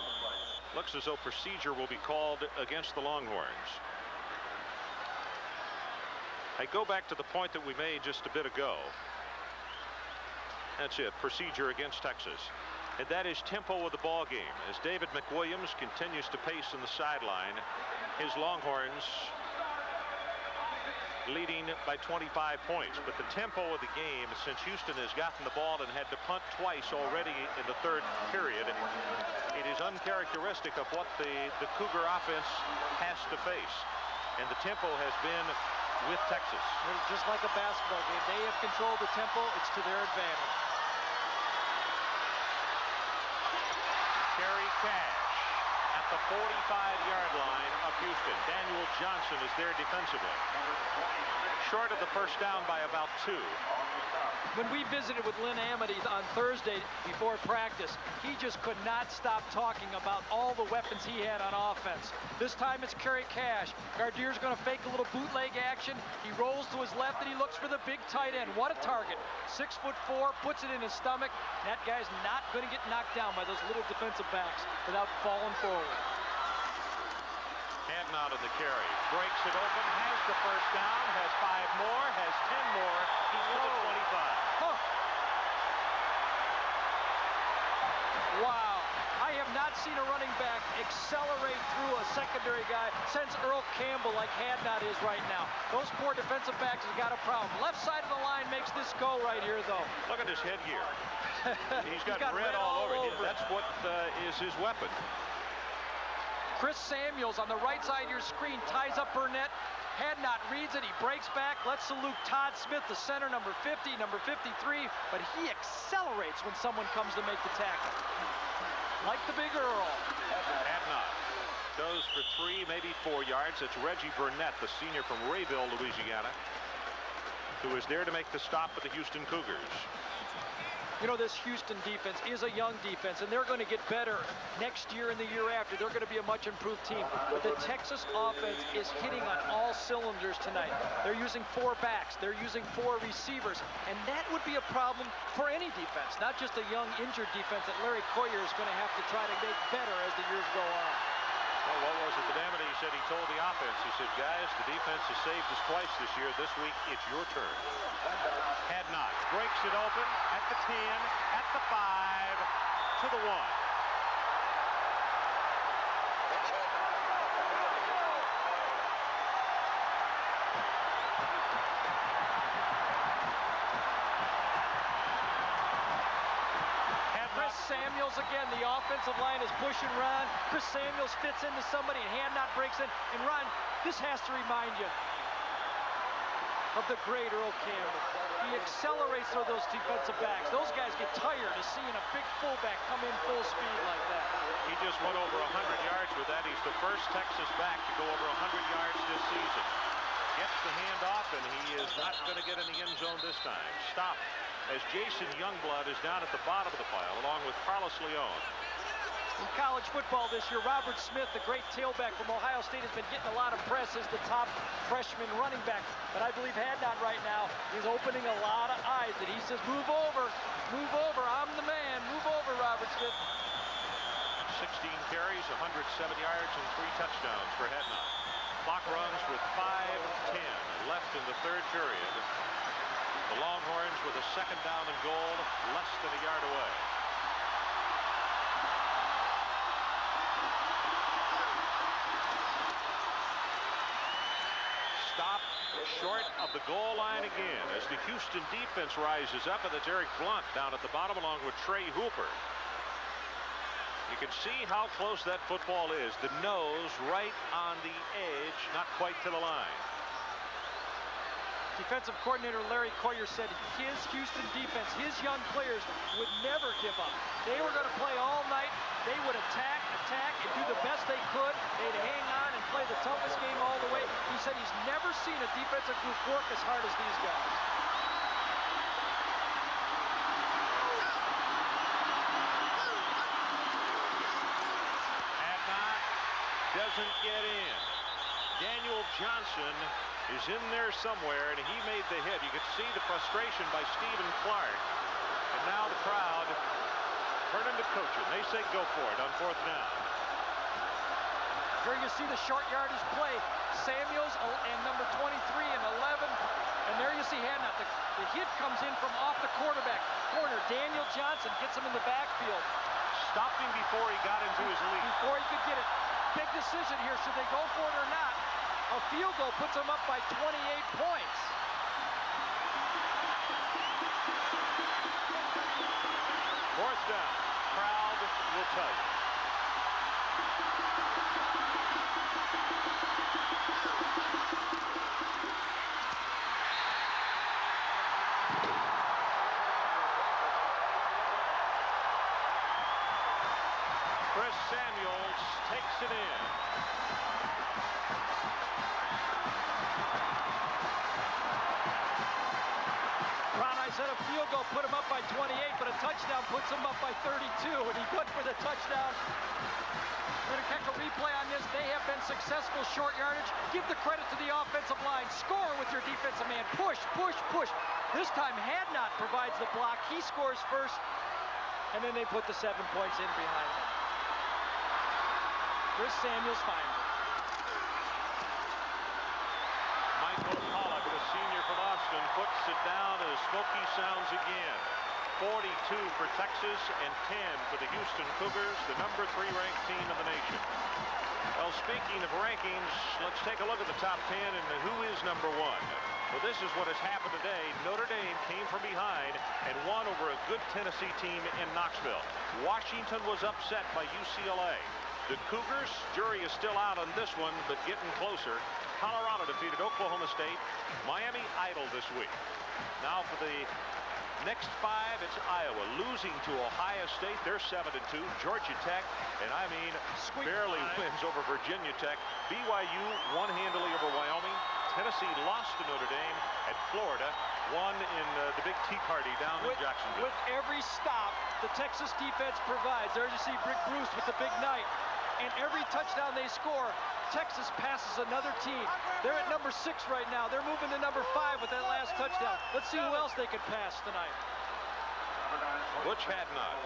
Looks as though procedure will be called against the Longhorns. I go back to the point that we made just a bit ago. That's it, procedure against Texas. And that is tempo of the ball game. As David McWilliams continues to pace in the sideline, his Longhorns leading by 25 points. But the tempo of the game, since Houston has gotten the ball and had to punt twice already in the third period, it is uncharacteristic of what the Cougar offense has to face. And the tempo has been with Texas. It's just like a basketball game. They have controlled the tempo. It's to their advantage. Kerry Cash at the 45-yard line of Houston. Daniel Johnson is there defensively. Short of the first down by about 2. When we visited with Lynn Amity on Thursday before practice, he just could not stop talking about all the weapons he had on offense. This time it's Kerry Cash. Gardier's going to fake a little bootleg action. He rolls to his left and he looks for the big tight end. What a target. 6'4", puts it in his stomach. That guy's not going to get knocked down by those little defensive backs without falling forward. Hadnot on the carry. Breaks it open, has the first down, has 5 more, has 10 more. He's to the 25. Huh. Wow. I have not seen a running back accelerate through a secondary guy since Earl Campbell like Hadnot is right now. Those poor defensive backs have got a problem. Left side of the line makes this go right here, though. Look at his headgear. He's got red all over. That's what is his weapon. Chris Samuels on the right side of your screen ties up Burnett. Hadnot reads it. He breaks back. Let's salute Todd Smith, the center, number 50, number 53. But he accelerates when someone comes to make the tackle. Like the big Earl. Hadnot goes for 3, maybe 4 yards. It's Reggie Burnett, the senior from Rayville, Louisiana, who is there to make the stop for the Houston Cougars. You know, this Houston defense is a young defense, and they're going to get better next year and the year after. They're going to be a much improved team. But the Texas offense is hitting on all cylinders tonight. They're using 4 backs. They're using 4 receivers. And that would be a problem for any defense, not just a young, injured defense that Larry Coyer is going to have to try to make better as the years go on. Well, what was it that Amity said? He told the offense, he said, guys, the defense has saved us twice this year. This week, it's your turn. Hadnot breaks it open at the 10, at the 5, to the 1. Samuels again, the offensive line is pushing Ron. Chris Samuels fits into somebody, and Hadnot breaks in. And Ron, this has to remind you of the great Earl Campbell. He accelerates through those defensive backs. Those guys get tired of seeing a big fullback come in full speed like that. He just went over 100 yards with that. He's the first Texas back to go over 100 yards this season. Gets the handoff, and he is not going to get in the end zone this time. Stop as Jason Youngblood is down at the bottom of the pile, along with Carlos Leon. In college football this year, Robert Smith, the great tailback from Ohio State, has been getting a lot of press as the top freshman running back. But I believe Hadnot right now is opening a lot of eyes that he says, move over, I'm the man, move over, Robert Smith. 16 carries, 107 yards, and 3 touchdowns for Hadnot. Clock runs with 5:10 left in the 3rd period. The Longhorns with a 2nd down and goal, less than a yard away. Stop short of the goal line again as the Houston defense rises up, and it's Eric Blunt down at the bottom along with Trey Hooper. You can see how close that football is. The nose right on the edge, not quite to the line. Defensive coordinator Larry Coyer said his Houston defense, his young players would never give up. They were going to play all night. They would attack, and do the best they could. They'd hang on and play the toughest game all the way. He said he's never seen a defensive group work as hard as these guys. Hadnot doesn't get in. Daniel Johnson is in there somewhere, and he made the hit. You could see the frustration by Stephen Clark. And now the crowd turning to coaching. They say go for it on 4th down. Here you see the short yardage play. Samuels and number 23 and 11. And there you see Hadnot. The hit comes in from off the quarterback corner. Daniel Johnson gets him in the backfield. Stopped him before he got into his lead. Before he could get it. Big decision here. Should they go for it or not? A field goal puts them up by 28 points. Fourth down. Crowd will tell you. Chris Samuels takes it in. Said a field goal put him up by 28, but a touchdown puts him up by 32, and he went for the touchdown. We're going to check a replay on this. They have been successful short yardage. Give the credit to the offensive line. Score with your defensive man. Push, push, push. This time Hadnot provides the block. He scores first, and then they put the 7 points in behind him. Chris Samuels finally. Michael Pollock, the senior from Austin, puts it down as Smoky sounds again. 42 for Texas and 10 for the Houston Cougars, the number 3 ranked team in the nation. Well, speaking of rankings, let's take a look at the top 10 and who is number 1. Well, this is what has happened today. Notre Dame came from behind and won over a good Tennessee team in Knoxville. Washington was upset by UCLA. The Cougars, jury is still out on this one, but getting closer. Colorado defeated Oklahoma State. Miami idled this week. Now for the next 5, it's Iowa losing to Ohio State. They're 7-2. Georgia Tech, and I mean, barely wins over Virginia Tech. BYU won handily over Wyoming. Tennessee lost to Notre Dame, and Florida won in the big tea party down in Jacksonville. With every stop the Texas defense provides, there you see Rick Bruce with the big night, and every touchdown they score, Texas passes another team. They're at number 6 right now. They're moving to number 5 with that last touchdown. Let's see who else they can pass tonight. Butch Hadnot.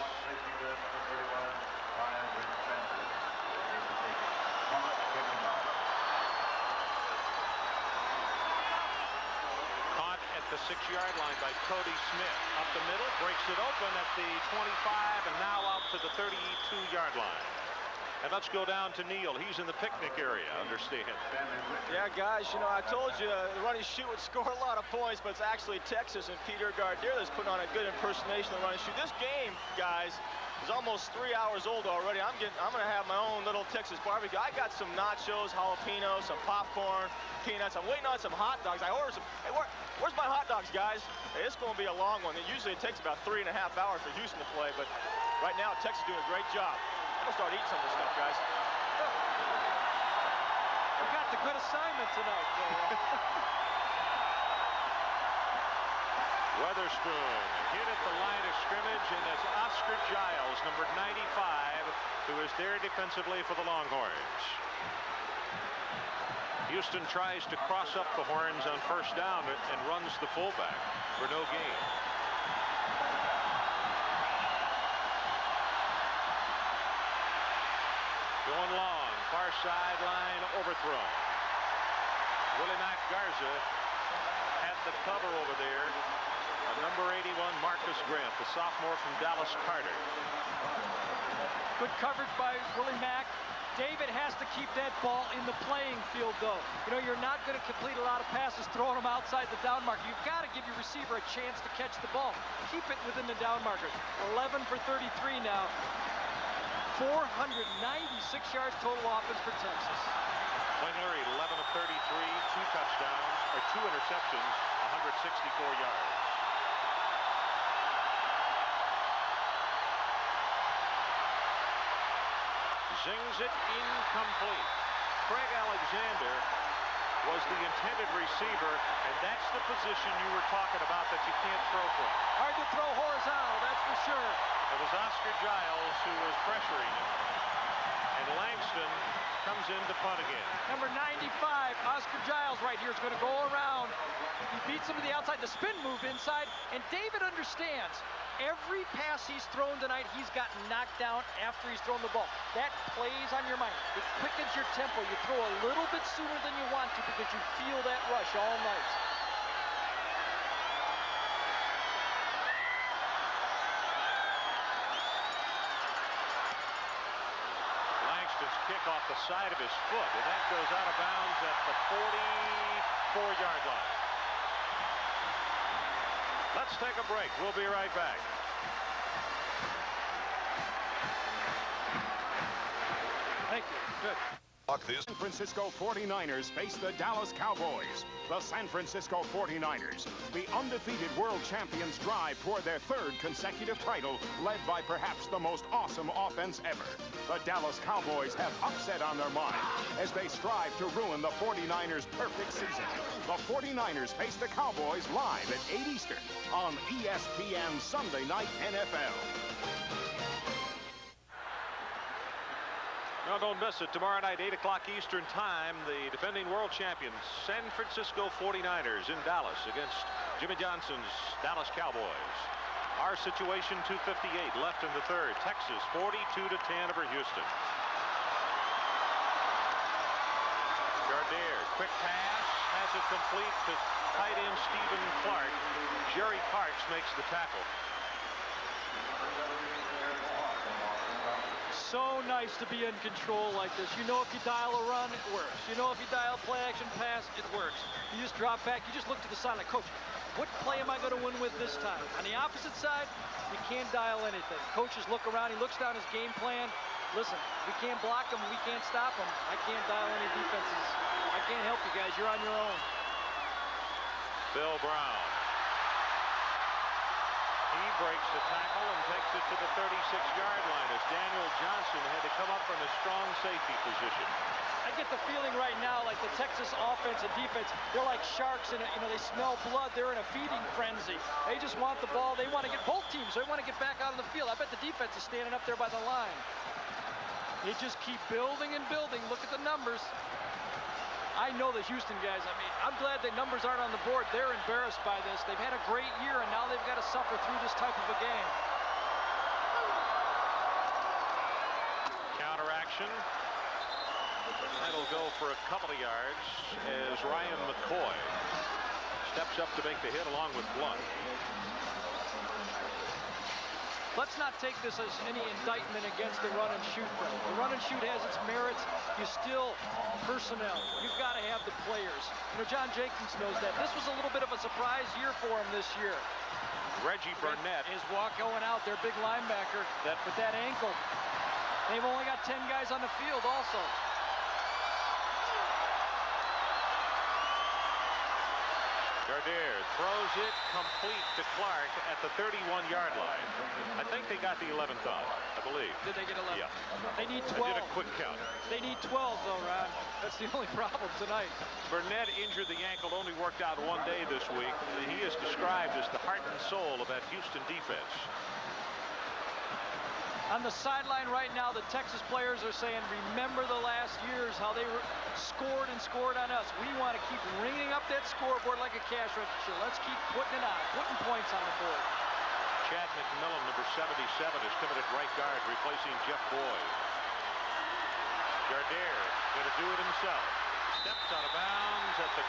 Caught at the 6-yard line by Cody Smith. Up the middle, breaks it open at the 25, and now out to the 32-yard line. And let's go down to Neal. He's in the picnic area, understand. Yeah, guys, you know, I told you the running shoot would score a lot of points, but it's actually Texas and Peter Gardere that's putting on a good impersonation of the running shoot. This game, guys, is almost 3 hours old already. I'm gonna have my own little Texas barbecue. I got some nachos, jalapenos, some popcorn, peanuts. I'm waiting on some hot dogs. I ordered some. Hey, where's my hot dogs, guys? Hey, it's gonna be a long one. Usually it takes about 3.5 hours for Houston to play, but right now Texas is doing a great job. I'm gonna start eating some of this stuff, guys. We got the good assignment tonight. Weatherspoon hit at the line of scrimmage, and that's Oscar Giles, number 95, who is there defensively for the Longhorns. Houston tries to cross up the horns on first down and runs the fullback for no gain. Going long, far sideline overthrown. Willie Mack Garza had the cover over there. Number 81, Marcus Grant, the sophomore from Dallas Carter. Good coverage by Willie Mack. David has to keep that ball in the playing field, though. You know, you're not going to complete a lot of passes throwing them outside the down marker. You've got to give your receiver a chance to catch the ball. Keep it within the down marker. 11 for 33 now. 496 yards total offense for Texas. Klingler, 11 of 33, 2 touchdowns, or 2 interceptions, 164 yards. Zings it incomplete. Craig Alexander was the intended receiver, and that's the position you were talking about that you can't throw from. Hard to throw horizontal, that's for sure. It was Oscar Giles who was pressuring him, and Langston comes in to punt again. Number 95, Oscar Giles right here is going to go around. He beats him to the outside, the spin move inside, and David understands. Every pass he's thrown tonight, he's gotten knocked down after he's thrown the ball. That plays on your mind. It quickens your tempo. You throw a little bit sooner than you want to because you feel that rush all night. Langston's kick off the side of his foot, and that goes out of bounds at the 44-yard line. Let's take a break. We'll be right back. Thank you. Good. The San Francisco 49ers face the Dallas Cowboys. The San Francisco 49ers, the undefeated world champions, drive toward their 3rd consecutive title, led by perhaps the most awesome offense ever. The Dallas Cowboys have upset on their mind as they strive to ruin the 49ers' perfect season. The 49ers face the Cowboys live at 8 Eastern on ESPN Sunday Night NFL. Now, don't miss it. Tomorrow night, 8 o'clock Eastern Time, the defending world champions, San Francisco 49ers in Dallas against Jimmy Johnson's Dallas Cowboys. Our situation, 2:58 left in the 3rd. Texas, 42-10 over Houston. Gardere, quick pass, has it complete to tight end Stephen Clark. Jerry Parks makes the tackle. So nice to be in control like this. You know if you dial a run, it works. You know if you dial play action pass, it works. You just drop back, you just look to the side like, coach, what play am I going to win with this time? On the opposite side, you can't dial anything. Coaches look around, he looks down his game plan. Listen, we can't block him, we can't stop him. I can't dial any defenses. I can't help you guys, you're on your own. Bill Brown. He breaks the tackle and takes it to the 36-yard line as Daniel Johnson had to come up from a strong safety position. I get the feeling right now like the Texas offense and defense, they're like sharks and they smell blood. They're in a feeding frenzy. They just want the ball. They want to get both teams. They want to get back out on the field. I bet the defense is standing up there by the line. They just keep building and building. Look at the numbers. I know the Houston guys, I mean, I'm glad the numbers aren't on the board. They're embarrassed by this. They've had a great year, and now they've got to suffer through this type of a game. Counter action. That'll go for a couple of yards as Ryan McCoy steps up to make the hit along with Blunt. Let's not take this as any indictment against the run and shoot thing. The run and shoot has its merits. You still personnel. You've got to have the players. You know, John Jenkins knows that. This was a little bit of a surprise year for him this year. Reggie Burnett is going out, their big linebacker, with that ankle. They've only got 10 guys on the field also. Gardere throws it complete to Clark at the 31-yard line. I think they got the 11th on, I believe. Did they get 11? Yeah. They need 12. I did a quick count. They need 12, though, Ron. That's the only problem tonight. Burnett injured the ankle, only worked out one day this week. He is described as the heart and soul of that Houston defense. On the sideline right now, the Texas players are saying, remember the last years, how they scored and scored on us. We want to keep ringing up that scoreboard like a cash register. Let's keep putting it on, putting points on the board. Chad McMillan, number 77, is coming at right guard, replacing Jeff Boyd. Gardere going to do it himself. Steps out of bounds at the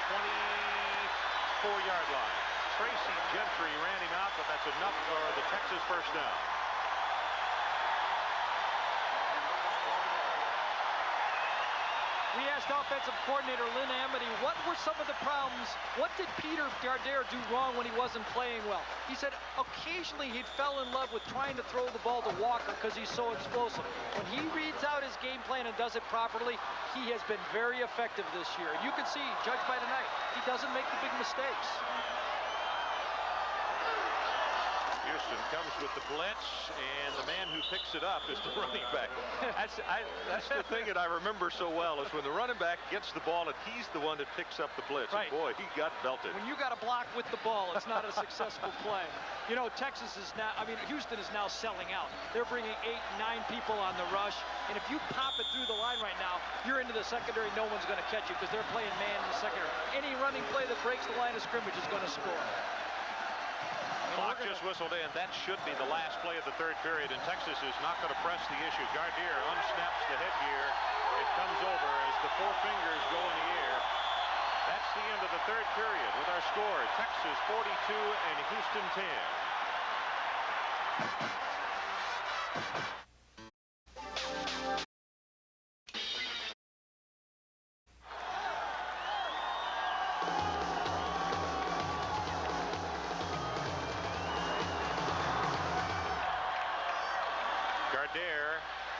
24-yard line. Tracy Gentry ran him out, but that's enough for the Texas first down. We asked offensive coordinator Lynn Amity, what were some of the problems? What did Peter Gardere do wrong when he wasn't playing well? He said occasionally he fell in love with trying to throw the ball to Walker because he's so explosive. When he reads out his game plan and does it properly, he has been very effective this year. And you can see, judged by tonight, he doesn't make the big mistakes. Houston comes with the blitz, and the man who picks it up is the running back. That's the thing that I remember so well, is when the running back gets the ball and he's the one that picks up the blitz. Right. And boy, he got belted. When you got to block with the ball, it's not a successful play. You know, Texas is now, Houston is now selling out. They're bringing 8, 9 people on the rush, and if you pop it through the line right now, you're into the secondary, no one's going to catch you because they're playing man in the secondary. Any running play that breaks the line of scrimmage is going to score. Clock just whistled in. That should be the last play of the third period, and Texas is not going to press the issue. Gardere unsnaps the headgear. It comes over as the 4 fingers go in the air. That's the end of the third period with our score, Texas 42 and Houston 10.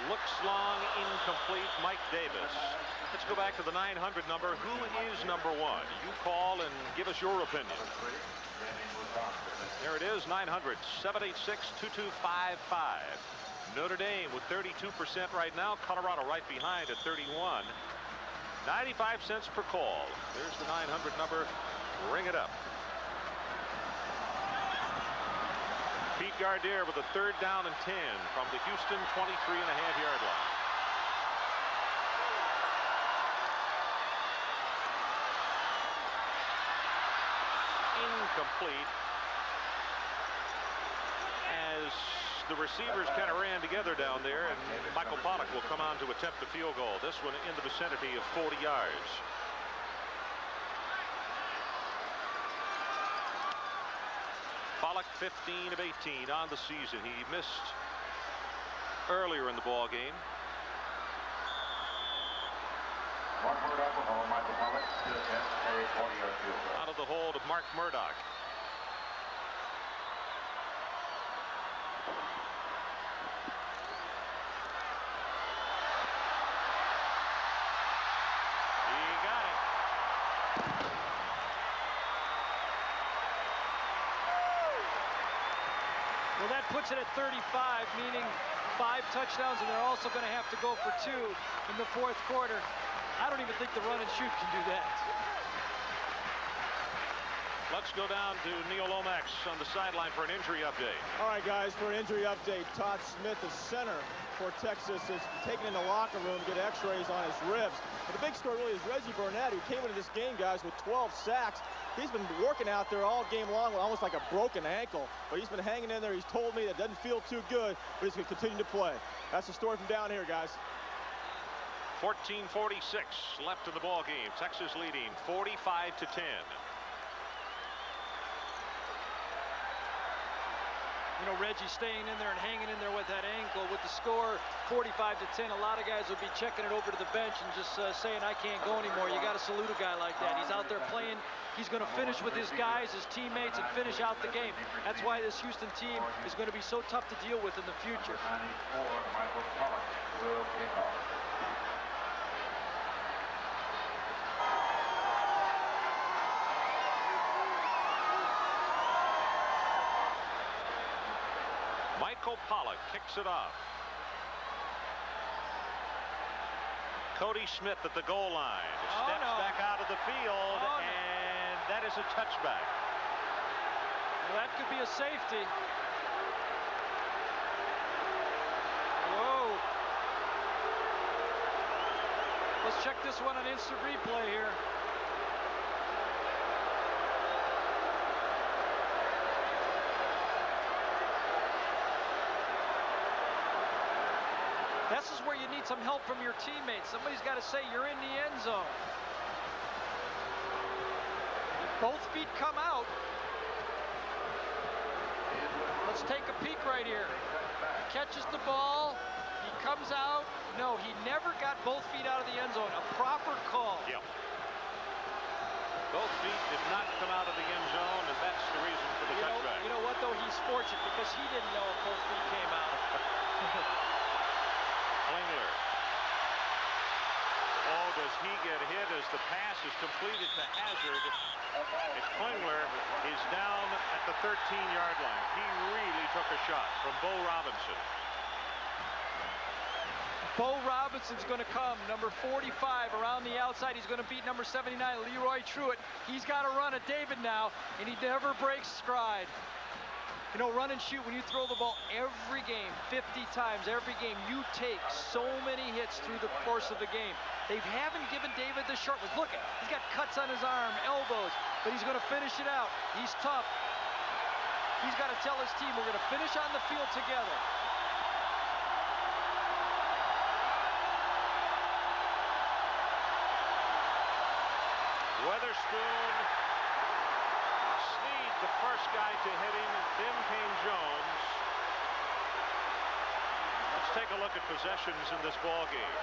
Looks long, incomplete. Mike Davis. Let's go back to the 900 number. Who is number 1? You call and give us your opinion. There it is, 900-786-2255. Notre Dame with 32% right now. Colorado right behind at 31. 95 cents per call. There's the 900 number. Ring it up. Pete Gardere with a 3rd down and 10 from the Houston 23.5-yard line. Incomplete as the receivers kind of ran together down there, and Michael Pollock will come on to attempt the field goal. This one in the vicinity of 40 yards. Pollock 15 of 18 on the season. He missed earlier in the ball game. Out of the hold of Mark Murdoch. Well, that puts it at 35, meaning 5 touchdowns, and they're also going to have to go for 2 in the 4th quarter. I don't even think the run and shoot can do that. Let's go down to Neil Lomax on the sideline for an injury update. All right, guys, for an injury update, Todd Smith, the center for Texas, is taken in the locker room to get x-rays on his ribs. But the big story really is Reggie Burnett, who came into this game, guys, with 12 sacks. He's been working out there all game long with almost like a broken ankle, but he's been hanging in there. He's told me that doesn't feel too good, but he's going to continue to play. That's the story from down here, guys. 14:46 left in the ball game. Texas leading 45-10. You know, Reggie staying in there and hanging in there with that ankle. With the score 45-10, a lot of guys will be checking it over to the bench and just saying, I can't go anymore. You got to salute a guy like that. He's out there playing. He's going to finish with his guys, his teammates, and finish out the game. That's why this Houston team is going to be so tough to deal with in the future. Michael Pollock will kick off. Michael Pollock kicks it off. Cody Smith at the goal line. Steps back out of the field, and that is a touchback. Well, that could be a safety. Whoa. Let's check this one on instant replay here. This is where you need some help from your teammates. Somebody's got to say you're in the end zone. Both feet come out. Let's take a peek right here. He catches the ball. He comes out. No, he never got both feet out of the end zone. A proper call. Yep. Both feet did not come out of the end zone, and that's the reason for the touchback. You know what, though? He's fortunate because he didn't know if both feet came out. Klingler. Oh, does he get hit as the pass is completed to Hazard? And Klingler is down at the 13-yard line. He really took a shot from Bo Robinson. Bo Robinson's going to come, number 45 around the outside. He's going to beat number 79, Leroy Truitt. He's got to run at David now, and he never breaks stride. You know, run and shoot, when you throw the ball every game, 50 times, every game, you take so many hits through the course of the game. They haven't given David the short ones. Look, he's got cuts on his arm, elbows, but he's going to finish it out. He's tough. He's got to tell his team, we're going to finish on the field together. Weatherspoon, Snead, the first guy to hit him, then came Jones. Let's take a look at possessions in this ball game.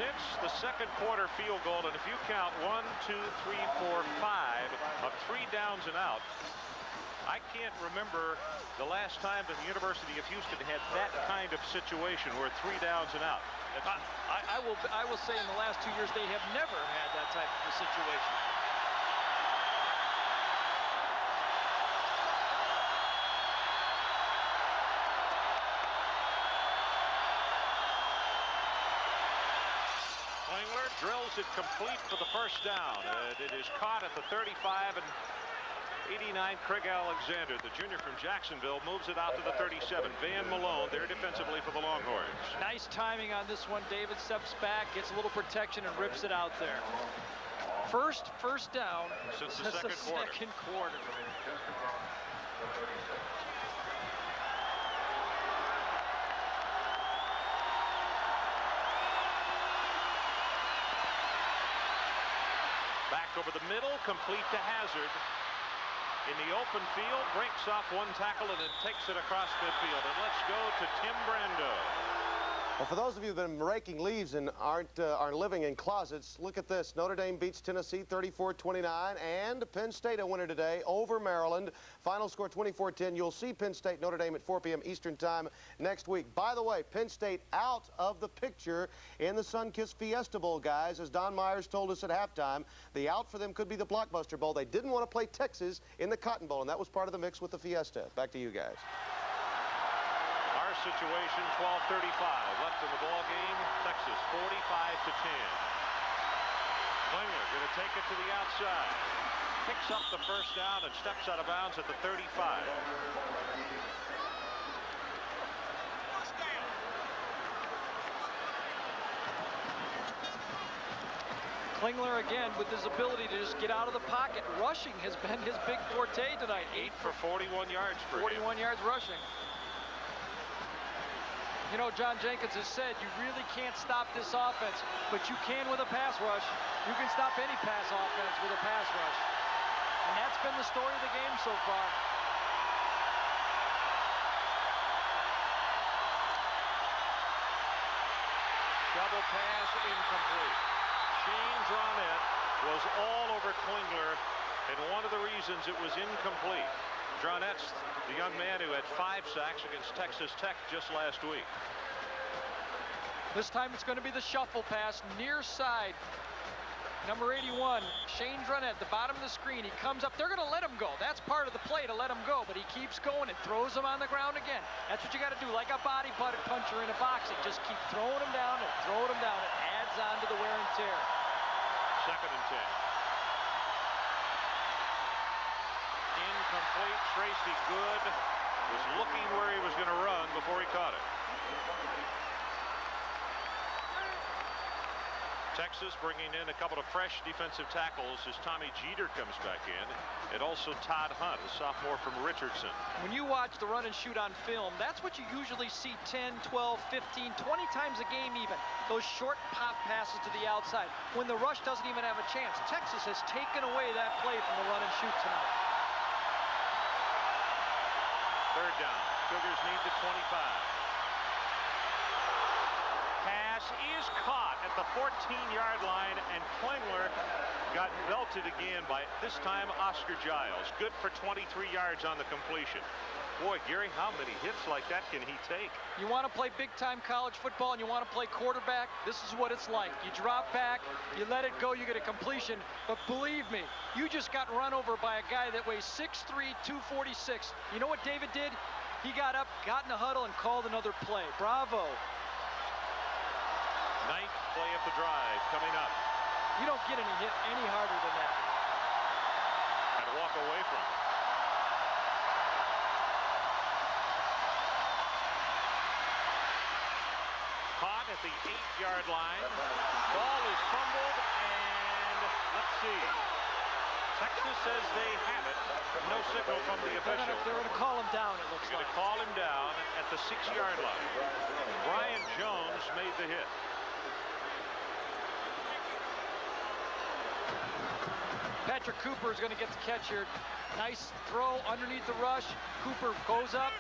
Since the second quarter field goal, and if you count 1, 2, 3, 4, 5 of 3 downs and out, I can't remember the last time that the University of Houston had that kind of situation where 3 downs and out. I will say in the last 2 years they have never had that type of a situation. Klingler drills it complete for the first down. It is caught at the 35, and 89, Craig Alexander, the junior from Jacksonville, moves it out to the 37. Van Malone there defensively for the Longhorns. Nice timing on this one. David steps back, gets a little protection, and rips it out there. First down since the second quarter. Back over the middle, complete to Hazard. In the open field, breaks off one tackle and then takes it across midfield. And let's go to Tim Brando. Well, for those of you that have been raking leaves and aren't living in closets, look at this. Notre Dame beats Tennessee 34-29, and Penn State a winner today over Maryland. Final score 24-10. You'll see Penn State Notre Dame at 4 p.m. Eastern Time next week. By the way, Penn State out of the picture in the Sunkist Fiesta Bowl, guys. As Don Myers told us at halftime, the out for them could be the Blockbuster Bowl. They didn't want to play Texas in the Cotton Bowl, and that was part of the mix with the Fiesta. Back to you guys. Our situation, 12:35 left in the ball game. Texas 45-10. Klingler going to take it to the outside. Picks up the first down and steps out of bounds at the 35. Klingler again with his ability to just get out of the pocket. Rushing has been his big forte tonight. 8 for 41 yards for 41 yards rushing. You know, John Jenkins has said you really can't stop this offense, but you can with a pass rush. You can stop any pass offense with a pass rush. And that's been the story of the game so far. Double pass incomplete. Shane Dronette was all over Klingler, and one of the reasons it was incomplete. Dronette's the young man who had 5 sacks against Texas Tech just last week. This time it's going to be the shuffle pass, near side. Number 81, Shane Dronette, the bottom of the screen. He comes up. They're going to let him go. That's part of the play, to let him go. But he keeps going and throws him on the ground again. That's what you got to do, like a body puncher in a boxing. Just keep throwing him down and throwing him down. It adds on to the wear and tear. 2nd and 10. Incomplete. Tracy Good was looking where he was going to run before he caught it. Texas bringing in a couple of fresh defensive tackles as Tommy Jeter comes back in, and also Todd Hunt, a sophomore from Richardson. When you watch the run and shoot on film, that's what you usually see 10, 12, 15, 20 times a game even. Those short pop passes to the outside. When the rush doesn't even have a chance, Texas has taken away that play from the run and shoot tonight. 3rd down. Cougars need the 25. Pass is caught at the 14-yard line, and Klingler got belted again by, this time, Oscar Giles. Good for 23 yards on the completion. Boy, Gary, how many hits like that can he take? You want to play big-time college football and you want to play quarterback, this is what it's like. You drop back, you let it go, you get a completion. But believe me, you just got run over by a guy that weighs 6'3", 246. You know what David did? He got up, got in the huddle, and called another play. Bravo. 9th play of the drive coming up. You don't get any hit any harder than that. And walk away from it. Caught at the 8-yard line. Ball is fumbled, and let's see. Texas says they have it. No signal from the official. They're going to call him down, it looks like. They're going to call him down at the 6-yard line. Brian Jones made the hit. Patrick Cooper is going to get the catch here. Nice throw underneath the rush. Cooper goes up,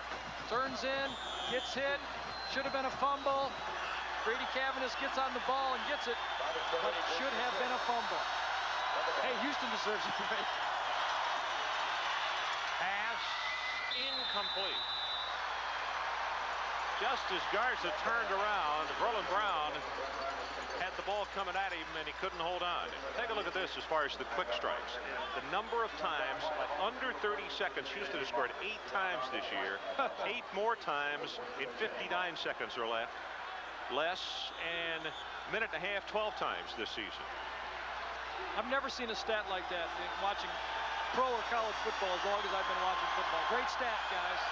turns in, gets hit. Should have been a fumble. Grady Cavaness gets on the ball and gets it, but it should have been a fumble. Hey, Houston deserves it. Pass incomplete. Just as Garza turned around, Verlin Brown had the ball coming at him and he couldn't hold on. Take a look at this as far as the quick strikes. The number of times, under 30 seconds, Houston has scored 8 times this year. 8 more times in 59 seconds or less, and minute and a half, 12 times this season. I've never seen a stat like that in watching pro or college football as long as I've been watching football. Great stat, guys.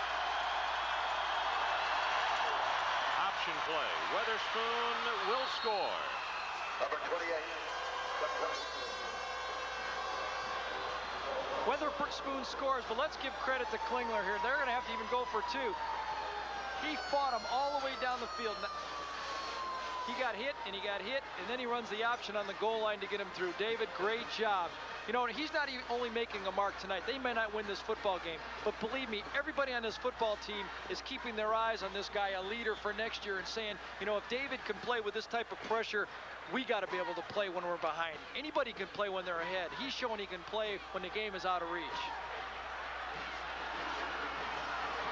Option play. Weatherspoon will score. Number 28. Weatherspoon scores, but let's give credit to Klingler here. They're going to have to even go for 2. He fought him all the way down the field. He got hit, and he got hit, and then he runs the option on the goal line to get him through. David, great job. You know, and he's not even only making a mark tonight. They may not win this football game, but believe me, everybody on this football team is keeping their eyes on this guy, a leader for next year, and saying, you know, if David can play with this type of pressure, we got to be able to play when we're behind. Anybody can play when they're ahead. He's showing he can play when the game is out of reach.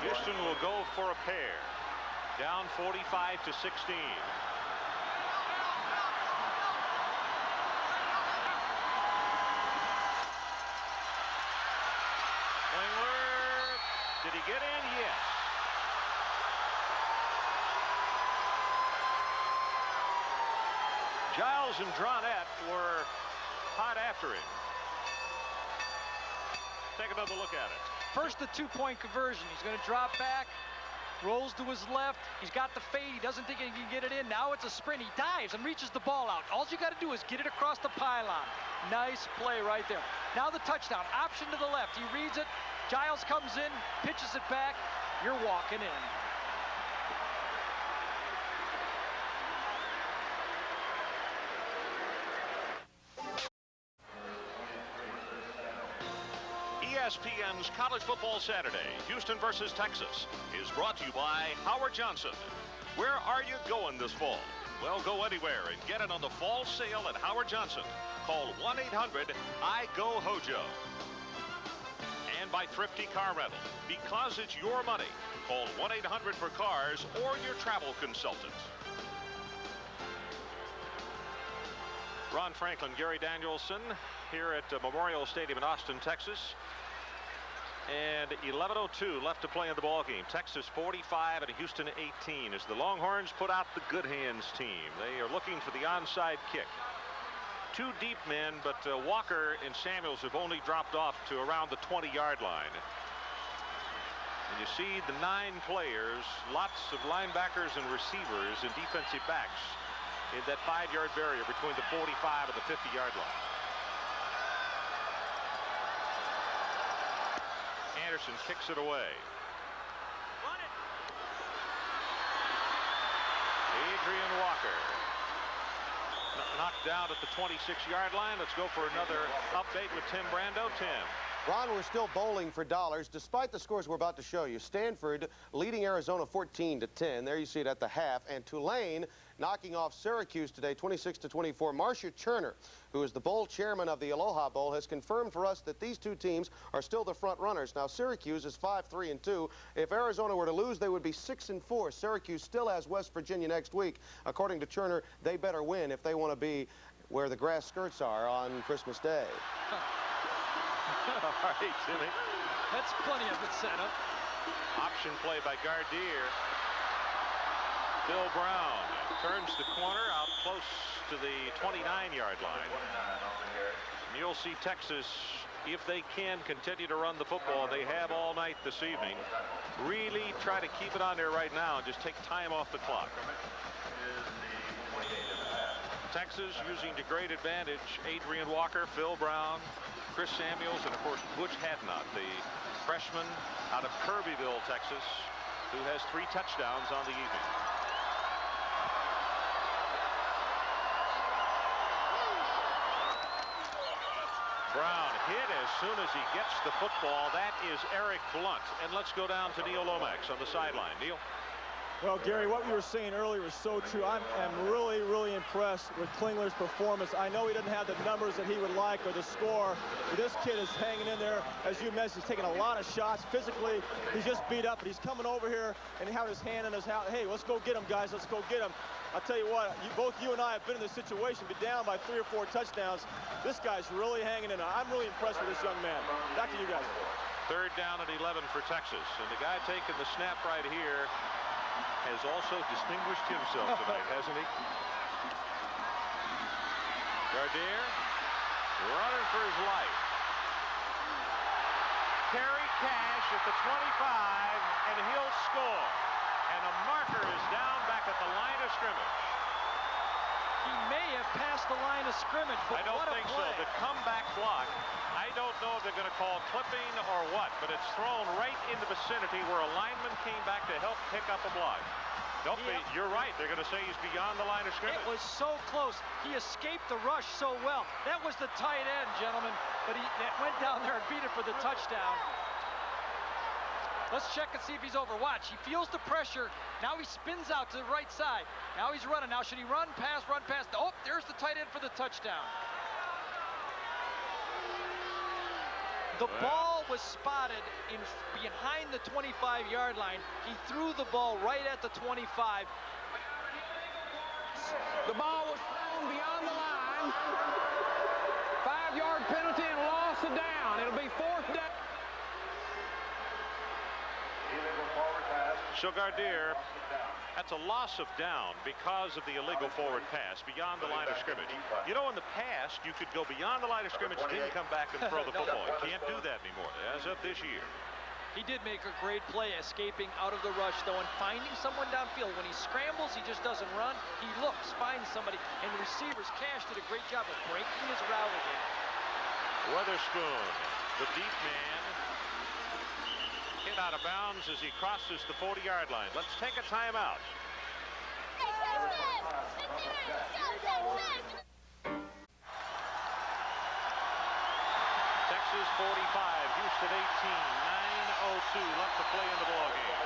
Houston will go for a pair. Down 45-16. Did he get in? Yes. Giles and Dronette were hot after him. Take another look at it. First, the two-point conversion. He's going to drop back, rolls to his left. He's got the fade. He doesn't think he can get it in. Now it's a sprint. He dives and reaches the ball out. All you got to do is get it across the pylon. Nice play right there. Now the touchdown. Option to the left. He reads it. Giles comes in, pitches it back. You're walking in. ESPN's College Football Saturday, Houston versus Texas, is brought to you by Howard Johnson. Where are you going this fall? Well, go anywhere and get it on the fall sale at Howard Johnson. Call 1-800-I-GO-HOJO. And by Thrifty Car Rental. Because it's your money. Call 1-800-for-CARS or your travel consultant. Ron Franklin, Gary Danielson here at Memorial Stadium in Austin, Texas. And 11:02 left to play in the ball game. Texas 45 and Houston 18 as the Longhorns put out the good hands team. They are looking for the onside kick. Two deep men, but Walker and Samuels have only dropped off to around the 20-yard line. And you see the 9 players, lots of linebackers and receivers and defensive backs in that 5-yard barrier between the 45 and the 50-yard line. Anderson kicks it away. Adrian Walker knocked down at the 26-yard line. Let's go for another update with Tim Brando. Tim. Ron, we're still bowling for dollars, despite the scores we're about to show you. Stanford leading Arizona 14-10. There you see it at the half. And Tulane knocking off Syracuse today 26-24. Marcia Turner, who is the bowl chairman of the Aloha Bowl, has confirmed for us that these two teams are still the front runners. Now, Syracuse is 5-3-2. If Arizona were to lose, they would be 6-4. Syracuse still has West Virginia next week. According to Turner, they better win if they want to be where the grass skirts are on Christmas Day. All right, Jimmy. That's plenty of incentive. Option play by Gardier. Bill Brown turns the corner out close to the 29-yard line. And you'll see Texas, if they can continue to run the football, they have all night this evening, really try to keep it on there right now and just take time off the clock. Texas using to great advantage Adrian Walker, Phil Brown, Chris Samuels, and of course Butch Hadnot, the freshman out of Kirbyville, Texas, who has 3 touchdowns on the evening. Brown hit as soon as he gets the football. That is Eric Blunt. And let's go down to Neil Lomax on the sideline. Neil. Well, Gary, what we were saying earlier was so true. I am really, really impressed with Klingler's performance. I know he doesn't have the numbers that he would like or the score, but this kid is hanging in there. As you mentioned, he's taking a lot of shots. Physically, he's just beat up, but he's coming over here and he had his hand in his house. Hey, let's go get him, guys. Let's go get him. I'll tell you what, both you and I have been in this situation, be down by 3 or 4 touchdowns. This guy's really hanging in there. I'm really impressed with this young man. Back to you guys. 3rd down and 11 for Texas. And the guy taking the snap right here has also distinguished himself tonight, hasn't he? Gardier running for his life. Terry Cash at the 25, and he'll score. And a marker is down back at the line of scrimmage. He may have passed the line of scrimmage, but I don't think so. The comeback block, I don't know if they're going to call clipping or what, but it's thrown right in the vicinity where a lineman came back to help pick up a block. Nope, you're right. They're going to say he's beyond the line of scrimmage. It was so close. He escaped the rush so well. That was the tight end, gentlemen. But he went down there and beat it for the touchdown. Let's check and see if he's over. Watch, he feels the pressure. Now he spins out to the right side. Now he's running. Now should he run, pass, run, pass? Oh, there's the tight end for the touchdown. The ball was spotted behind the 25-yard line. He threw the ball right at the 25. The ball was thrown beyond the line. 5-yard penalty and loss of down. It'll be 4th down. So Gardere, that's a loss of down because of the illegal forward pass beyond the line of scrimmage. You know, in the past, you could go beyond the line of scrimmage, then come back and throw the football. You can't do that anymore as of this year. He did make a great play escaping out of the rush, though, and finding someone downfield. When he scrambles, he just doesn't run. He looks, finds somebody, and the receivers, Cash, did a great job of breaking his route again. Weatherspoon, the deep man, hit out of bounds as he crosses the 40-yard line. Let's take a timeout. Texas 45, Houston 18, 9:02 left to play in the ball game.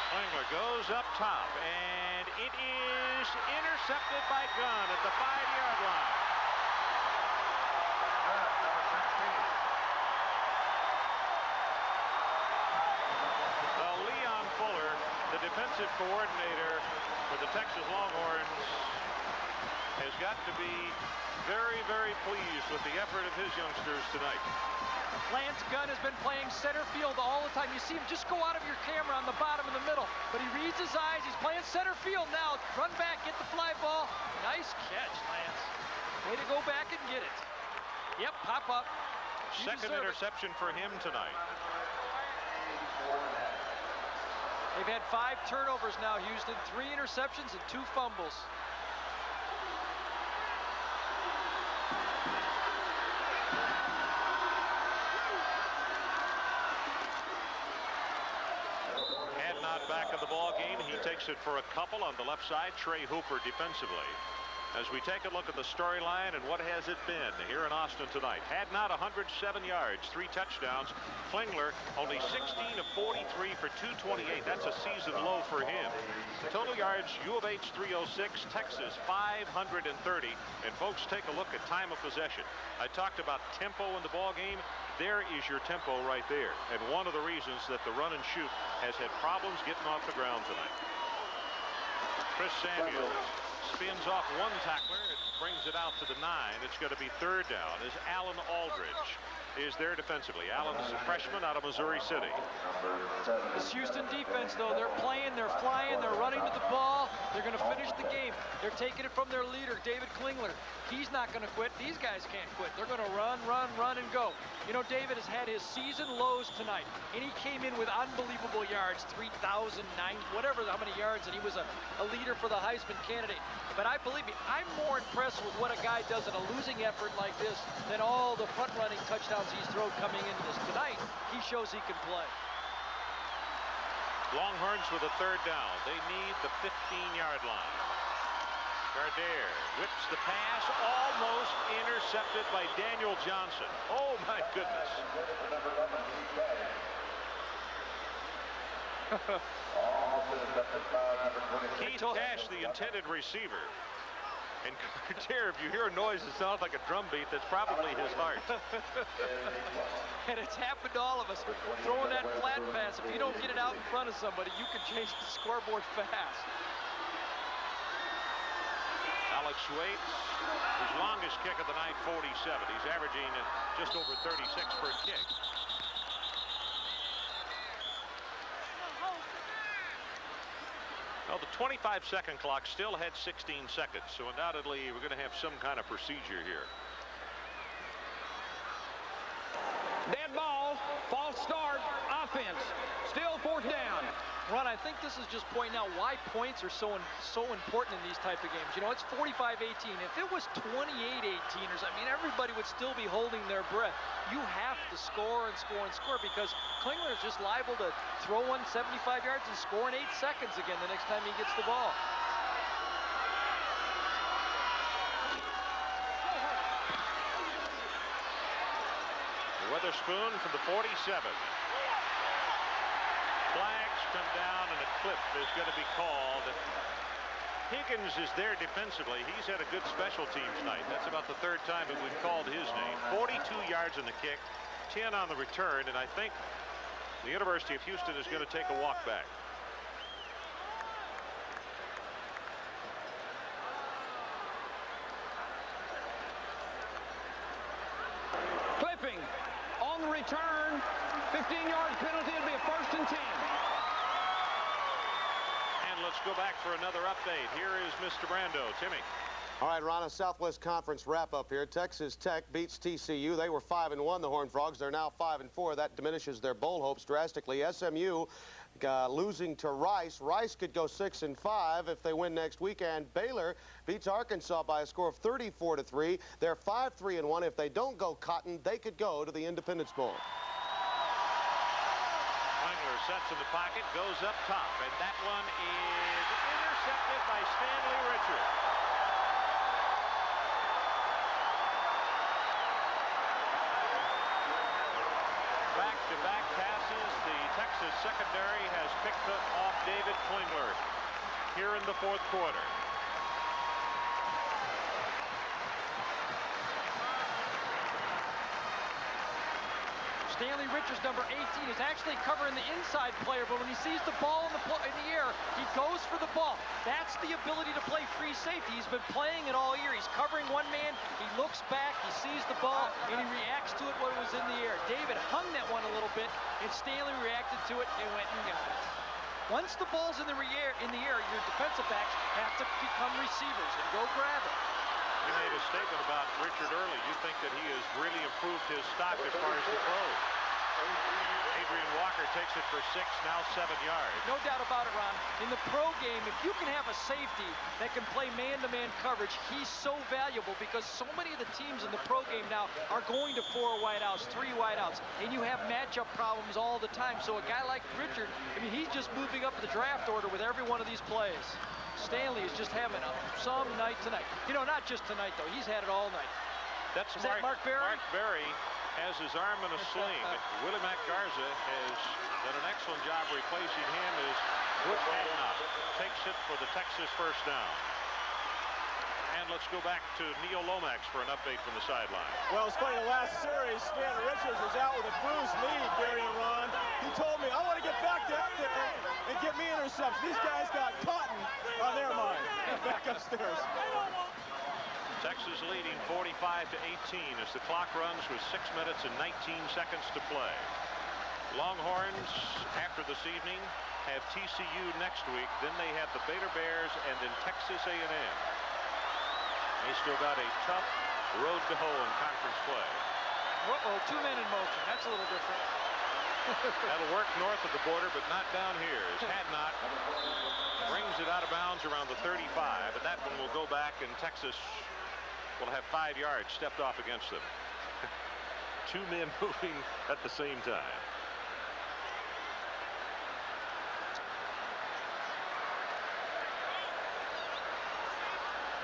Klingler goes up top, and it is intercepted by Gunn at the 5-yard line. Well, Leon Fuller, the defensive coordinator for the Texas Longhorns, has got to be very, very pleased with the effort of his youngsters tonight. Lance Gunn has been playing center field all the time. You see him just go out of your camera on the bottom in the middle, but he reads his eyes. He's playing center field now. Run back, get the fly ball. Nice catch, Lance. Way to go back and get it. Yep, pop up. Second interception for him tonight. They've had 5 turnovers now, Houston. 3 interceptions and 2 fumbles. Back in the ball game. He takes it for a couple on the left side. Trey Hooper defensively. As we take a look at the storyline and what has it been here in Austin tonight. Hadnot 107 yards, 3 touchdowns. Klingler only 16 of 43 for 228. That's a season low for him. Total yards, U of H 306, Texas 530. And folks, take a look at time of possession. I talked about tempo in the ball game. There is your tempo right there. And one of the reasons that the run and shoot has had problems getting off the ground tonight. Chris Samuels spins off one tackler. It brings it out to the 9. It's going to be 3rd down as Alan Aldridge is there defensively. Allen's a freshman out of Missouri City. This Houston defense, though, they're playing, they're flying, they're running to the ball. They're going to finish the game. They're taking it from their leader, David Klingler. He's not going to quit. These guys can't quit. They're going to run, run, run, and go. You know, David has had his season lows tonight, and he came in with unbelievable yards, 3,009, whatever, how many yards, and he was a leader for the Heisman candidate. But I believe me, I'm more impressed with what a guy does in a losing effort like this than all the front-running touchdowns he's thrown coming into this. Tonight, he shows he can play. Longhorns with a 3rd down. They need the 15-yard line. Gardere whips the pass, almost intercepted by Daniel Johnson. Oh, my goodness. Keith Cash, the intended receiver. And Gardere, if you hear a noise that sounds like a drum beat, that's probably his heart. And it's happened to all of us. Throwing that flat pass, if you don't get it out in front of somebody, you can change the scoreboard fast. Alex Schweitz, his longest kick of the night, 47. He's averaging just over 36 per kick. Well, the 25-second clock still had 16 seconds, so undoubtedly we're going to have some kind of procedure here. Dead ball, false start, offense. Still 4th down. Ron, I think this is just pointing out why points are so important in these type of games. You know, it's 45-18. If it was 28-18ers, I mean, everybody would still be holding their breath. You have to score and score and score because Klingler is just liable to throw one 75 yards and score in 8 seconds again the next time he gets the ball. Witherspoon from the 47. Flags come down and a clip is going to be called. Higgins is there defensively. He's had a good special teams night. That's about the 3rd time that we've called his name. 42 yards on the kick, 10 on the return, and I think the University of Houston is going to take a walk back. Clipping on the return, 15-yard penalty. It'll be a 1st and 10. Let's go back for another update. Here is Mr. Brando. Timmy. All right, Ron, a Southwest Conference wrap-up here. Texas Tech beats TCU. They were 5-1, the Horned Frogs. They're now 5-4. That diminishes their bowl hopes drastically. SMU losing to Rice. Rice could go 6-5 if they win next weekend. Baylor beats Arkansas by a score of 34-3. They're 5-3-1. If they don't go Cotton, they could go to the Independence Bowl. Sets in the pocket, goes up top, and that one is intercepted by Stanley Richard. Back-to-back passes. The Texas secondary has picked off David Klingler here in the 4th quarter. Stanley Richards, number 18, is actually covering the inside player, but when he sees the ball in the air, he goes for the ball. That's the ability to play free safety. He's been playing it all year. He's covering one man, he looks back, he sees the ball, and he reacts to it when it was in the air. David hung that one a little bit, and Stanley reacted to it and went and got it. Once the ball's in the air, your defensive backs have to become receivers and go grab it. You made a statement about Richard early. You think that he has really improved his stock as far as the throw. Adrian Walker takes it for 6, now 7 yards. No doubt about it, Ron. In the pro game, if you can have a safety that can play man-to-man coverage, he's so valuable because so many of the teams in the pro game now are going to 4 wideouts, 3 wideouts, and you have matchup problems all the time. So a guy like Richard, I mean, he's just moving up the draft order with every one of these plays. Stanley is just having some night tonight. You know, not just tonight, though. He's had it all night. That's Mark Berry? Mark Berry has his arm in a sling. Willie Mack Garza has done an excellent job replacing him as Wood takes it for the Texas 1st down. And let's go back to Neil Lomax for an update from the sideline. Well, it's funny, the last series, Stanley Richards was out with a bruised knee, Gary and Ron. He told me, I want to get back there and get me interceptions. These guys got Cotton on their mind. Back upstairs. Texas leading 45-18 as the clock runs with 6 minutes and 19 seconds to play. Longhorns, after this evening, have TCU next week. Then they have the Baylor Bears and then Texas A&M. They still got a tough road to hoe in conference play. Uh-oh, 2 men in motion. That's a little different. That'll work north of the border, but not down here. As Hadnot brings it out of bounds around the 35, and that one will go back, and Texas will have 5 yards stepped off against them. 2 men moving at the same time.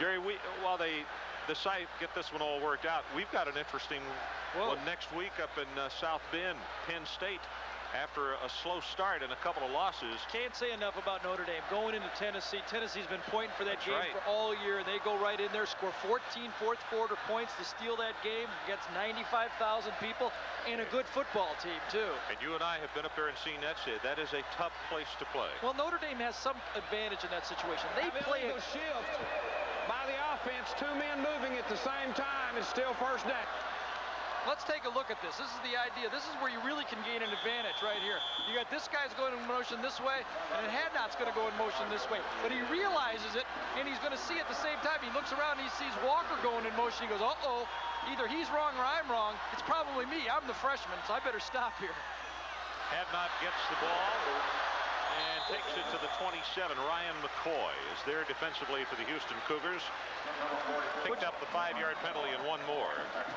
Gary, while they decide get this one all worked out, we've got an interesting one next week up in South Bend, Penn State. After a slow start and a couple of losses. Can't say enough about Notre Dame going into Tennessee. Tennessee's been pointing for that That's game right. for all year. They go right in there, score 14 fourth-quarter points to steal that game against 95,000 people and a good football team, too. And you and I have been up there and seen that. That is a tough place to play. Well, Notre Dame has some advantage in that situation. They play a shift by the offense. 2 men moving at the same time. It's still 1st down. Let's take a look at this. This is the idea. This is where you really can gain an advantage right here. You got this guy's going in motion this way, and then Hadnot's going to go in motion this way. But he realizes it, and he's going to see at the same time. He looks around, and he sees Walker going in motion. He goes, uh-oh, either he's wrong or I'm wrong. It's probably me. I'm the freshman, so I better stop here. Hadnot gets the ball And takes it to the 27. Ryan McCoy is there defensively for the Houston Cougars. Picked up the 5-yard penalty and one more.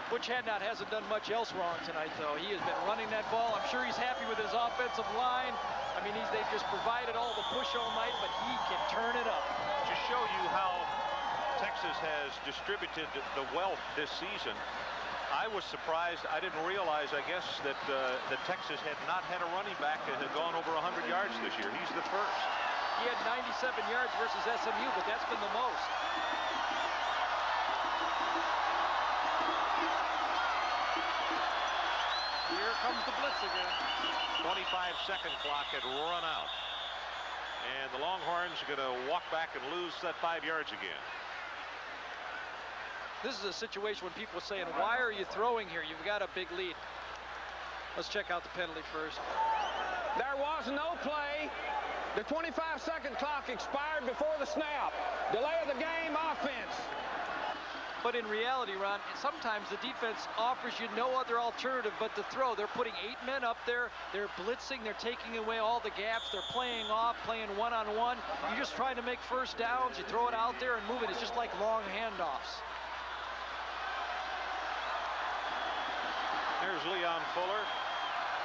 Butch Hadnot hasn't done much else wrong tonight, though. He has been running that ball. I'm sure he's happy with his offensive line. I mean, they've just provided all the push all night, but he can turn it up. To show you how Texas has distributed the wealth this season, I was surprised. I didn't realize, I guess, that Texas had not had a running back that had gone over 100 yards this year. He's the first. He had 97 yards versus SMU, but that's been the most. Here comes the blitz again. 25-second clock had run out. And the Longhorns are going to walk back and lose that 5 yards again. This is a situation when people are saying, why are you throwing here? You've got a big lead. Let's check out the penalty first. There was no play. The 25-second clock expired before the snap. Delay of the game, offense. But in reality, Ron, sometimes the defense offers you no other alternative but to throw. They're putting 8 men up there. They're blitzing. They're taking away all the gaps. They're playing off, playing one-on-one. You're just trying to make first downs. You throw it out there and move it. It's just like long handoffs. There's Leon Fuller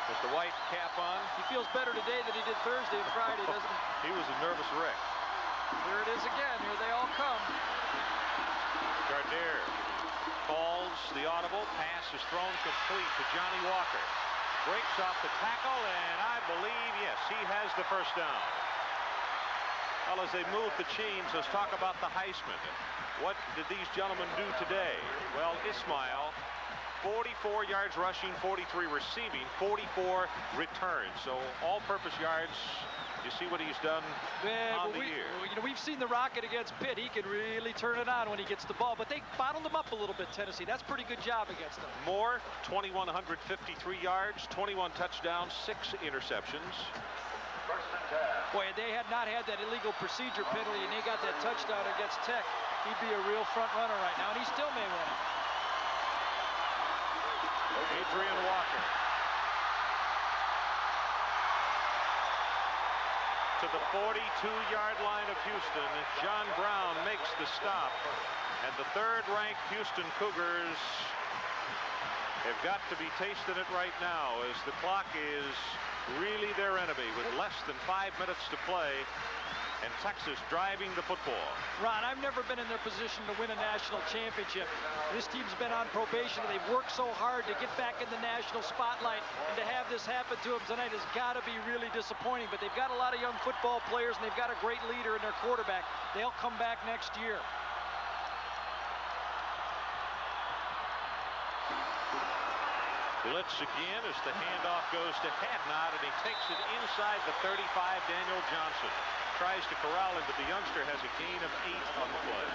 with the white cap on. He feels better today than he did Thursday and Friday, doesn't he? He was a nervous wreck. Here it is again. Here they all come. Gardner calls the audible. Pass is thrown complete to Johnny Walker. Breaks off the tackle, and I believe, yes, he has the first down. Well, as they move the chains, let's talk about the Heisman. What did these gentlemen do today? Well, Ismail, 44 yards rushing, 43 receiving, 44 returns. So all-purpose yards. You see what he's done on the year. You know, we've seen the Rocket against Pitt. He can really turn it on when he gets the ball. But they bottled him up a little bit, Tennessee. That's a pretty good job against them. Moore, 2,153 yards, 21 touchdowns, 6 interceptions. Boy, they had not had that illegal procedure penalty, and they got that touchdown against Tech. He'd be a real front runner right now, and he still may win it. Adrian Walker. To the 42-yard line of Houston. John Brown makes the stop. And the third-ranked Houston Cougars have got to be tasting it right now as the clock is really their enemy with less than 5 minutes to play. And Texas driving the football. Ron, I've never been in their position to win a national championship. This team's been on probation. They've worked so hard to get back in the national spotlight. And to have this happen to them tonight has got to be really disappointing. But they've got a lot of young football players, and they've got a great leader in their quarterback. They'll come back next year. Blitz again as the handoff goes to Hadnot, and he takes it inside the 35. Daniel Johnson tries to corral him, but the youngster has a gain of 8 on the play.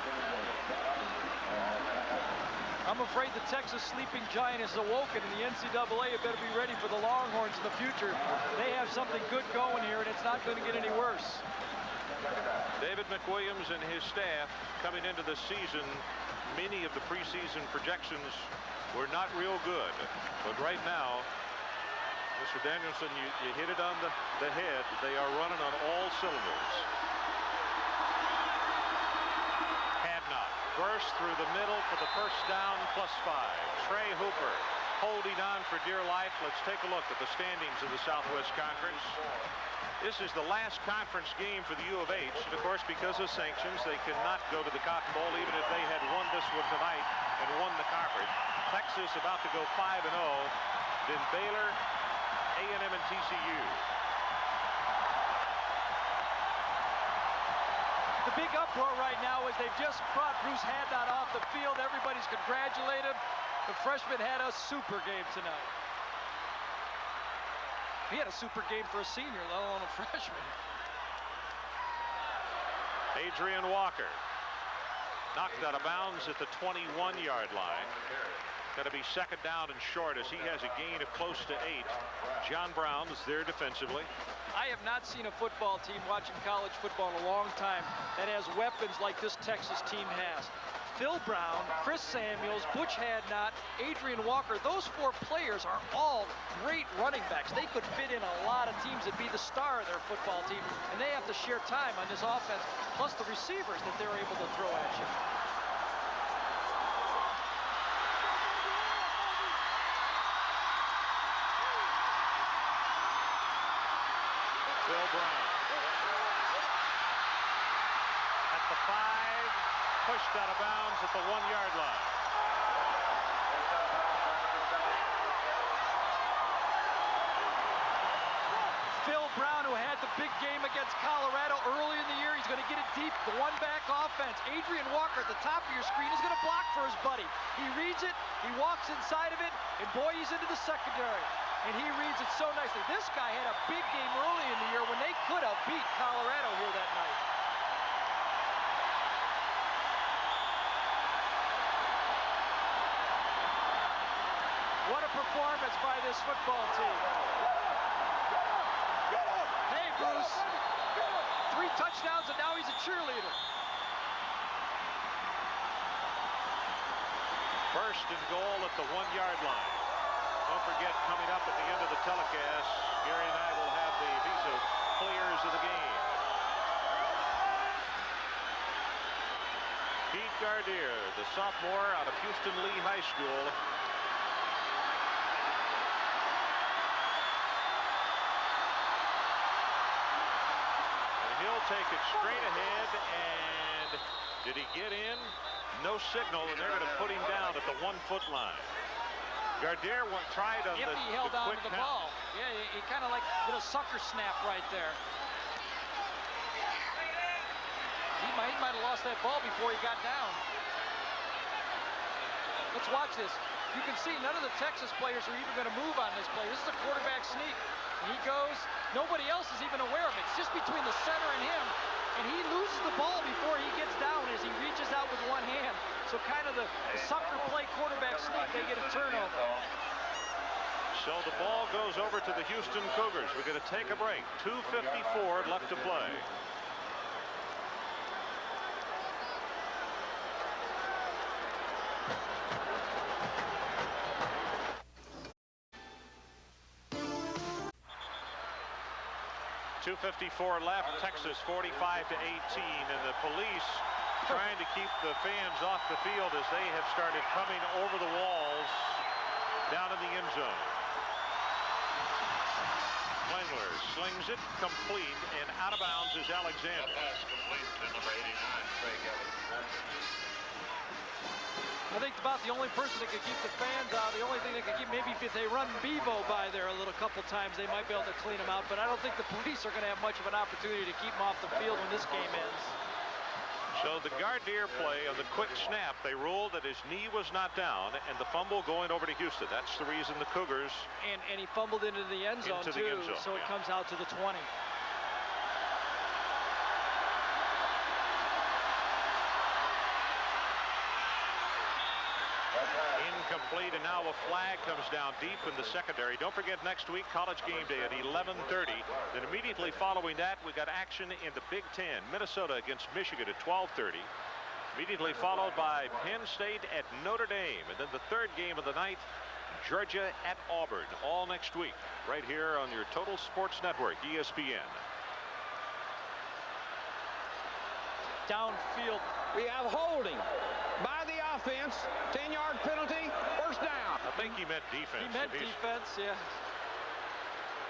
I'm afraid the Texas sleeping giant is awoken, and the NCAA had better be ready for the Longhorns in the future. They have something good going here, and it's not going to get any worse. David McWilliams and his staff coming into the season, many of the preseason projections were not real good. But right now, Mr. Danielson, you hit it on the head. They are running on all cylinders. Hadnot burst through the middle for the first down, +5. Trey Hooper holding on for dear life. Let's take a look at the standings of the Southwest Conference. This is the last conference game for the U of H. And of course, because of sanctions, they cannot go to the Cotton Bowl even if they had won this one tonight and won the conference. Texas about to go 5-0. Then Baylor, A&M, and TCU. The big uproar right now is they've just brought Bruce Hadnot off the field. Everybody's congratulated him. The freshman had a super game tonight. He had a super game for a senior, let alone a freshman. Adrian Walker knocked out of bounds at the 21-yard line. Going to be second down and short as he has a gain of close to 8. John Brown is there defensively. I have not seen a football team watching college football in a long time that has weapons like this Texas team has. Phil Brown, Chris Samuels, Butch Hadnot, Adrian Walker. Those 4 players are all great running backs. They could fit in a lot of teams and be the star of their football team, and they have to share time on this offense, plus the receivers that they're able to throw at you. Phil Brown at the 5, pushed out of bounds at the 1-yard line. Phil Brown, who had the big game against Colorado early in the year, he's going to get it deep, the one-back offense. Adrian Walker at the top of your screen is going to block for his buddy. He reads it, he walks inside of it, and boy, he's into the secondary. And he reads it so nicely. This guy had a big game early in the year when they could have beat Colorado here that night. What a performance by this football team. Hey, Bruce. 3 touchdowns, and now he's a cheerleader. First and goal at the 1-yard line. Don't forget, coming up at the end of the telecast, Gary and I will have the Visa players of the game. Pete Gardere, the sophomore out of Houston Lee High School. And he'll take it straight ahead, and did he get in? No signal, and they're going to put him down at the 1-foot line. Gardere tried on he held on to the ball. Yeah, he kind of like did a sucker snap right there. He might have lost that ball before he got down. Let's watch this. You can see none of the Texas players are even going to move on this play. This is a quarterback sneak. And he goes, nobody else is even aware of it. It's just between the center and him. And he loses the ball before he gets down as he reaches out with one hand. So kind of the sucker play quarterback sneak, they get a turnover. So the ball goes over to the Houston Cougars. We're going to take a break. 2:54 left to play. .254 left, Texas 45-18, and the police trying to keep the fans off the field as they have started coming over the walls down in the end zone. Klingler slings it complete, and out of bounds is Alexander. I think about the only person that could keep the fans out, the only thing that could keep, maybe if they run Bevo by there a couple times, they might be able to clean him out, but I don't think the police are going to have much of an opportunity to keep him off the field when this game ends. So the Gardere play on the quick snap, they ruled that his knee was not down, and the fumble going over to Houston. That's the reason the Cougars... And he fumbled into the end zone, too, so it comes out to the 20. Incomplete, and now a flag comes down deep in the secondary. Don't forget, next week, College Game Day at 11:30. Then immediately following that, we got action in the Big Ten. Minnesota against Michigan at 12:30. Immediately followed by Penn State at Notre Dame. And then the third game of the night, Georgia at Auburn. All next week, right here on your Total Sports Network, ESPN. Downfield, we have holding by the offense, 10-yard penalty, first down. I think he meant defense. He meant defense, yeah.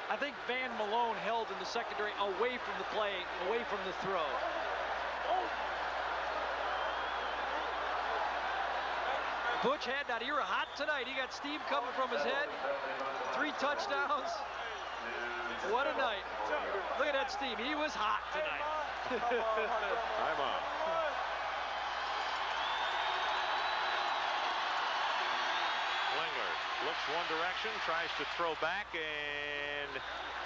I think Van Malone held in the secondary away from the play, away from the throw. Butch Hadnot, you were hot tonight. He got steam coming from his head. 3 touchdowns. What a night. Look at that steam. He was hot tonight. Time out. Klingler looks one direction, tries to throw back, and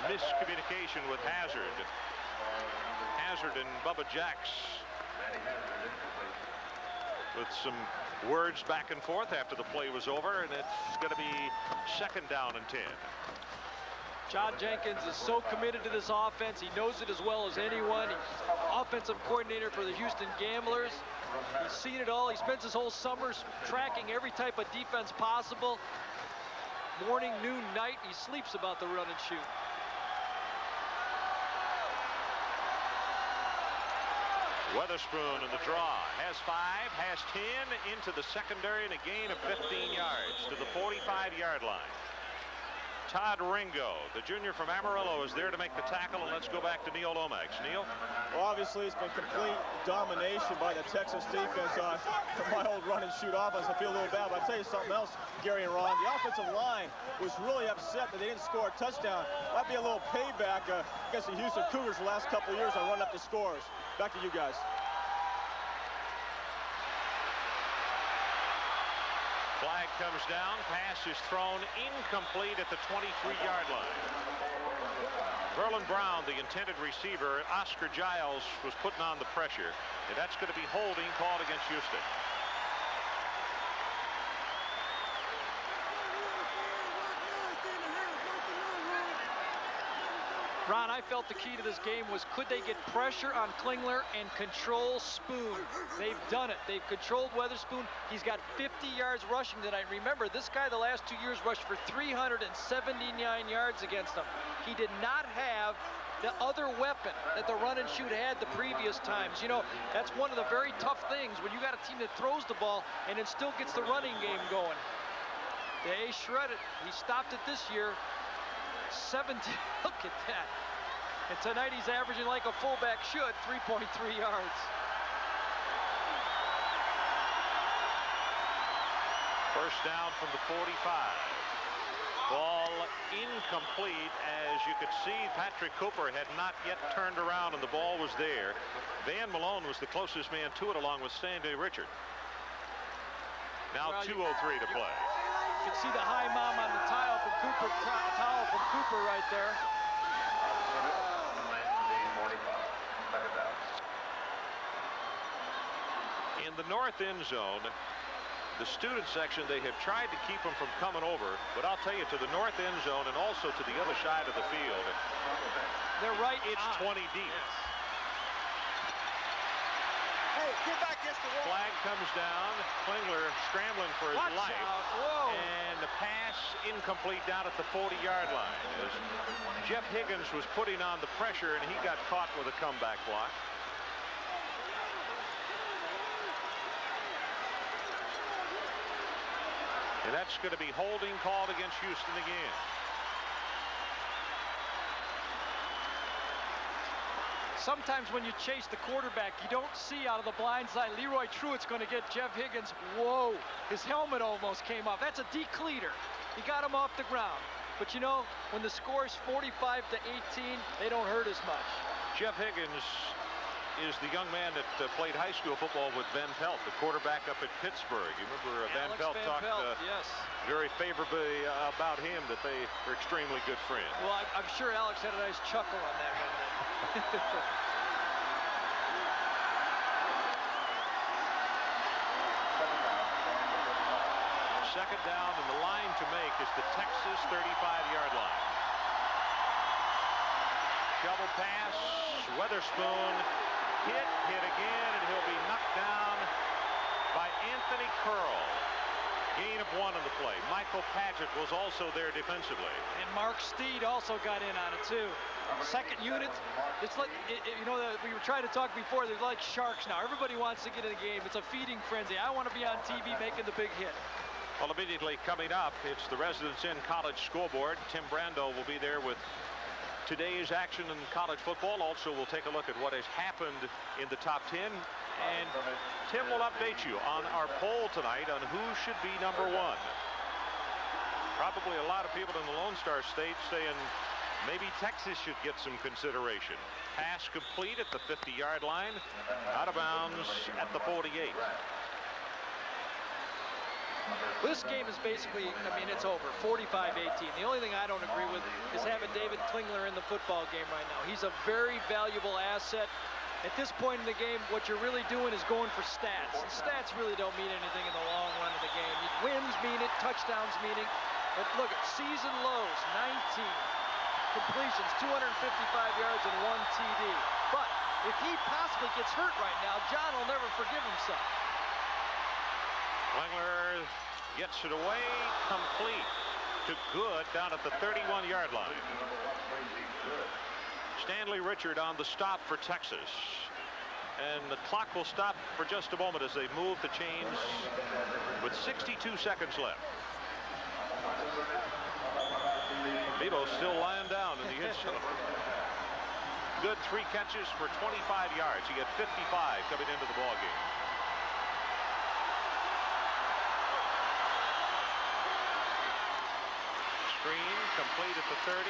miscommunication with Hazard. Hazard and Bubba Jacks with some words back and forth after the play was over, and it's going to be 2nd down and 10. John Jenkins is so committed to this offense. He knows it as well as anyone. He's offensive coordinator for the Houston Gamblers. He's seen it all. He spends his whole summers tracking every type of defense possible. Morning, noon, night, he sleeps about the run and shoot. Weatherspoon in the draw, has 5, has 10 into the secondary, and a gain of 15 yards to the 45-yard line. Todd Ringo, the junior from Amarillo, is there to make the tackle, and let's go back to Neil Lomax. Neil? Well, obviously, it's been complete domination by the Texas defense on my old run and shoot offense. I feel a little bad, but I'll tell you something else, Gary and Ron. The offensive line was really upset that they didn't score a touchdown. Might be a little payback against the Houston Cougars the last couple of years on running up the scores. Back to you guys. Flag comes down, pass is thrown incomplete at the 23-yard line. Verlin Brown, the intended receiver, Oscar Giles was putting on the pressure, and that's going to be holding called against Houston. Ron, I felt the key to this game was could they get pressure on Klingler and control Spoon. They've done it. They've controlled Weatherspoon. He's got 50 yards rushing tonight. Remember, this guy the last 2 years rushed for 379 yards against them. He did not have the other weapon that the run and shoot had the previous times. You know, that's one of the very tough things when you got a team that throws the ball and it still gets the running game going. They shredded. He stopped it this year. 17, look at that. And tonight he's averaging like a fullback should, 3.3 yards. First down from the 45. Ball incomplete. As you could see, Patrick Cooper had not yet turned around and the ball was there. Van Malone was the closest man to it along with Stanley Richard. Now 2:03 to play. You can see the high mom on the towel from Cooper right there. In the north end zone, the student section, they have tried to keep them from coming over, but I'll tell you, to the north end zone and also to the other side of the field, they're right. It's 20 deep. Yes. Hey, get back against the wall. Flag comes down. Klingler scrambling for his life. And the pass incomplete down at the 40-yard line. As Jeff Higgins was putting on the pressure, and he got caught with a comeback block. And that's going to be holding called against Houston again. Sometimes when you chase the quarterback, you don't see out of the blind side. Leroy Truitt's going to get Jeff Higgins. Whoa, his helmet almost came off. That's a decleater. He got him off the ground. But you know, when the score's 45-18, they don't hurt as much. Jeff Higgins is the young man that played high school football with Van Pelt, the quarterback up at Pittsburgh. You remember Van Pelt talked yes, very favorably about him, that they are extremely good friends. Well, I'm sure Alex had a nice chuckle on that one. Second down, and the line to make is the Texas 35-yard line. Shovel pass, Weatherspoon hit again, and he'll be knocked down by Anthony Curl. Gain of 1 on the play. Michael Padgett was also there defensively. And Mark Steed also got in on it too. Second unit, it's like, you know, we were trying to talk before, they're like sharks now. Everybody wants to get in the game. It's a feeding frenzy. I want to be on TV making the big hit. Well, immediately coming up, it's the Residence Inn College scoreboard. Tim Brando will be there with today's action in college football. Also, we'll take a look at what has happened in the top 10. And Tim will update you on our poll tonight on who should be number 1. Probably a lot of people in the Lone Star State saying maybe Texas should get some consideration. Pass complete at the 50-yard line, out of bounds at the 48. This game is basically, I mean, it's over, 45-18. The only thing I don't agree with is having David Klingler in the football game right now. He's a very valuable asset. At this point in the game, what you're really doing is going for stats. And stats really don't mean anything in the long run of the game. Wins mean it, touchdowns mean it. But look at season lows, 19, completions, 255 yards, and 1 TD. But if he possibly gets hurt right now, John will never forgive himself. Klingler gets it away, complete to Good down at the 31-yard line. Stanley Richard on the stop for Texas. And the clock will stop for just a moment as they move the chains with 62 seconds left. Bevo still lying down in the end zone. Good 3 catches for 25 yards. He had 55 coming into the ball game. Screen complete at the 30.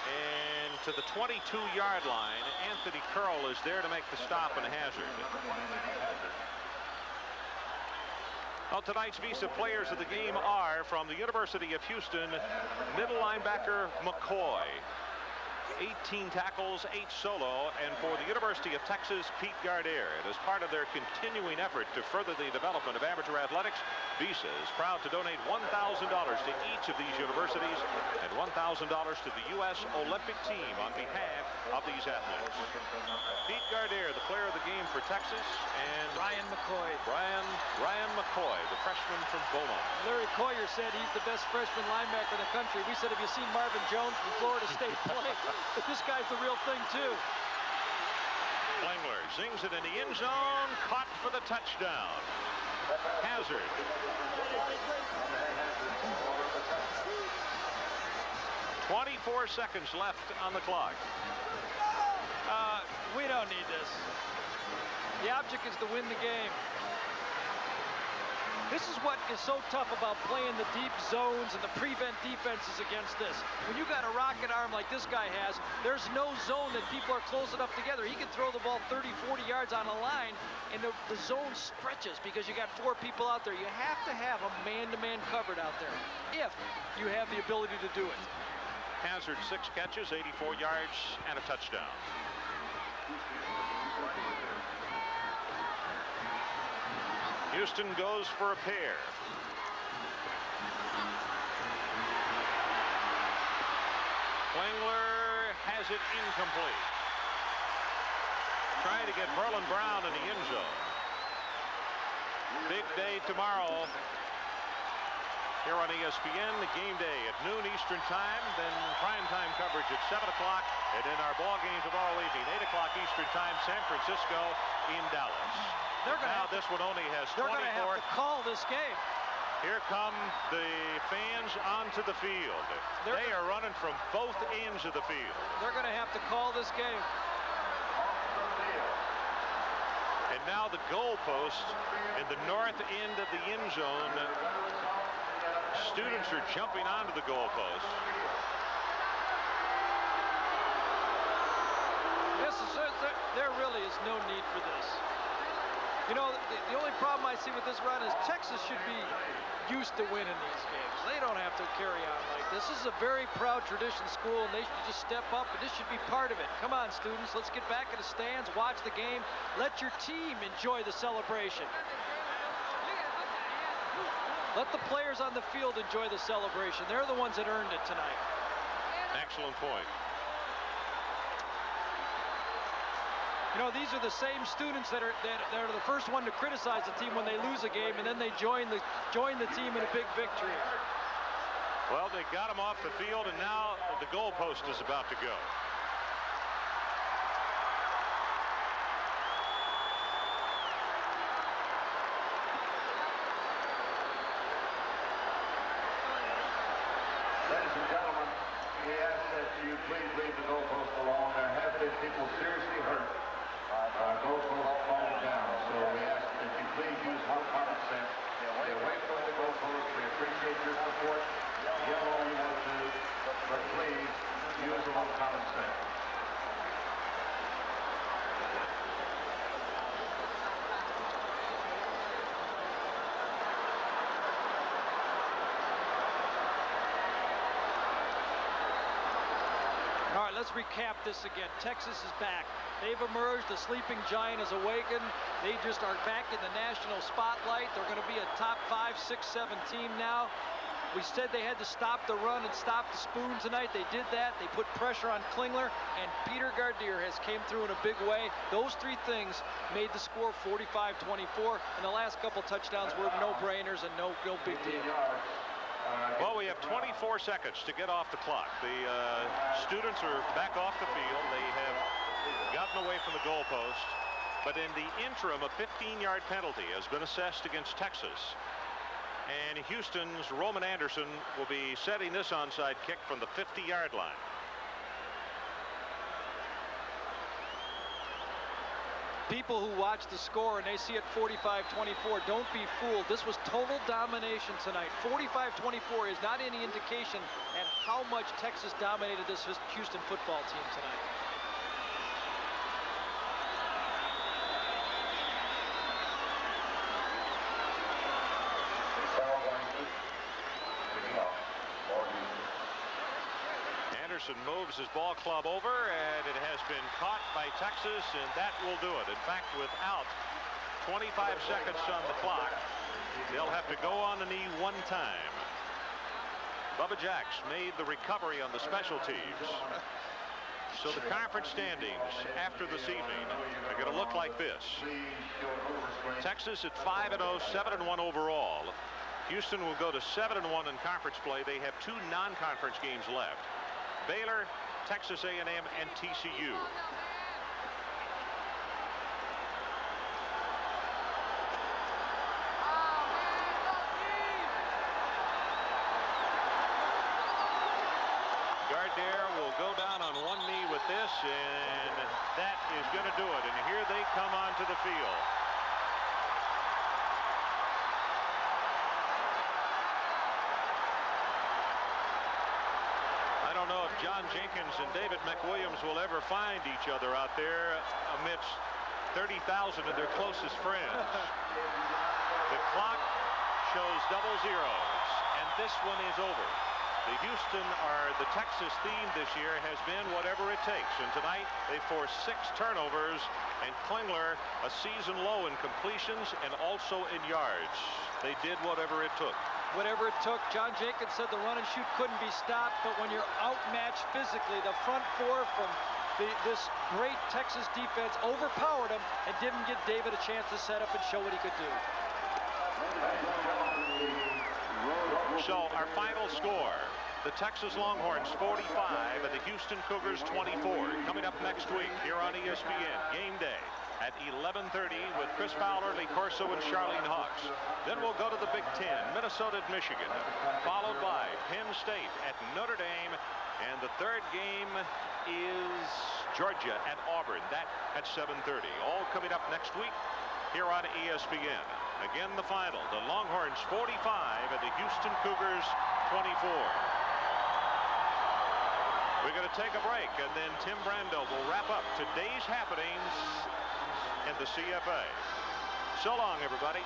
And to the 22-yard line, Anthony Curl is there to make the stop and hazard. Well, tonight's Visa players of the game are from the University of Houston, middle linebacker McCoy. 18 tackles, 8 solo, and for the University of Texas, Pete Gardere. And as part of their continuing effort to further the development of amateur athletics, Visa is proud to donate $1,000 to each of these universities and $1,000 to the U.S. Olympic team on behalf of these athletes. Pete Gardere, the player of the game for Texas, and Ryan McCoy. Ryan McCoy, the freshman from Beaumont. Larry Coyer said he's the best freshman linebacker in the country. We said, have you seen Marvin Jones from Florida State play? But this guy's the real thing, too. Klingler zings it in the end zone, caught for the touchdown. Hazard. "24 seconds left on the clock. We don't need this. The object is to win the game. This is what is so tough about playing the deep zones and the prevent defenses against this. When you got a rocket arm like this guy has, there's no zone that people are close enough together. He can throw the ball 30, 40 yards on a line, and the zone stretches because you got 4 people out there. You have to have a man-to-man covered out there if you have the ability to do it. Hazard 6 catches, 84 yards, and a touchdown. Houston goes for a pair. Klingler has it incomplete. Trying to get Merlin Brown in the end zone. Big day tomorrow here on ESPN. The game day at noon Eastern time, then primetime coverage at 7 o'clock, and then our ball game tomorrow evening, 8 o'clock Eastern time, San Francisco in Dallas. Now this one only has 24. They're going to have to call this game. Here come the fans onto the field. They are running from both ends of the field. They're going to have to call this game. And now the goalpost in the north end of the end zone. Students are jumping onto the goalpost. There really is no need for this. You know, the only problem I see with this run is Texas should be used to winning these games. They don't have to carry on like this. This is a very proud tradition school, and they should just step up, and this should be part of it. Come on, students, let's get back in the stands, watch the game. Let your team enjoy the celebration. Let the players on the field enjoy the celebration. They're the ones that earned it tonight. Excellent point. You know, these are the same students that are the first one to criticize the team when they lose a game, and then they join the team in a big victory. Well, they got him off the field, and now the goalpost is about to go. Ladies and gentlemen, we ask that you please leave the goalpost alone. There have been people seriously hurt. Goalpost falling down, so we ask that you please use more common sense. Stay away from the goalpost. We appreciate your support. Give all you want to, but please use a little common sense. All right, let's recap this again. Texas is back. They've emerged. The sleeping giant has awakened. They just are back in the national spotlight. They're going to be a top 5, 6, 7 team now. We said they had to stop the run and stop the spoon tonight. They did that. They put pressure on Klingler, and Peter Gardere has came through in a big way. Those three things made the score 45-24, and the last couple touchdowns were no-brainers and no big deal. Well, we have 24 seconds to get off the clock. The students are back off the field. They have gotten away from the goalpost. But in the interim, a 15-yard penalty has been assessed against Texas. And Houston's Roman Anderson will be setting this onside kick from the 50-yard line. People who watch the score and they see it 45-24, don't be fooled. This was total domination tonight. 45-24 is not any indication at how much Texas dominated this Houston football team tonight. Anderson moves his ball club over, and it has been caught by Texas, and that will do it. In fact, without 25 seconds on the clock, they'll have to go on the knee one time. Bubba Jacks made the recovery on the special teams. So the conference standings after this evening are going to look like this. Texas at 5-0, 7-1 overall. Houston will go to 7-1 in conference play. They have 2 non-conference games left. Baylor, Texas A&M, and TCU. Gardere will go down on one knee with this, and that is going to do it. And here they come onto the field. I don't know if John Jenkins and David McWilliams will ever find each other out there amidst 30,000 of their closest friends. The clock shows double zeros, and this one is over. The Houston or the Texas theme this year has been whatever it takes, and tonight they forced 6 turnovers, and Klingler a season low in completions and also in yards. They did whatever it took. Whatever it took. John Jenkins said the run and shoot couldn't be stopped, but when you're outmatched physically, the front four from this great Texas defense overpowered him and didn't give David a chance to set up and show what he could do. So our final score, the Texas Longhorns 45 and the Houston Cougars 24. Coming up next week here on ESPN, game day at 11:30 with Chris Fowler, Lee Corso, and Charlene Hawks. Then we'll go to the Big Ten, Minnesota at Michigan, followed by Penn State at Notre Dame, and the third game is Georgia at Auburn. That at 7:30. All coming up next week here on ESPN. Again, the final, the Longhorns 45 and the Houston Cougars 24. We're going to take a break, and then Tim Brando will wrap up today's happenings in the CFA. So long, everybody.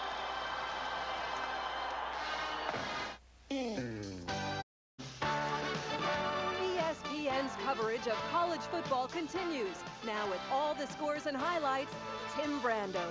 ESPN's coverage of college football continues. Now with all the scores and highlights, Tim Brando.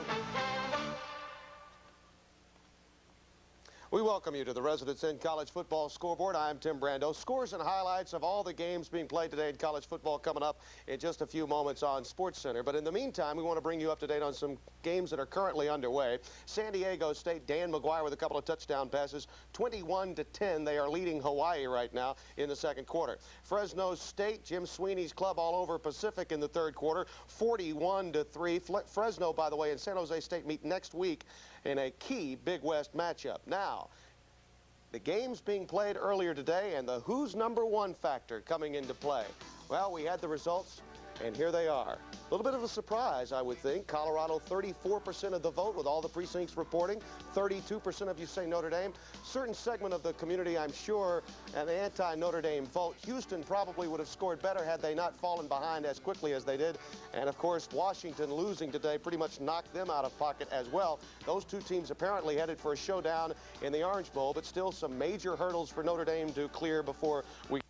We welcome you to the Residents in College Football Scoreboard. I'm Tim Brando. Scores and highlights of all the games being played today in college football coming up in just a few moments on SportsCenter. But in the meantime, we want to bring you up to date on some games that are currently underway. San Diego State, Dan McGuire with a couple of touchdown passes, 21-10. They are leading Hawaii right now in the second quarter. Fresno State, Jim Sweeney's club all over Pacific in the third quarter, 41-3. Fresno, by the way, and San Jose State meet next week in a key Big West matchup. Now, the games being played earlier today and the who's number one factor coming into play. Well, we had the results, and here they are. A little bit of a surprise, I would think. Colorado, 34% of the vote with all the precincts reporting. 32% of you say Notre Dame. Certain segment of the community, I'm sure, an anti-Notre Dame vote. Houston probably would have scored better had they not fallen behind as quickly as they did. And, of course, Washington losing today pretty much knocked them out of pocket as well. Those two teams apparently headed for a showdown in the Orange Bowl, but still some major hurdles for Notre Dame to clear before we